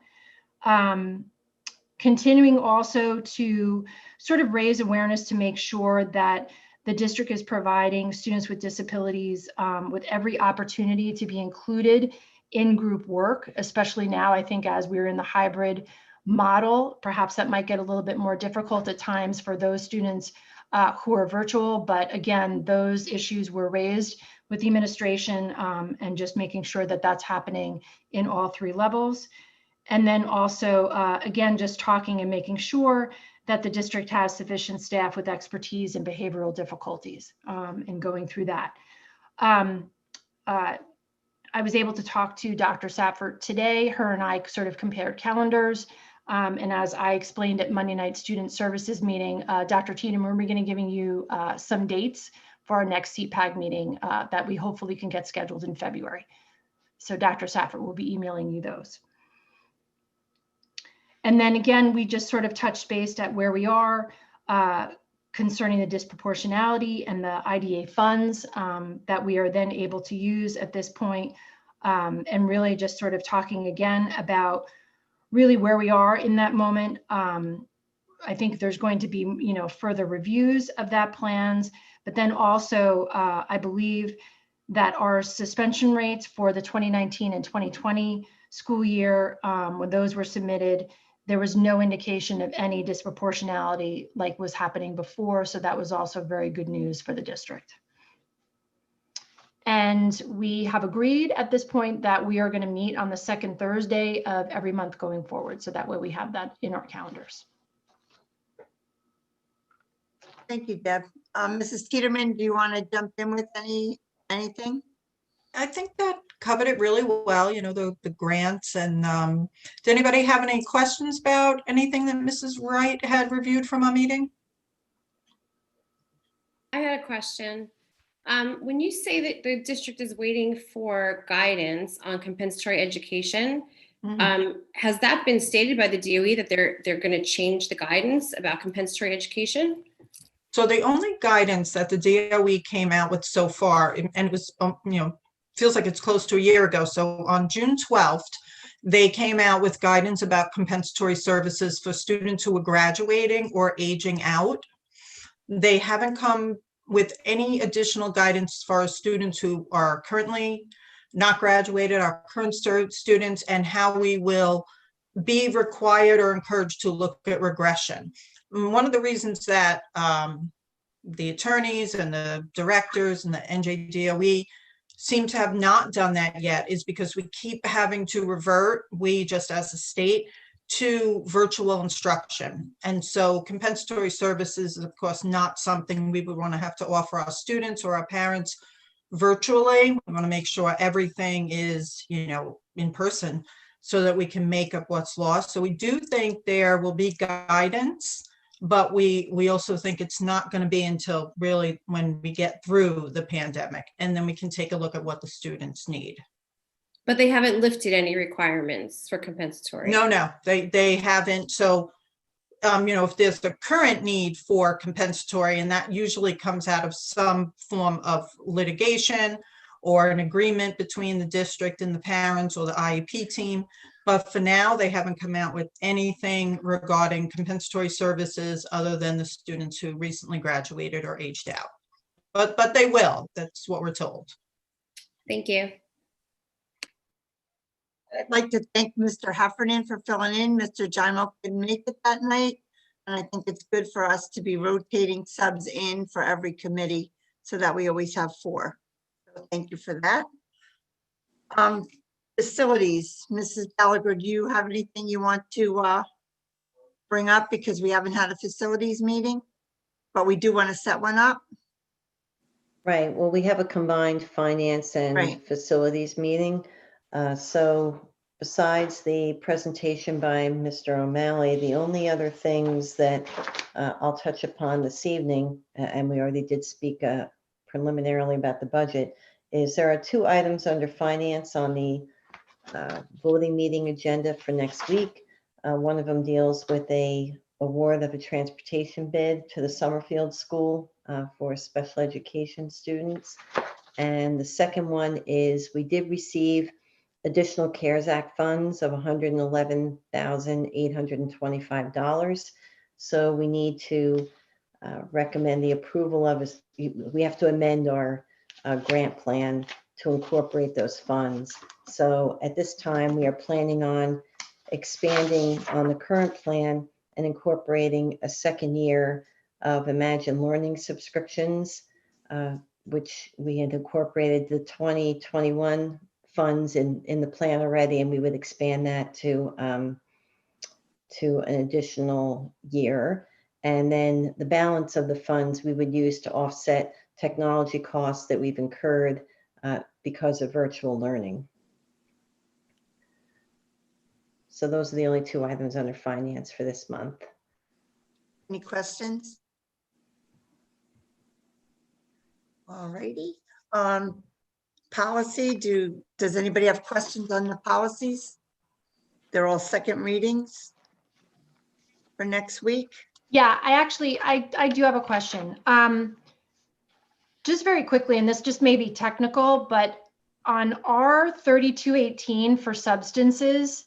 Continuing also to sort of raise awareness to make sure that the district is providing students with disabilities with every opportunity to be included in group work, especially now, I think, as we're in the hybrid model. Perhaps that might get a little bit more difficult at times for those students who are virtual. But again, those issues were raised with the administration and just making sure that that's happening in all three levels. And then also, again, just talking and making sure that the district has sufficient staff with expertise in behavioral difficulties and going through that. I was able to talk to Dr. Sapford today. Her and I sort of compared calendars. And as I explained at Monday night student services meeting, Dr. Cheatham, we're going to giving you some dates for our next CPAG meeting that we hopefully can get scheduled in February. So Dr. Sapford will be emailing you those. And then again, we just sort of touched base at where we are concerning the disproportionality and the IDA funds that we are then able to use at this point, and really just sort of talking again about really where we are in that moment. I think there's going to be, further reviews of that plans, but then also I believe that our suspension rates for the 2019 and 2020 school year, when those were submitted, there was no indication of any disproportionality like was happening before. So that was also very good news for the district. And we have agreed at this point that we are going to meet on the second Thursday of every month going forward. So that way we have that in our calendars. Thank you, Deb. Mrs. Peterman, do you want to jump in with anything? I think that covered it really well, the grants. And does anybody have any questions about anything that Mrs. Wright had reviewed from our meeting? I had a question. When you say that the district is waiting for guidance on compensatory education, has that been stated by the DOE that they're going to change the guidance about compensatory education? So the only guidance that the DOE came out with so far, and it was, feels like it's close to a year ago. So on June 12th, they came out with guidance about compensatory services for students who were graduating or aging out. They haven't come with any additional guidance as far as students who are currently not graduated, our current students, and how we will be required or encouraged to look at regression. One of the reasons that the attorneys and the directors and the NJDOE seem to have not done that yet is because we keep having to revert, we just as a state, to virtual instruction. And so compensatory services is of course not something we would want to have to offer our students or our parents virtually. We want to make sure everything is, in person so that we can make up what's lost. So we do think there will be guidance, but we also think it's not going to be until really when we get through the pandemic, and then we can take a look at what the students need. But they haven't lifted any requirements for compensatory. No, they haven't. So, if there's a current need for compensatory, and that usually comes out of some form of litigation or an agreement between the district and the parents or the IEP team. But for now, they haven't come out with anything regarding compensatory services other than the students who recently graduated or aged out. But they will. That's what we're told. Thank you. I'd like to thank Mr. Heffernan for filling in. Mr. Jimo couldn't make it that night. And I think it's good for us to be rotating subs in for every committee so that we always have 4. So thank you for that. Facilities, Mrs. Gallagher, do you have anything you want to bring up? Because we haven't had a facilities meeting, but we do want to set one up. Right, well, we have a combined finance and Right. facilities meeting. So besides the presentation by Mr. O'Malley, the only other things that I'll touch upon this evening, and we already did speak preliminarily about the budget, is there are 2 items under finance on the voting meeting agenda for next week. One of them deals with a award of a transportation bid to the Summerfield School for special education students. And the second one is we did receive additional CARES Act funds of $111,825. So we need to recommend the approval of, we have to amend our grant plan to incorporate those funds. So at this time, we are planning on expanding on the current plan and incorporating a second year of Imagine Learning subscriptions, which we had incorporated the 2021 funds in the plan already, and we would expand that to an additional year. And then the balance of the funds we would use to offset technology costs that we've incurred because of virtual learning. So those are the only 2 items under finance for this month. Any questions? All righty. Policy, does anybody have questions on the policies? They're all second readings for next week. Yeah, I do have a question. Just very quickly, and this just may be technical, but on R3218 for substances,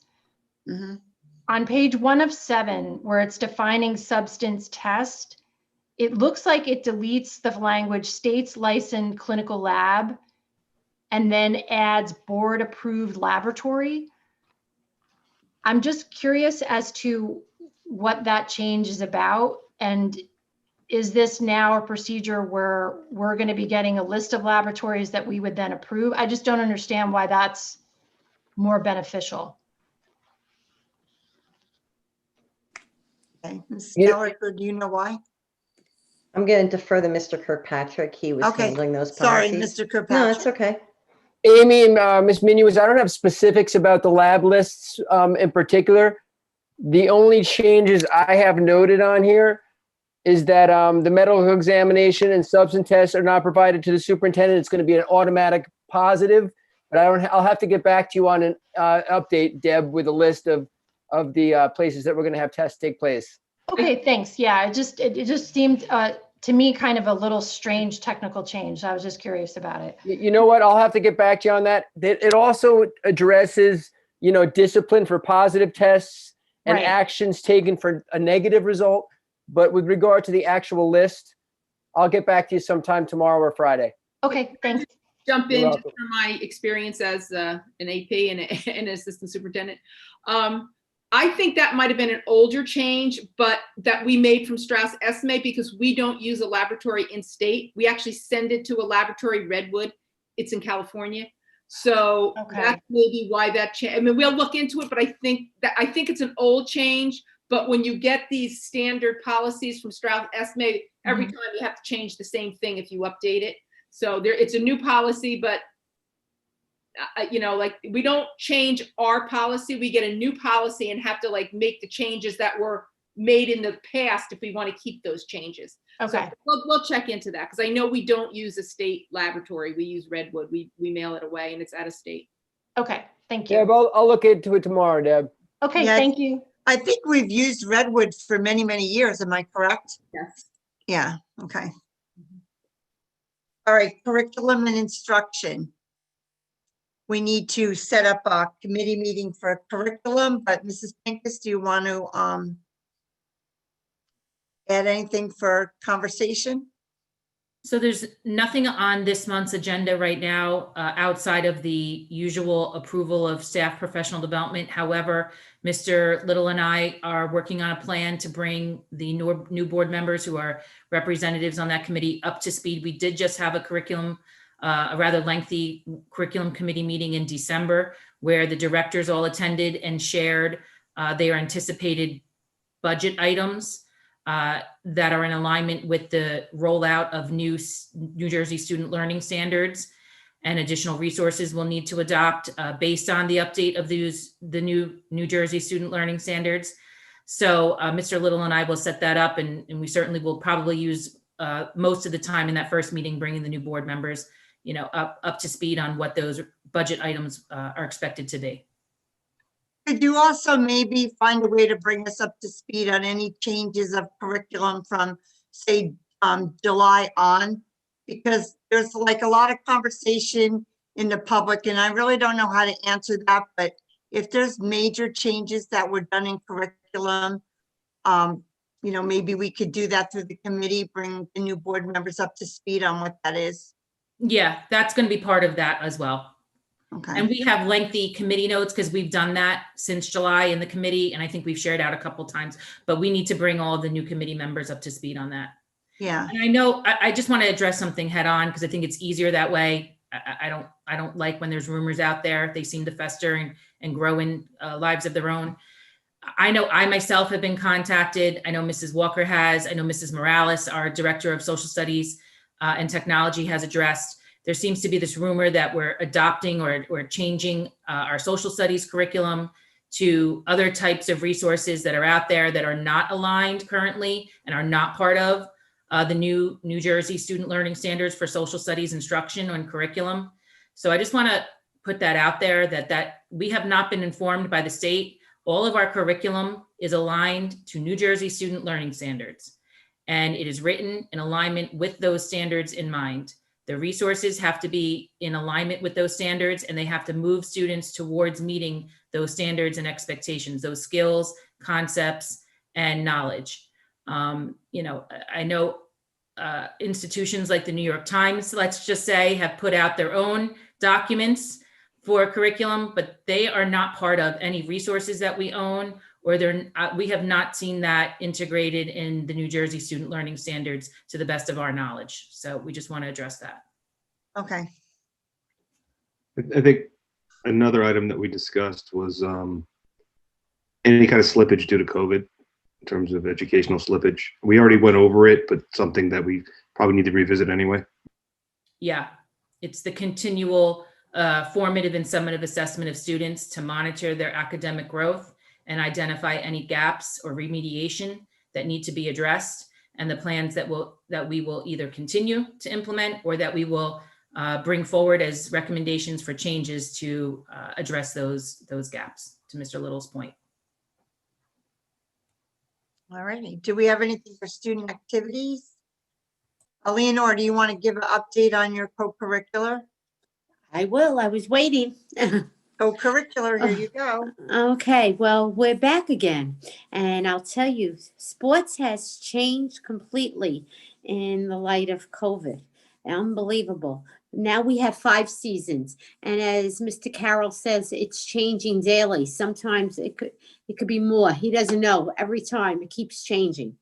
on page 1 of 7, where it's defining substance test, it looks like it deletes the language states licensed clinical lab and then adds board approved laboratory. I'm just curious as to what that change is about. And is this now a procedure where we're going to be getting a list of laboratories that we would then approve? I just don't understand why that's more beneficial. Okay, Ms. Gallagher, do you know why? I'm going to defer to Mr. Kirkpatrick. He was handling those Sorry, policies. Mr. Kirkpatrick. No, it's okay. Amy and Ms. Minuas, I don't have specifics about the lab lists in particular. The only changes I have noted on here is that the medical examination and substance tests are not provided to the superintendent. It's going to be an automatic positive, but I'll have to get back to you on an update, Deb, with a list of the places that we're going to have tests take place. Okay, thanks. Yeah, it just seemed to me kind of a little strange technical change. I was just curious about it. You know what? I'll have to get back to you on that. It also addresses, discipline for positive tests and Right. actions taken for a negative result. But with regard to the actual list, I'll get back to you sometime tomorrow or Friday. Okay, thanks. Jump You're in just welcome. from my experience as an AP and an assistant superintendent. I think that might have been an older change, but that we made from Strauss Esme because we don't use a laboratory in state. We actually send it to a laboratory, Redwood. It's in California. So that's maybe why that change. I mean, we'll look into it, but I think it's an old change. But when you get these standard policies from Strauss Esme, every time you have to change the same thing if you update it. So it's a new policy, but like we don't change our policy. We get a new policy and have to like make the changes that were made in the past if we want to keep those changes. Okay. So we'll check into that because I know we don't use a state laboratory. We use Redwood. We mail it away and it's out of state. Okay, thank you. Deb, I'll look into it tomorrow, Deb. Okay, Yes. thank you. I think we've used Redwood for many, many years. Am I correct? Yes. Yeah, okay. All right, curriculum and instruction. We need to set up a committee meeting for curriculum, but Mrs. Pincus, do you want to add anything for conversation? So there's nothing on this month's agenda right now outside of the usual approval of staff professional development. However, Mr. Little and I are working on a plan to bring the new board members who are representatives on that committee up to speed. We did just have a curriculum a rather lengthy curriculum committee meeting in December where the directors all attended and shared their anticipated budget items that are in alignment with the rollout of New Jersey student learning standards and additional resources we'll need to adopt based on the update of the New Jersey student learning standards. So Mr. Little and I will set that up, and we certainly will probably use most of the time in that first meeting, bringing the new board members, up to speed on what those budget items are expected to be. Could you also maybe find a way to bring us up to speed on any changes of curriculum from, say, July on? Because there's like a lot of conversation in the public, and I really don't know how to answer that. But if there's major changes that were done in curriculum, maybe we could do that through the committee, bring the new board members up to speed on what that is. Yeah, that's going to be part of that as well. Okay. And we have lengthy committee notes because we've done that since July in the committee. And I think we've shared out a couple times, but we need to bring all of the new committee members up to speed on that. Yeah. And I know, I just want to address something head on because I think it's easier that way. I don't like when there's rumors out there. They seem to fester and grow in lives of their own. I know I myself have been contacted. I know Mrs. Walker has. I know Mrs. Morales, our director of social studies and technology, has addressed. There seems to be this rumor that we're adopting or changing our social studies curriculum to other types of resources that are out there that are not aligned currently and are not part of the new New Jersey student learning standards for social studies instruction and curriculum. So I just want to put that out there that we have not been informed by the state. All of our curriculum is aligned to New Jersey student learning standards, and it is written in alignment with those standards in mind. The resources have to be in alignment with those standards, and they have to move students towards meeting those standards and expectations, those skills, concepts, and knowledge. I know institutions like the New York Times, let's just say, have put out their own documents for curriculum, but they are not part of any resources that we own, or we have not seen that integrated in the New Jersey student learning standards to the best of our knowledge. So we just want to address that. Okay. I think another item that we discussed was any kind of slippage due to COVID in terms of educational slippage. We already went over it, but something that we probably need to revisit anyway. Yeah, it's the continual formative and summative assessment of students to monitor their academic growth and identify any gaps or remediation that need to be addressed, and the plans that we will either continue to implement or that we will bring forward as recommendations for changes to address those gaps, to Mr. Little's point. All righty. Do we have anything for student activities? Eleanor, do you want to give an update on your co-curricular? I will. I was waiting. Co-curricular, here you go. Okay, well, we're back again. And I'll tell you, sports has changed completely in the light of COVID. Unbelievable. Now we have 5 seasons. And as Mr. Carroll says, it's changing daily. Sometimes it could be more. He doesn't know. Every time it keeps changing.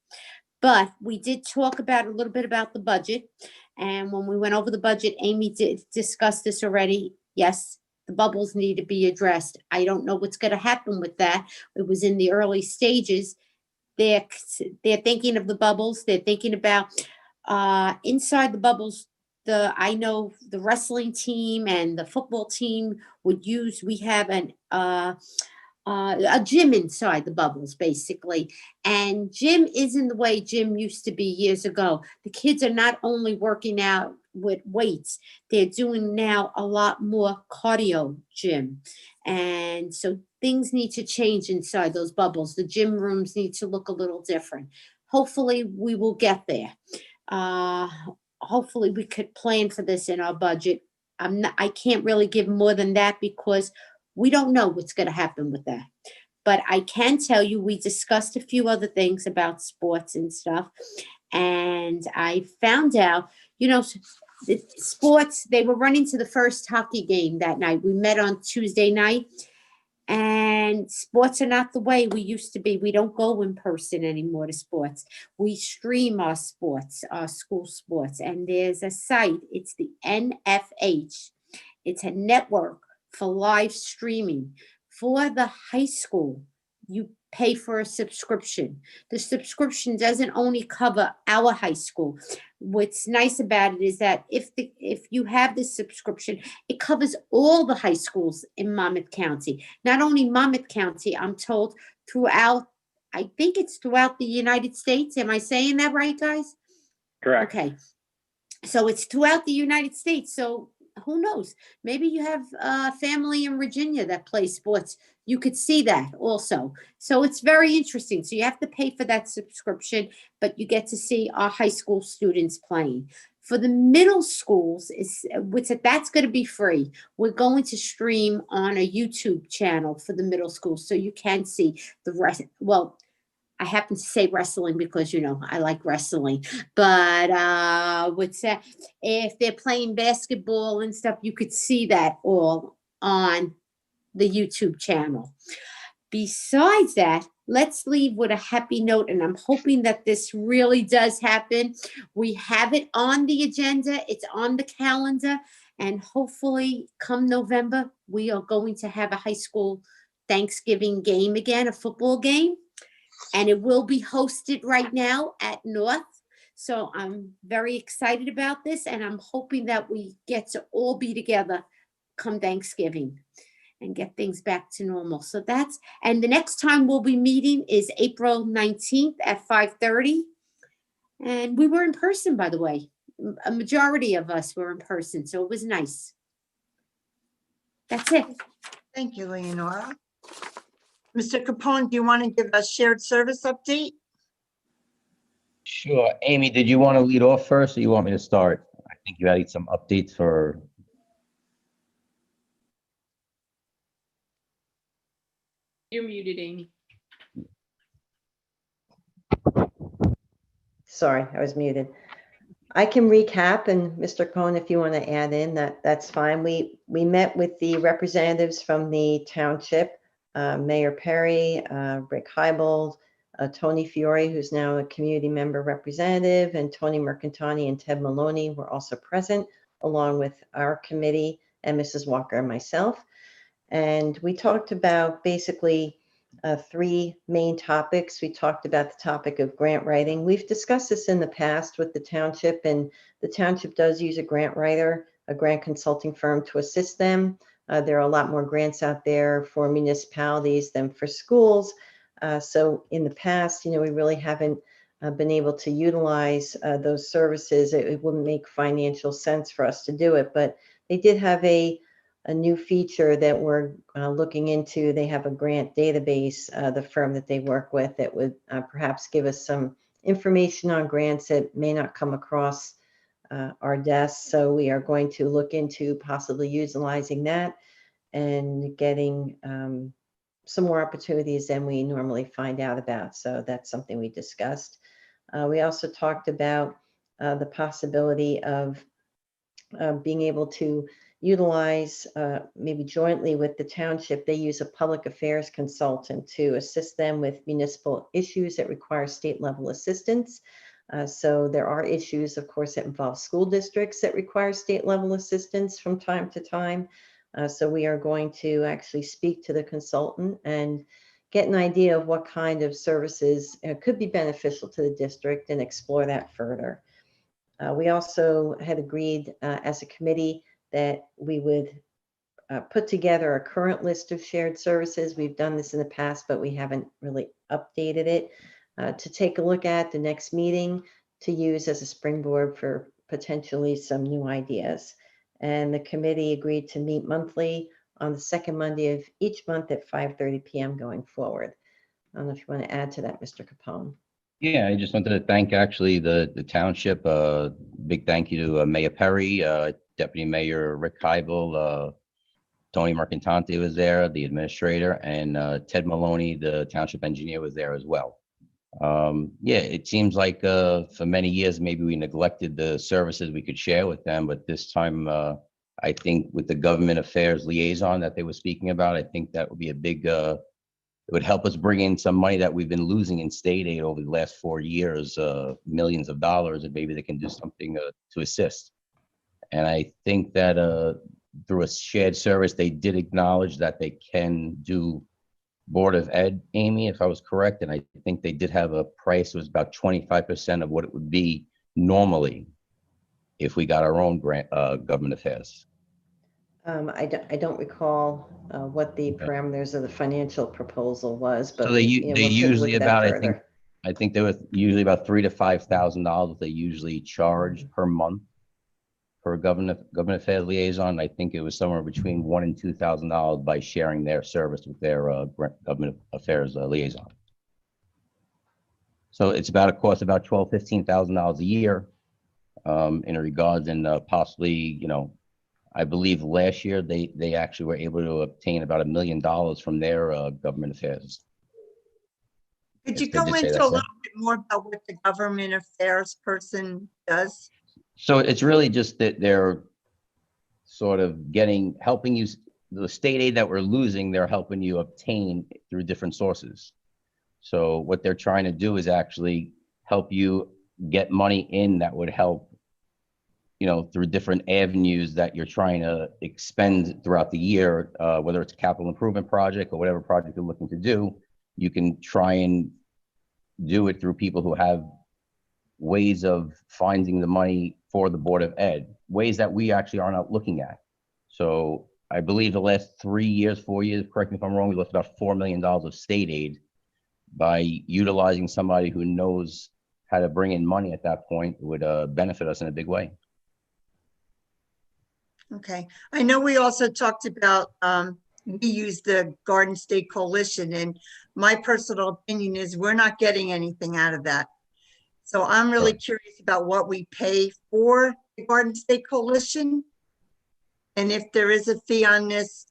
But we did talk about a little bit about the budget. And when we went over the budget, Amy did discuss this already. Yes, the bubbles need to be addressed. I don't know what's going to happen with that. It was in the early stages. They're thinking of the bubbles. They're thinking about inside the bubbles. I know the wrestling team and the football team we have a gym inside the bubbles, basically. And gym isn't the way gym used to be years ago. The kids are not only working out with weights, they're doing now a lot more cardio gym. And so things need to change inside those bubbles. The gym rooms need to look a little different. Hopefully we will get there. Hopefully we could plan for this in our budget. I can't really give more than that because we don't know what's going to happen with that. But I can tell you, we discussed a few other things about sports and stuff. And I found out, the sports, they were running to the first hockey game that night. We met on Tuesday night. And sports are not the way we used to be. We don't go in person anymore to sports. We stream our sports, our school sports. And there's a site, it's the NFH. It's a network for live streaming. For the high school, you pay for a subscription. The subscription doesn't only cover our high school. What's nice about it is that if you have this subscription, it covers all the high schools in Monmouth County. Not only Monmouth County, I'm told throughout, I think it's throughout the United States. Am I saying that right, guys? Correct. Okay. So it's throughout the United States. So who knows? Maybe you have a family in Virginia that plays sports. You could see that also. So it's very interesting. So you have to pay for that subscription, but you get to see our high school students playing. For the middle schools, that's going to be free. We're going to stream on a YouTube channel for the middle school, so you can see the rest. Well, I happen to say wrestling because, I like wrestling. But what's that? If they're playing basketball and stuff, you could see that all on the YouTube channel. Besides that, let's leave with a happy note, and I'm hoping that this really does happen. We have it on the agenda. It's on the calendar. And hopefully come November, we are going to have a high school Thanksgiving game again, a football game. And it will be hosted right now at North. So I'm very excited about this, and I'm hoping that we get to all be together come Thanksgiving and get things back to normal. So and the next time we'll be meeting is April 19th at 5:30. And we were in person, by the way. A majority of us were in person, so it was nice. That's it. Thank you, Leonora. Mr. Capone, do you want to give a shared service update? Sure. Amy, did you want to lead off first, or you want me to start? I think you had some updates for. You're muted, Amy. Sorry, I was muted. I can recap, and Mr. Cohen, if you want to add in, that's fine. We met with the representatives from the township, Mayor Perry, Rick Heibold, Tony Fiore, who's now a community member representative, and Tony Mercantani and Ted Maloney were also present, along with our committee and Mrs. Walker and myself. And we talked about basically three main topics. We talked about the topic of grant writing. We've discussed this in the past with the township, and the township does use a grant writer, a grant consulting firm to assist them. There are a lot more grants out there for municipalities than for schools. So in the past, we really haven't been able to utilize those services. It wouldn't make financial sense for us to do it, but they did have a new feature that we're looking into. They have a grant database, the firm that they work with, that would perhaps give us some information on grants that may not come across our desks. So we are going to look into possibly utilizing that and getting some more opportunities than we normally find out about. So that's something we discussed. We also talked about the possibility of being able to utilize, maybe jointly with the township, they use a public affairs consultant to assist them with municipal issues that require state level assistance. So there are issues, of course, that involve school districts that require state level assistance from time to time. So we are going to actually speak to the consultant and get an idea of what kind of services could be beneficial to the district and explore that further. We also had agreed as a committee that we would put together a current list of shared services. We've done this in the past, but we haven't really updated it to take a look at the next meeting to use as a springboard for potentially some new ideas. And the committee agreed to meet monthly on the second Monday of each month at 5:30 p.m. going forward. I don't know if you want to add to that, Mr. Capone. Yeah, I just wanted to thank actually the township. Big thank you to Mayor Perry, Deputy Mayor Rick Heibel, Tony Mercantante was there, the administrator, and Ted Maloney, the township engineer, was there as well. Yeah, it seems like for many years maybe we neglected the services we could share with them, but this time I think with the government affairs liaison that they were speaking about, I think that would be a big, it would help us bring in some money that we've been losing in state aid over the last 4 years, millions of dollars, and maybe they can do something to assist. And I think that through a shared service, they did acknowledge that they can do Board of Ed, Amy, if I was correct. And I think they did have a price. It was about 25% of what it would be normally if we got our own grant, government affairs. I don't recall what the parameters of the financial proposal was, but So they you know, we'll take a look usually at that about, further. I think there was usually about $3,000 to $5,000 they usually charge per month for a government affairs liaison. I think it was somewhere between $1,000 and $2,000 by sharing their service with their government affairs liaison. So it's about a cost about $12,000 to $15,000 a year in regards, and possibly, you know, I believe last year they actually were able to obtain about $1 million from their government affairs. Could you Yes, they go did say into that, a yeah. little bit more about what the government affairs person does? So it's really just that they're sort of helping you, the state aid that we're losing, they're helping you obtain through different sources. So what they're trying to do is actually help you get money in that would help, you know, through different avenues that you're trying to expend throughout the year, whether it's a capital improvement project or whatever project you're looking to do. You can try and do it through people who have ways of finding the money for the Board of Ed, ways that we actually are not looking at. So I believe the last 3 years, 4 years, correct me if I'm wrong, we lost about $4 million of state aid by utilizing somebody who knows how to bring in money at that point. Would benefit us in a big way. Okay, I know we also talked about, we use the Garden State Coalition, and my personal opinion is we're not getting anything out of that. So I'm really curious about what we pay for the Garden State Coalition. And if there is a fee on this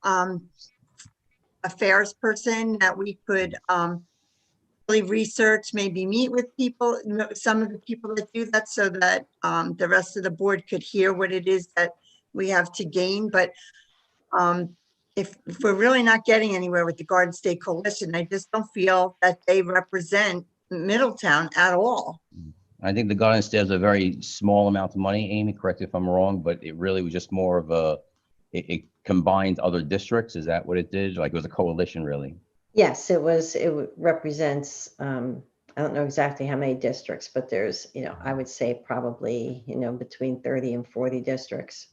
affairs person that we could really research, maybe meet with people, some of the people that do that, so that the rest of the board could hear what it is that we have to gain. But if we're really not getting anywhere with the Garden State Coalition, I just don't feel that they represent Middletown at all. I think the Garden State has a very small amount of money, Amy, correct me if I'm wrong, but it really was just more of a, it combined other districts. Is that what it did? Like it was a coalition, really? Yes, it represents, I don't know exactly how many districts, but there's, you know, I would say probably, you know, between 30 and 40 districts.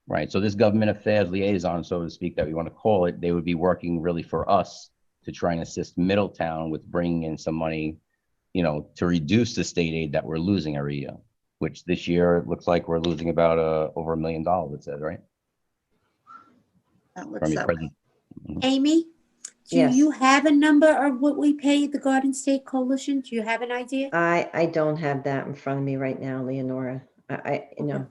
Right. So this government affairs liaison, so to speak, that we want to call it, they would be working really for us to try and assist Middletown with bringing in some money, you know, to reduce the state aid that we're losing every year, which this year it looks like we're losing about over $1 million, it says, right? That From looks your that present. Amy, do Yes. you have a number of what we pay the Garden State Coalition? Do you have an idea? I don't have that in front of me right now, Leonora. You know,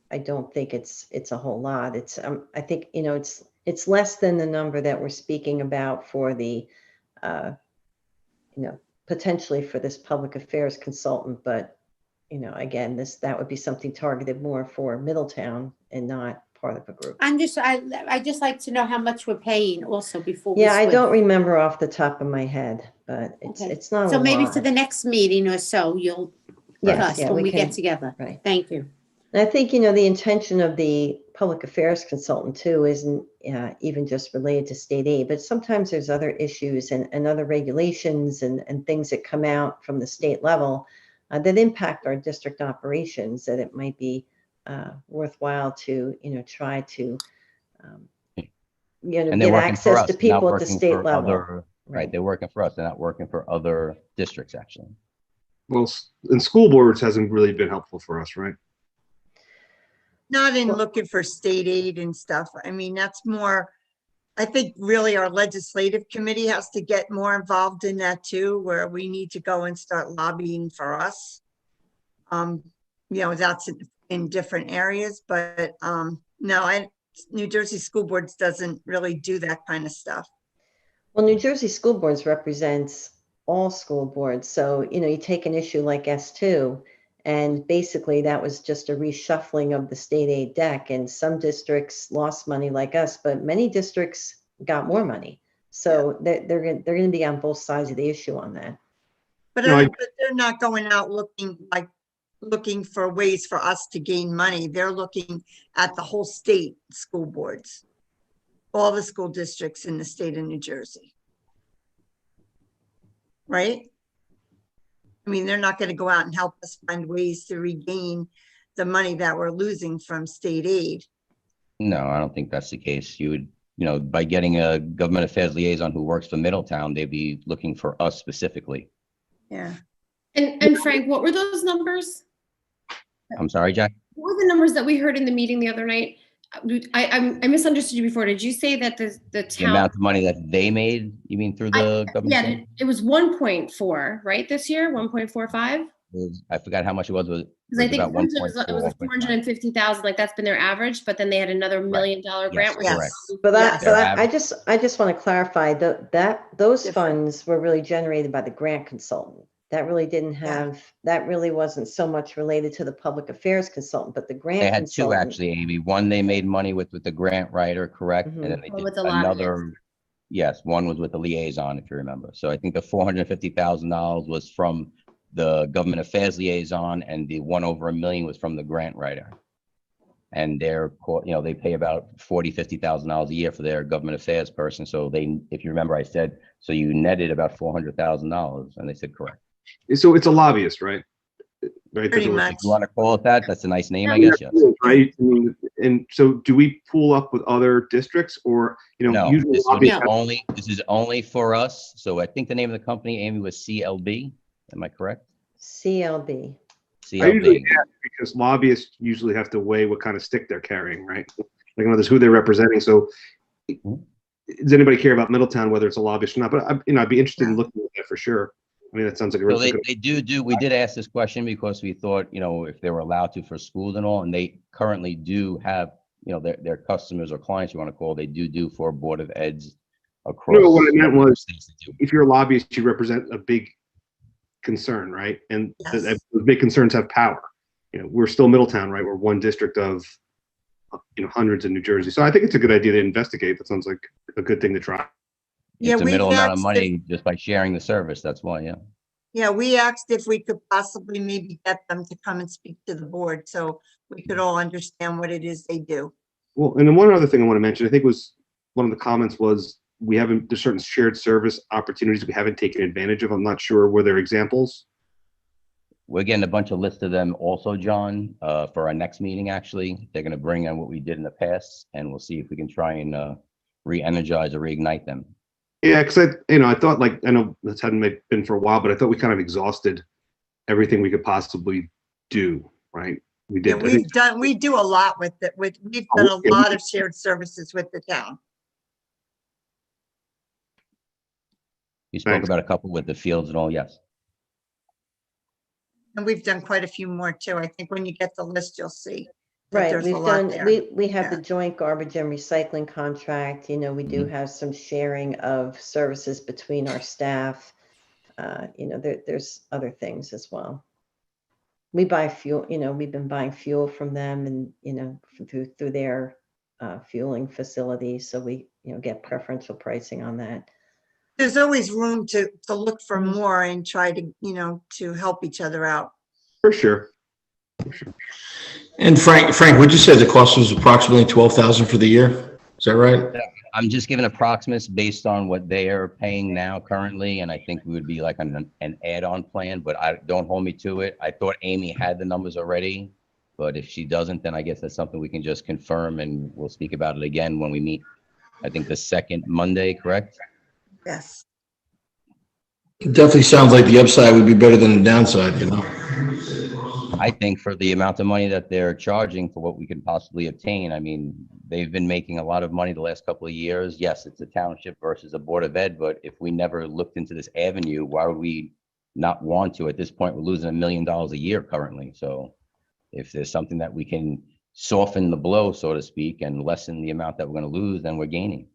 I don't think it's a whole lot. It's I think, you know, it's less than the number that we're speaking about for the you know, potentially for this public affairs consultant, but you know, again, that would be something targeted more for Middletown and not part of a group. I just like to know how much we're paying also before we Yeah, I switch. don't remember off the top of my head, but it's not a So maybe lot. for the next meeting or so, you'll tell Yes, us yeah, when we we can. get together. Right. Thank you. And I think, you know, the intention of the public affairs consultant too isn't even just related to state aid, but sometimes there's other issues and other regulations and things that come out from the state level that impact our district operations, that it might be worthwhile to, you know, try to, you know, And they're get working for access us, to not people at the working state for level. other, right? They're working for us. They're not working for other districts, actually. Well, and school boards hasn't really been helpful for us, right? Not in looking for state aid and stuff. I mean, that's more, I think really our legislative committee has to get more involved in that too, where we need to go and start lobbying for us. You know, that's in different areas, but no, New Jersey School Boards doesn't really do that kind of stuff. Well, New Jersey School Boards represents all school boards. So, you know, you take an issue like S2, And basically that was just a reshuffling of the state aid deck, and some districts lost money like us, but many districts got more money. So they're going to be on both sides of the issue on that. But, No, but they're not going out looking for ways for us to gain money. They're looking at the whole state school boards, all the school districts in the state of New Jersey. Right? I mean, they're not going to go out and help us find ways to regain the money that we're losing from state aid. No, I don't think that's the case. You would, by getting a government affairs liaison who works for Middletown, they'd be looking for us specifically. Yeah. And Frank, what were those numbers? I'm sorry, Jack? What were the numbers that we heard in the meeting the other night? I misunderstood you before. Did you say that the The town? amount of money that they made, you mean through the government? Yeah, it was 1.4, right, this year, 1.45? I forgot how much it was. Because I think about it was 1.4. 450,000, like that's been their average, but then they had another $1 million grant. Yes, correct. But Yes. I just want to clarify that those funds were really generated by the grant consultant. That really didn't have, that really wasn't so much related to the public affairs consultant, but the grant They had two consultant. actually, Amy. One they made money with the grant writer, correct? And then they One did with the another. Yes, one was with the liaison, if you remember. So I think the $450,000 was from the government affairs liaison, and the one over $1 million was from the grant writer. And they're, they pay about $50,000 a year for their government affairs person. So they, if you remember, I said, so you netted about $400,000, and they said correct. So it's a lobbyist, right? Right. Pretty If much. you want to call it that, that's a nice name, I guess. Yes. Right. I mean, and so do we pool up with other districts, or No, usually this lobbyists this is only for us. So I think the name of the company, Amy, was CLB. Am I correct? CLB. I usually CLB. ask because lobbyists usually have to weigh what kind of stick they're carrying, right? Like, there's who they're representing. So, does anybody care about Middletown, whether it's a lobbyist or not? But I'd be interested in looking at that for sure. I mean, that sounds like a So really good. they do. We did ask this question because we thought, if they were allowed to for schools and all, and they currently do have, their customers or clients, you want to call, they do for Board of Eds across. No, what I meant was, states that do. if you're a lobbyist, you represent a big concern, right? And the big concerns have power. We're still Middletown, right? We're one district of, hundreds in New Jersey. So I think it's a good idea to investigate. That sounds like a good thing to try. It's a we've middle amount of asked money just by sharing the service. That's why, yeah. Yeah, we asked if we could possibly maybe get them to come and speak to the board so we could all understand what it is they do. Well, and then one other thing I want to mention, I think was one of the comments was there's certain shared service opportunities we haven't taken advantage of. I'm not sure, were there examples? We're getting a bunch of lists of them also, John, for our next meeting, actually. They're going to bring on what we did in the past, and we'll see if we can try and re-energize or reignite them. Yeah, because I thought, like, I know this hadn't been for a while, but I thought we kind of exhausted everything we could possibly do, right? We did. We do a lot with it. We've done a lot of shared services with the town. You spoke about a couple with the fields and all, yes. And we've done quite a few more too. I think when you get the list, you'll see. that Right, there's a we've lot done, there. we have the Yeah. joint garbage and recycling contract, we do have some sharing of services between our staff. There's other things as well. We buy fuel, we've been buying fuel from them and, through their fueling facilities, so we, get preferential pricing on that. There's always room to look for more and try to, to help each other out. For sure. And Frank, would you say the cost was approximately $12,000 for the year? Is that right? I'm just giving approximates based on what they are paying now currently, and I think we would be like an add-on plan, but don't hold me to it. I thought Amy had the numbers already, but if she doesn't, then I guess that's something we can just confirm, and we'll speak about it again when we meet, I think the second Monday, correct? Yes. It definitely sounds like the upside would be better than the downside, I think for the amount of money that they're charging for what we can possibly obtain, I mean, they've been making a lot of money the last couple of years. Yes, it's a township versus a Board of Ed, but if we never looked into this avenue, why would we not want to? At this point, we're losing $1 million a year currently. So if there's something that we can soften the blow, so to speak, and lessen the amount that we're going to lose, then we're gaining.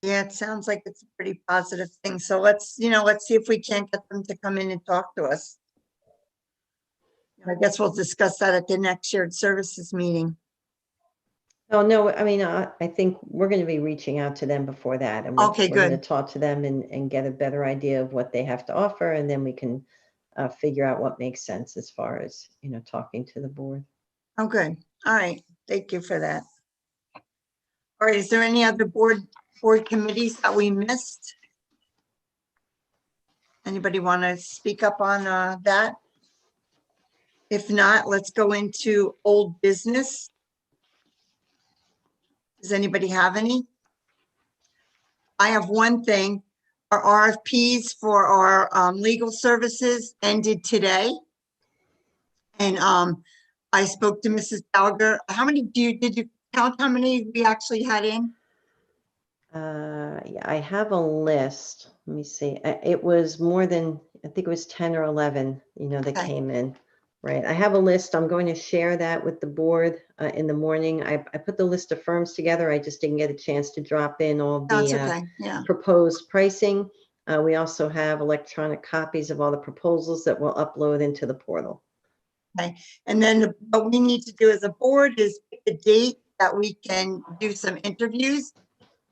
Yeah, it sounds like it's a pretty positive thing. So let's see if we can't get them to come in and talk to us. I guess we'll discuss that at the next shared services meeting. Oh, no, I mean, I think we're going to be reaching out to them before that. And Okay, we're going to good. talk to them and get a better idea of what they have to offer. And then we can figure out what makes sense as far as, talking to the board. Oh, good. All right. Thank you for that. All right. Is there any other board committees that we missed? Anybody want to speak up on that? If not, let's go into old business. Does anybody have any? I have one thing. Our RFPs for our legal services ended today. And I spoke to Mrs. Gallagher. How many did you count how many we actually had in? Yeah, I have a list. Let me see. It was more than, I think it was 10 or 11, that Okay. came in. Right. I have a list. I'm going to share that with the board in the morning. I put the list of firms together. I just didn't get a chance to drop in all That's the okay. Yeah. proposed pricing. We also have electronic copies of all the proposals that we'll upload into the portal. Okay. And then what we need to do as a board is pick a date that we can do some interviews.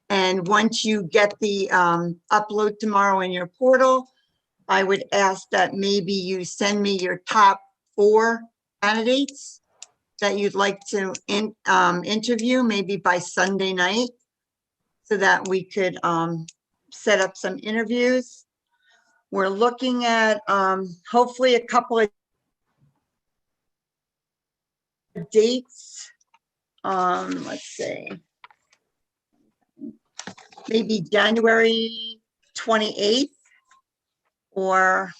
And once you get the upload tomorrow in your portal, I would ask that maybe you send me your top 4 candidates that you'd like to interview, maybe by Sunday night, so that we could set up some interviews. We're looking at hopefully a couple of dates. Let's see. Maybe January 28th or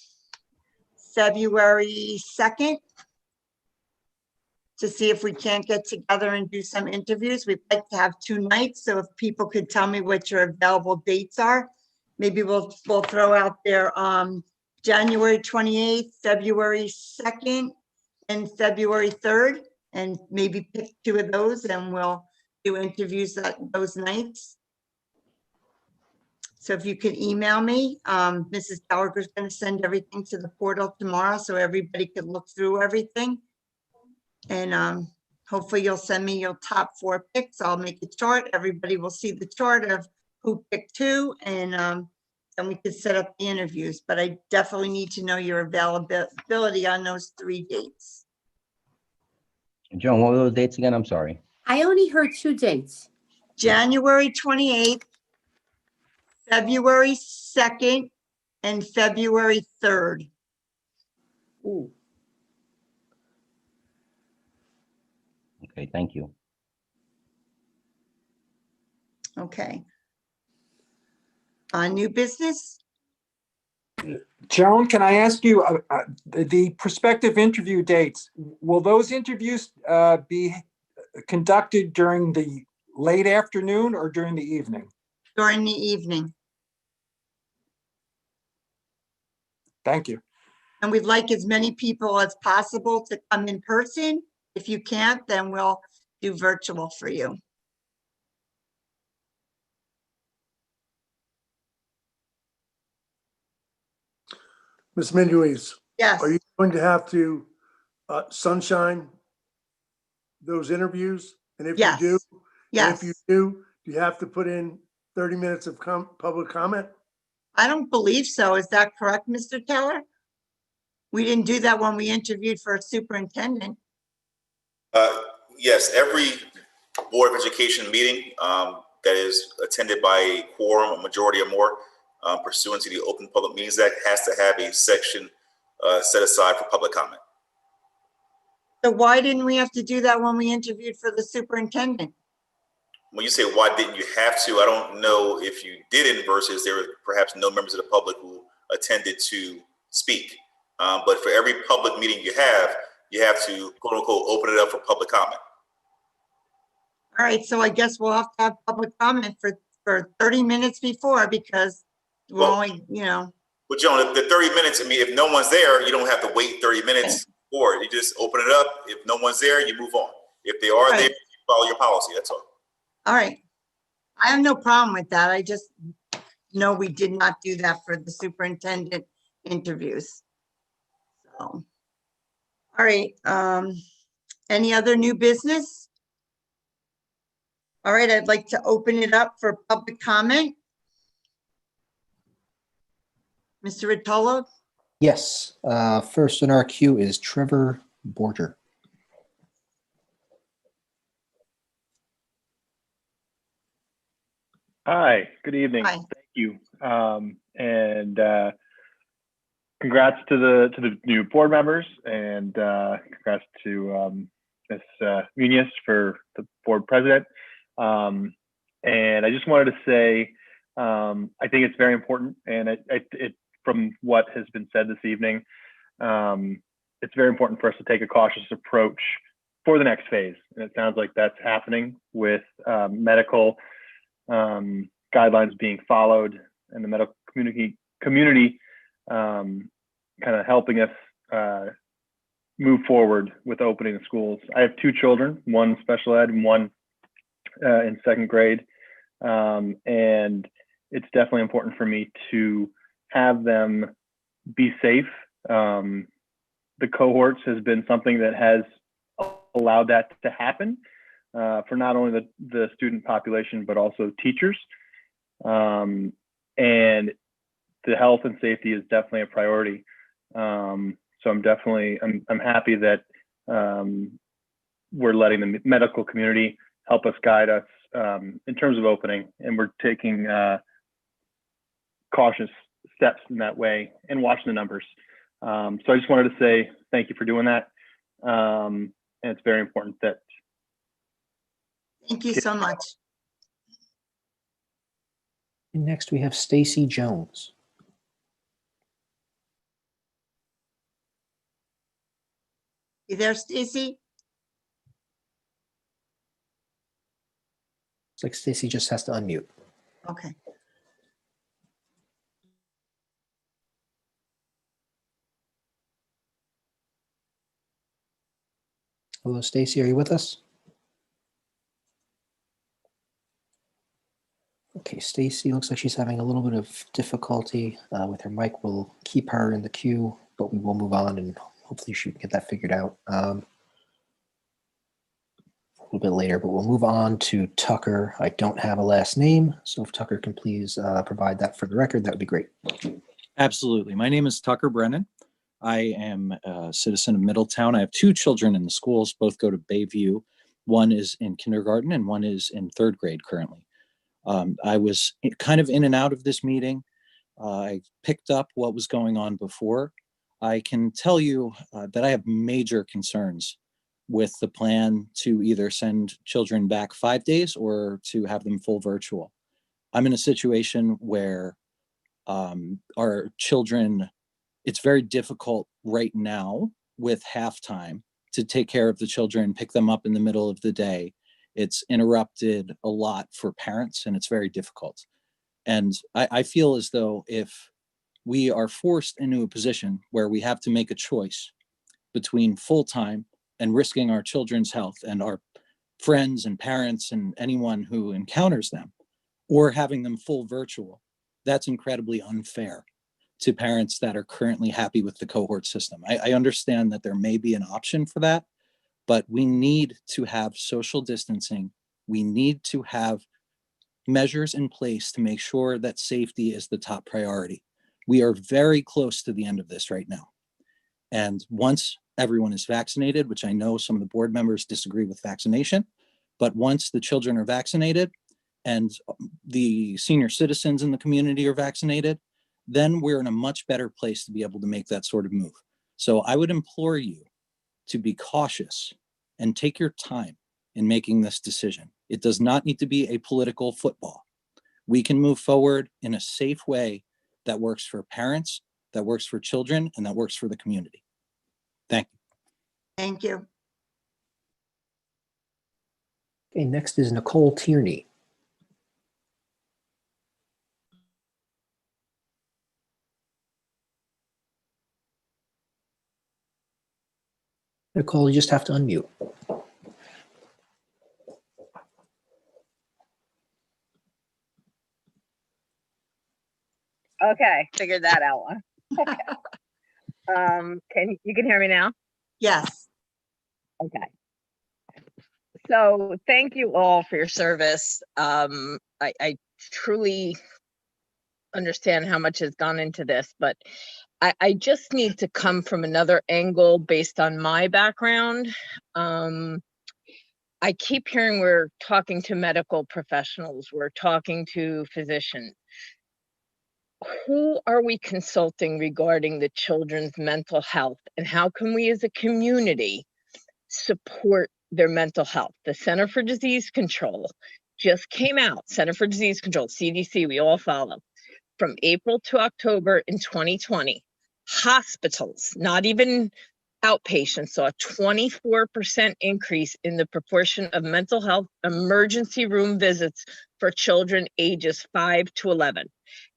February 2nd to see if we can't get together and do some interviews. We'd like to have 2 nights. So if people could tell me what your available dates are, maybe we'll throw out there January 28th, February 2nd, and February 3rd, and maybe pick 2 of those and we'll do interviews those nights. So if you could email me, Mrs. Gallagher is going to send everything to the portal tomorrow so everybody could look through everything. And hopefully you'll send me your top 4 picks. I'll make a chart. Everybody will see the chart of who picked who, and then we could set up the interviews. But I definitely need to know your availability on those 3 dates. Joan, what were those dates again? I'm sorry. I only heard 2 dates. January 28th, February 2nd, and February 3rd. Ooh. Okay, thank you. Okay. New business? Joan, can I ask you, the prospective interview dates, will those interviews be conducted during the late afternoon or during the evening? During the evening. Thank you. And we'd like as many people as possible to come in person. If you can't, then we'll do virtual for you. Ms. Minuis, Yes. are you going to have to sunshine those interviews? And if Yes. you do, Yes. and if you do you have to put in 30 minutes of public comment? I don't believe so. Is that correct, Mr. Keller? We didn't do that when we interviewed for a superintendent. Yes, every Board of Education meeting that is attended by a quorum, a majority or more, pursuant to the Open Public Meetings Act, has to have a section set aside for public comment. So why didn't we have to do that when we interviewed for the superintendent? When you say why didn't you have to, I don't know if you didn't versus there were perhaps no members of the public who attended to speak. But for every public meeting you have to, quote unquote, open it up for public comment. All right, so I guess we'll have to have public comment for 30 minutes before, because we're only, Well, Joan, the 30 minutes, I mean, if no one's there, you don't have to wait 30 minutes for it. You just open it up. If no one's there, you move on. If they are there, you follow your policy, that's all. All right. I have no problem with that. I just know we did not do that for the superintendent interviews. So, all All right, any other new business? All right, I'd like to open it up for public comment. Mr. Rotolo? Yes. First in our queue is Trevor Borger. Hi, good evening. Hi. Thank you. And congrats to the new board members, and congrats to Ms. Munoz for the board president. And I just wanted to say, I think it's very important, and it from what has been said this evening, it's very important for us to take a cautious approach for the next phase. And it sounds like that's happening with medical guidelines being followed, and the medical community kind of helping us move forward with opening the schools. I have two children, one special ed and one in second grade. And it's definitely important for me to have them be safe. The cohorts has been something that has allowed that to happen for not only the student population, but also teachers. And the health and safety is definitely a priority. So I'm happy that we're letting the medical community help us, guide us in terms of opening, and we're taking cautious steps in that way and watching the numbers. So I just wanted to say thank you for doing that. And it's very important that. Thank you so much. And next we have Stacy Jones. You there, Stacy? It's like Stacy just has to unmute. Okay. Hello, Stacy, are you with us? Okay, Stacy looks like she's having a little bit of difficulty with her mic. We'll keep her in the queue, but we will move on and hopefully she can get that figured out a little bit later, but we'll move on to Tucker. I don't have a last name, so if Tucker can please provide that for the record, that would be great. Absolutely. My name is Tucker Brennan. I am a citizen of Middletown. I have two children in the schools, both go to Bayview. One is in kindergarten and one is in third grade currently. I was kind of in and out of this meeting. I picked up what was going on before. I can tell you that I have major concerns with the plan to either send children back 5 days or to have them full virtual. I'm in a situation where our children, it's very difficult right now with halftime to take care of the children, pick them up in the middle of the day. It's interrupted a lot for parents and it's very difficult. And I feel as though if we are forced into a position where we have to make a choice between full-time and risking our children's health and our friends and parents and anyone who encounters them, or having them full virtual, that's incredibly unfair to parents that are currently happy with the cohort system. I understand that there may be an option for that, but we need to have social distancing. We need to have measures in place to make sure that safety is the top priority. We are very close to the end of this right now. And once everyone is vaccinated, which I know some of the board members disagree with vaccination, but once the children are vaccinated and the senior citizens in the community are vaccinated, then we're in a much better place to be able to make that sort of move. So I would implore you to be cautious and take your time in making this decision. It does not need to be a political football. We can move forward in a safe way that works for parents, that works for children, and that works for the community. Thank you. Thank you. Okay, next is Nicole Tierney. Nicole, you just have to unmute. Okay, figured that out one. Okay. Can you hear me now? Yes. Okay. So thank you all for your service. I truly understand how much has gone into this, but I just need to come from another angle based on my background. I keep hearing we're talking to medical professionals, we're talking to physicians. Who are we consulting regarding the children's mental health, and how can we as a community support their mental health? The Center for Disease Control just came out, Center for Disease Control, CDC, we all follow. From April to October in 2020, hospitals, not even outpatients, saw a 24% increase in the proportion of mental health emergency room visits for children ages 5 to 11,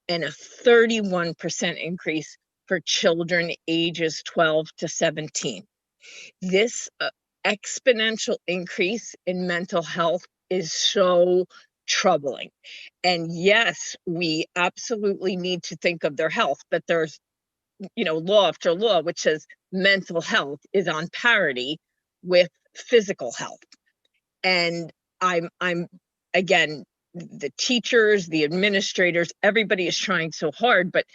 and a 31% increase for children ages 12 to 17. This exponential increase in mental health is so troubling. And yes, we absolutely need to think of their health, but there's, law after law which says mental health is on parity with physical health. And I'm again, the teachers, the administrators, everybody is trying so hard, but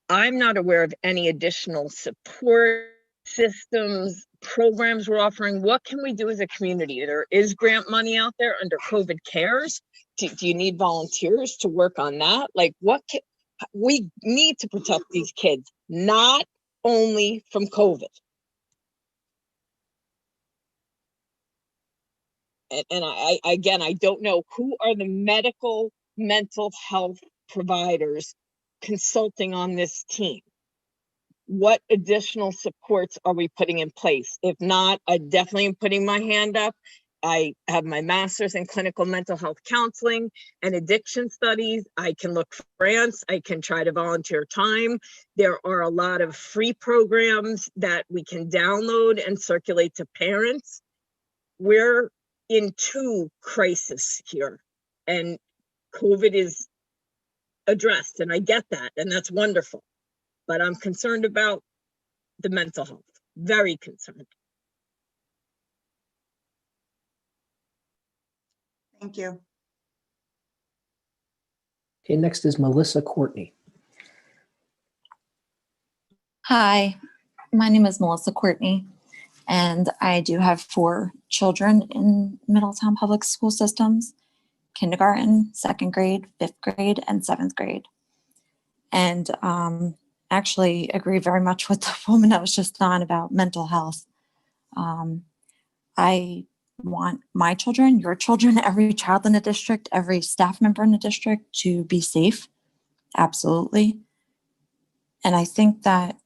I'm not aware of any additional support systems, programs we're offering. What can we do as a community? There is grant money out there under COVID Cares. Do you need volunteers to work on that? Like, we need to protect these kids, not only from COVID. And I don't know who are the medical mental health providers consulting on this team. What additional supports are we putting in place? If not, I definitely am putting my hand up. I have my master's in clinical mental health counseling and addiction studies. I can look for grants. I can try to volunteer time. There are a lot of free programs that we can download and circulate to parents. We're in two crises here, and COVID is addressed, and I get that, and that's wonderful. But I'm concerned about the mental health, very concerned. Thank you. Okay, next is Melissa Courtney. Hi, my name is Melissa Courtney, and I do have 4 children in Middletown Public School Systems: kindergarten, 2nd grade, 5th grade, and 7th grade. And actually agree very much with the woman that was just on about mental health. I want my children, your children, every child in the district, every staff member in the district to be safe. Absolutely. And I think that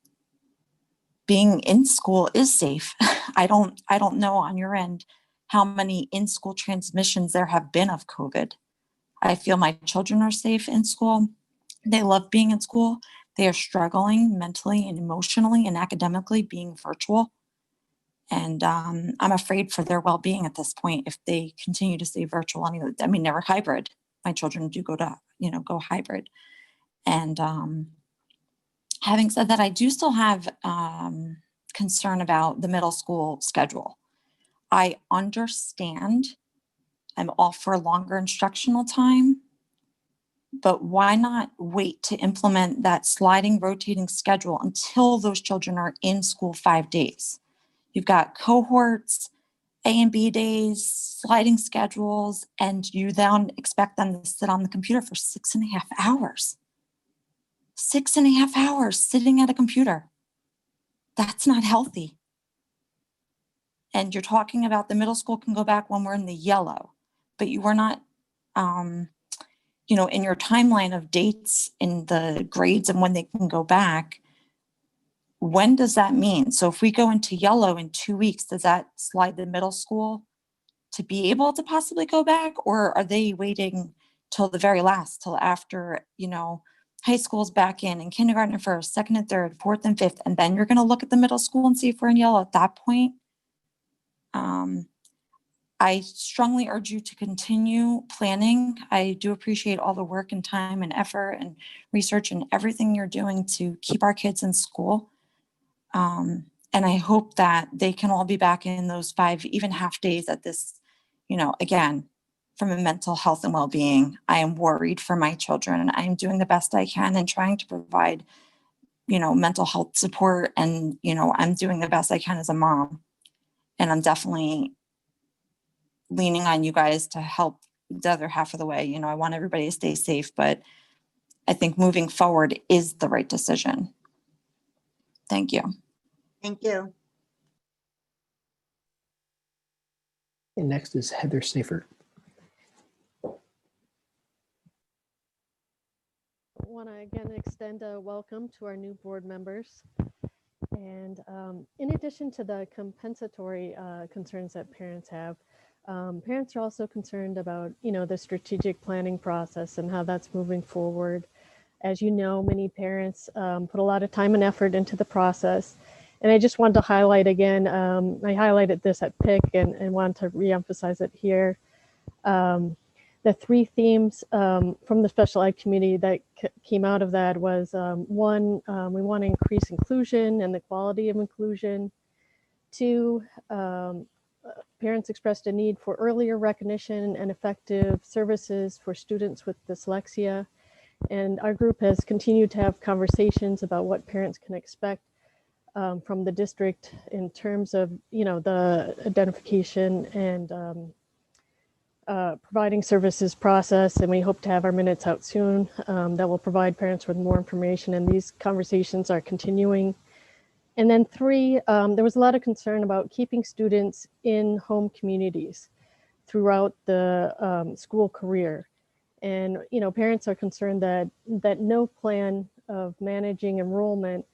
being in school is safe. I don't know on your end how many in-school transmissions there have been of COVID. I feel my children are safe in school. They love being in school. They are struggling mentally and emotionally and academically being virtual. And I'm afraid for their well-being at this point if they continue to stay virtual. I mean, they're hybrid. My children do go hybrid. And having said that, I do still have concern about the middle school schedule. I understand I'm all for longer instructional time, but why not wait to implement that sliding rotating schedule until those children are in school 5 days? You've got cohorts, A and B days, sliding schedules, and you then expect them to sit on the computer for 6.5 hours. 6.5 hours sitting at a computer. That's not healthy. And you're talking about the middle school can go back when we're in the yellow, but you were not, in your timeline of dates in the grades and when they can go back. When does that mean? So if we go into yellow in 2 weeks, does that slide the middle school to be able to possibly go back? Or are they waiting till the very last, till after, high school's back in and kindergarten and 1st, 2nd and 3rd, 4th and 5th, and then you're going to look at the middle school and see if we're in yellow at that point? I strongly urge you to continue planning. I do appreciate all the work and time and effort and research and everything you're doing to keep our kids in school. And I hope that they can all be back in those 5, even half days at this, again, from a mental health and well-being, I am worried for my children. I am doing the best I can and trying to provide, mental health support. And, I'm doing the best I can as a mom. And I'm definitely leaning on you guys to help the other half of the way. I want everybody to stay safe, but I think moving forward is the right decision. Thank you. Thank you. And next is Heather Seifert. I want to again extend a welcome to our new board members. And in addition to the compensatory concerns that parents have, parents are also concerned about, the strategic planning process and how that's moving forward. As you know, many parents put a lot of time and effort into the process. And I just wanted to highlight again, I highlighted this at PIC and want to reemphasize it here. The 3 themes from the special ed community that came out of that was 1, we want to increase inclusion and the quality of inclusion. 2, parents expressed a need for earlier recognition and effective services for students with dyslexia. And our group has continued to have conversations about what parents can expect from the district in terms of, the identification and providing services process. And we hope to have our minutes out soon that will provide parents with more information. And these conversations are continuing. And then 3, there was a lot of concern about keeping students in home communities throughout the school career. And, parents are concerned that no plan of managing enrollment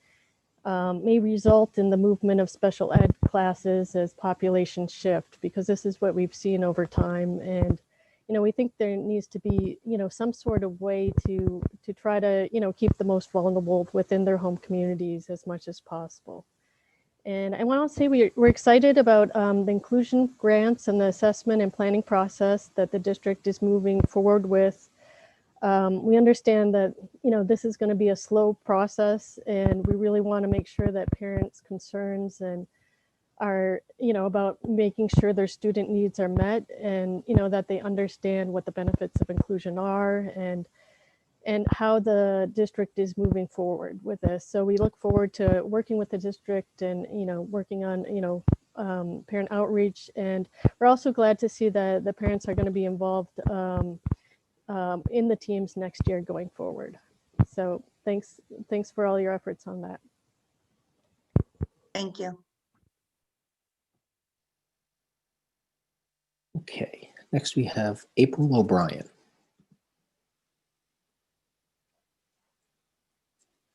may result in the movement of special ed classes as populations shift, because this is what we've seen over time. And, we think there needs to be, some sort of way to try to, keep the most vulnerable within their home communities as much as possible. And I want to say we're excited about the inclusion grants and the assessment and planning process that the district is moving forward with. We understand that, this is going to be a slow process, and we really want to make sure that parents' concerns and are, about making sure their student needs are met, and, that they understand what the benefits of inclusion are and how the district is moving forward with this. So we look forward to working with the district and, working on, parent outreach. And we're also glad to see that the parents are going to be involved in the teams next year going forward. So thanks for all your efforts on that. Thank you. Okay, next we have April O'Brien.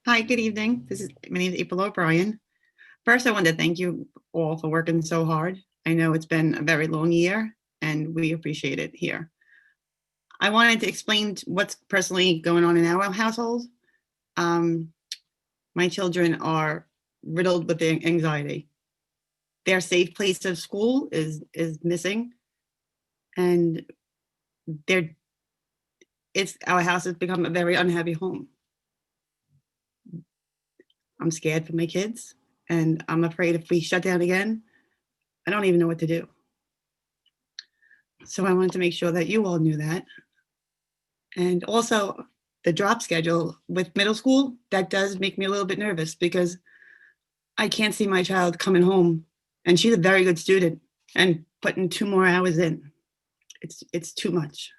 Hi, good evening. My name is April O'Brien. First, I want to thank you all for working so hard. I know it's been a very long year, and we appreciate it here. I wanted to explain what's personally going on in our household. My children are riddled with anxiety. Their safe place of school is missing, and our house has become a very unhappy home. I'm scared for my kids, and I'm afraid if we shut down again, I don't even know what to do. So I wanted to make sure that you all knew that. And also the drop schedule with middle school, that does make me a little bit nervous, because I can't see my child coming home, and she's a very good student, and putting 2 more hours in. It's too much.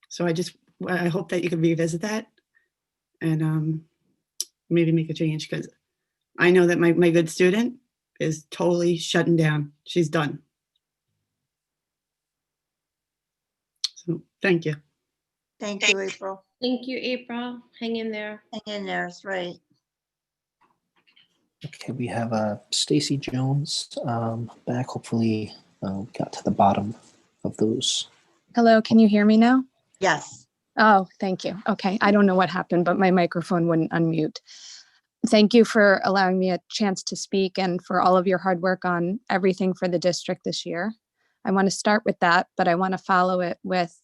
So I hope that you can revisit that and maybe make a change, because I know that my good student is totally shutting down. She's done. So thank you. Thank you, April. Thank you, April. Hang in there. Hang in there, that's right. Okay, we have Stacy Jones back. Hopefully got to the bottom of those. Hello, can you hear me now? Yes. Oh, thank you. Okay, I don't know what happened, but my microphone wouldn't unmute. Thank you for allowing me a chance to speak and for all of your hard work on everything for the district this year. I want to start with that, but I want to follow it with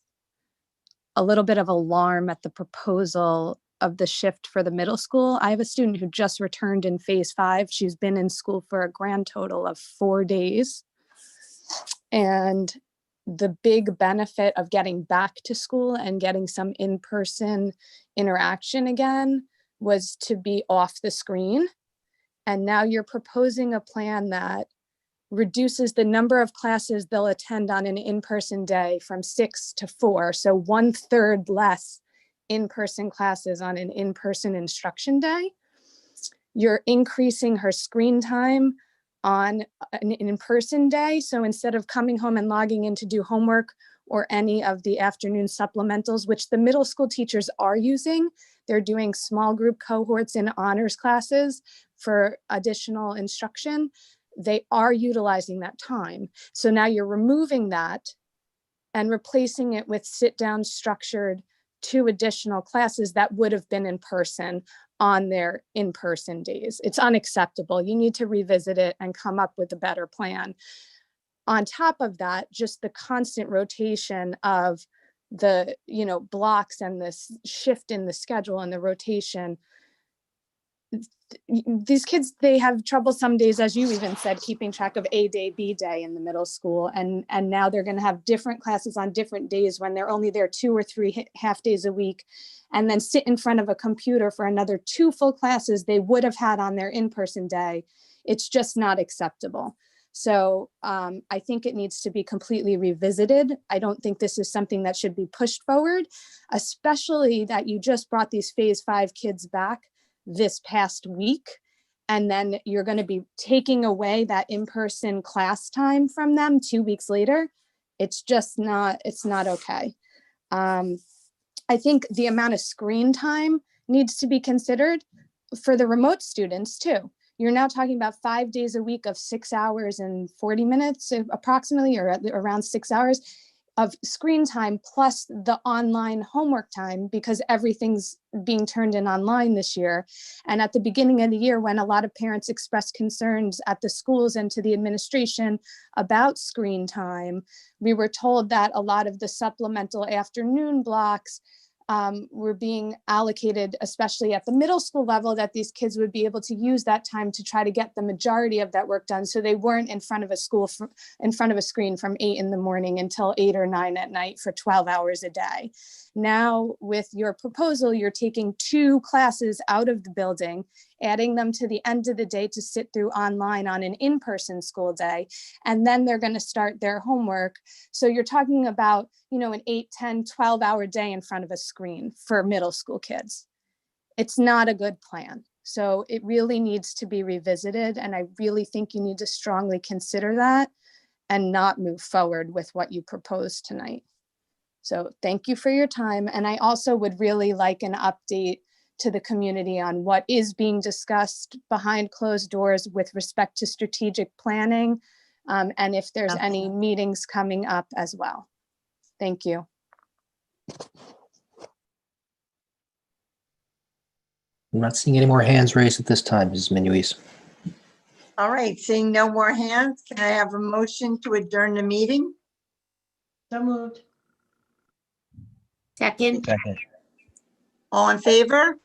a little bit of alarm at the proposal of the shift for the middle school. I have a student who just returned in phase 5. She's been in school for a grand total of 4 days. And the big benefit of getting back to school and getting some in-person interaction again was to be off the screen. And now you're proposing a plan that reduces the number of classes they'll attend on an in-person day from 6 to 4. So 1/3 less in-person classes on an in-person instruction day. You're increasing her screen time on an in-person day. So instead of coming home and logging in to do homework or any of the afternoon supplementals, which the middle school teachers are using, they're doing small group cohorts in honors classes for additional instruction. They are utilizing that time. So now you're removing that and replacing it with sit-down structured 2 additional classes that would have been in person on their in-person days. It's unacceptable. You need to revisit it and come up with a better plan. On top of that, just the constant rotation of the, blocks and this shift in the schedule and the rotation. These kids, they have trouble some days, as you even said, keeping track of A day, B day in the middle school. And now they're going to have different classes on different days when they're only there 2 or 3 half days a week, and then sit in front of a computer for another 2 full classes they would have had on their in-person day. It's just not acceptable. So I think it needs to be completely revisited. I don't think this is something that should be pushed forward, especially that you just brought these phase 5 kids back this past week, and then you're going to be taking away that in-person class time from them 2 weeks later. It's just not, it's not okay. I think the amount of screen time needs to be considered for the remote students too. You're now talking about 5 days a week of 6 hours and 40 minutes approximately, or around 6 hours of screen time, plus the online homework time, because everything's being turned in online this year. And at the beginning of the year, when a lot of parents expressed concerns at the schools and to the administration about screen time, we were told that a lot of the supplemental afternoon blocks were being allocated, especially at the middle school level, that these kids would be able to use that time to try to get the majority of that work done. So they weren't in front of a screen from 8 in the morning until 8 or 9 at night for 12 hours a day. Now with your proposal, you're taking 2 classes out of the building, adding them to the end of the day to sit through online on an in-person school day. And then they're going to start their homework. So you're talking about, an 8, 10, 12-hour day in front of a screen for middle school kids. It's not a good plan. So it really needs to be revisited. And I really think you need to strongly consider that and not move forward with what you proposed tonight. So thank you for your time. And I also would really like an update to the community on what is being discussed behind closed doors with respect to strategic planning, and if there's any meetings coming up as well. Thank you. I'm not seeing any more hands raised at this time, Ms. Minuis. All right, seeing no more hands, can I have a motion to adjourn the meeting? So moved. Second. All in favor?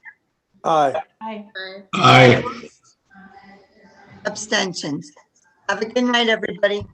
Aye. Aye. Abstentions. Have a good night, everybody.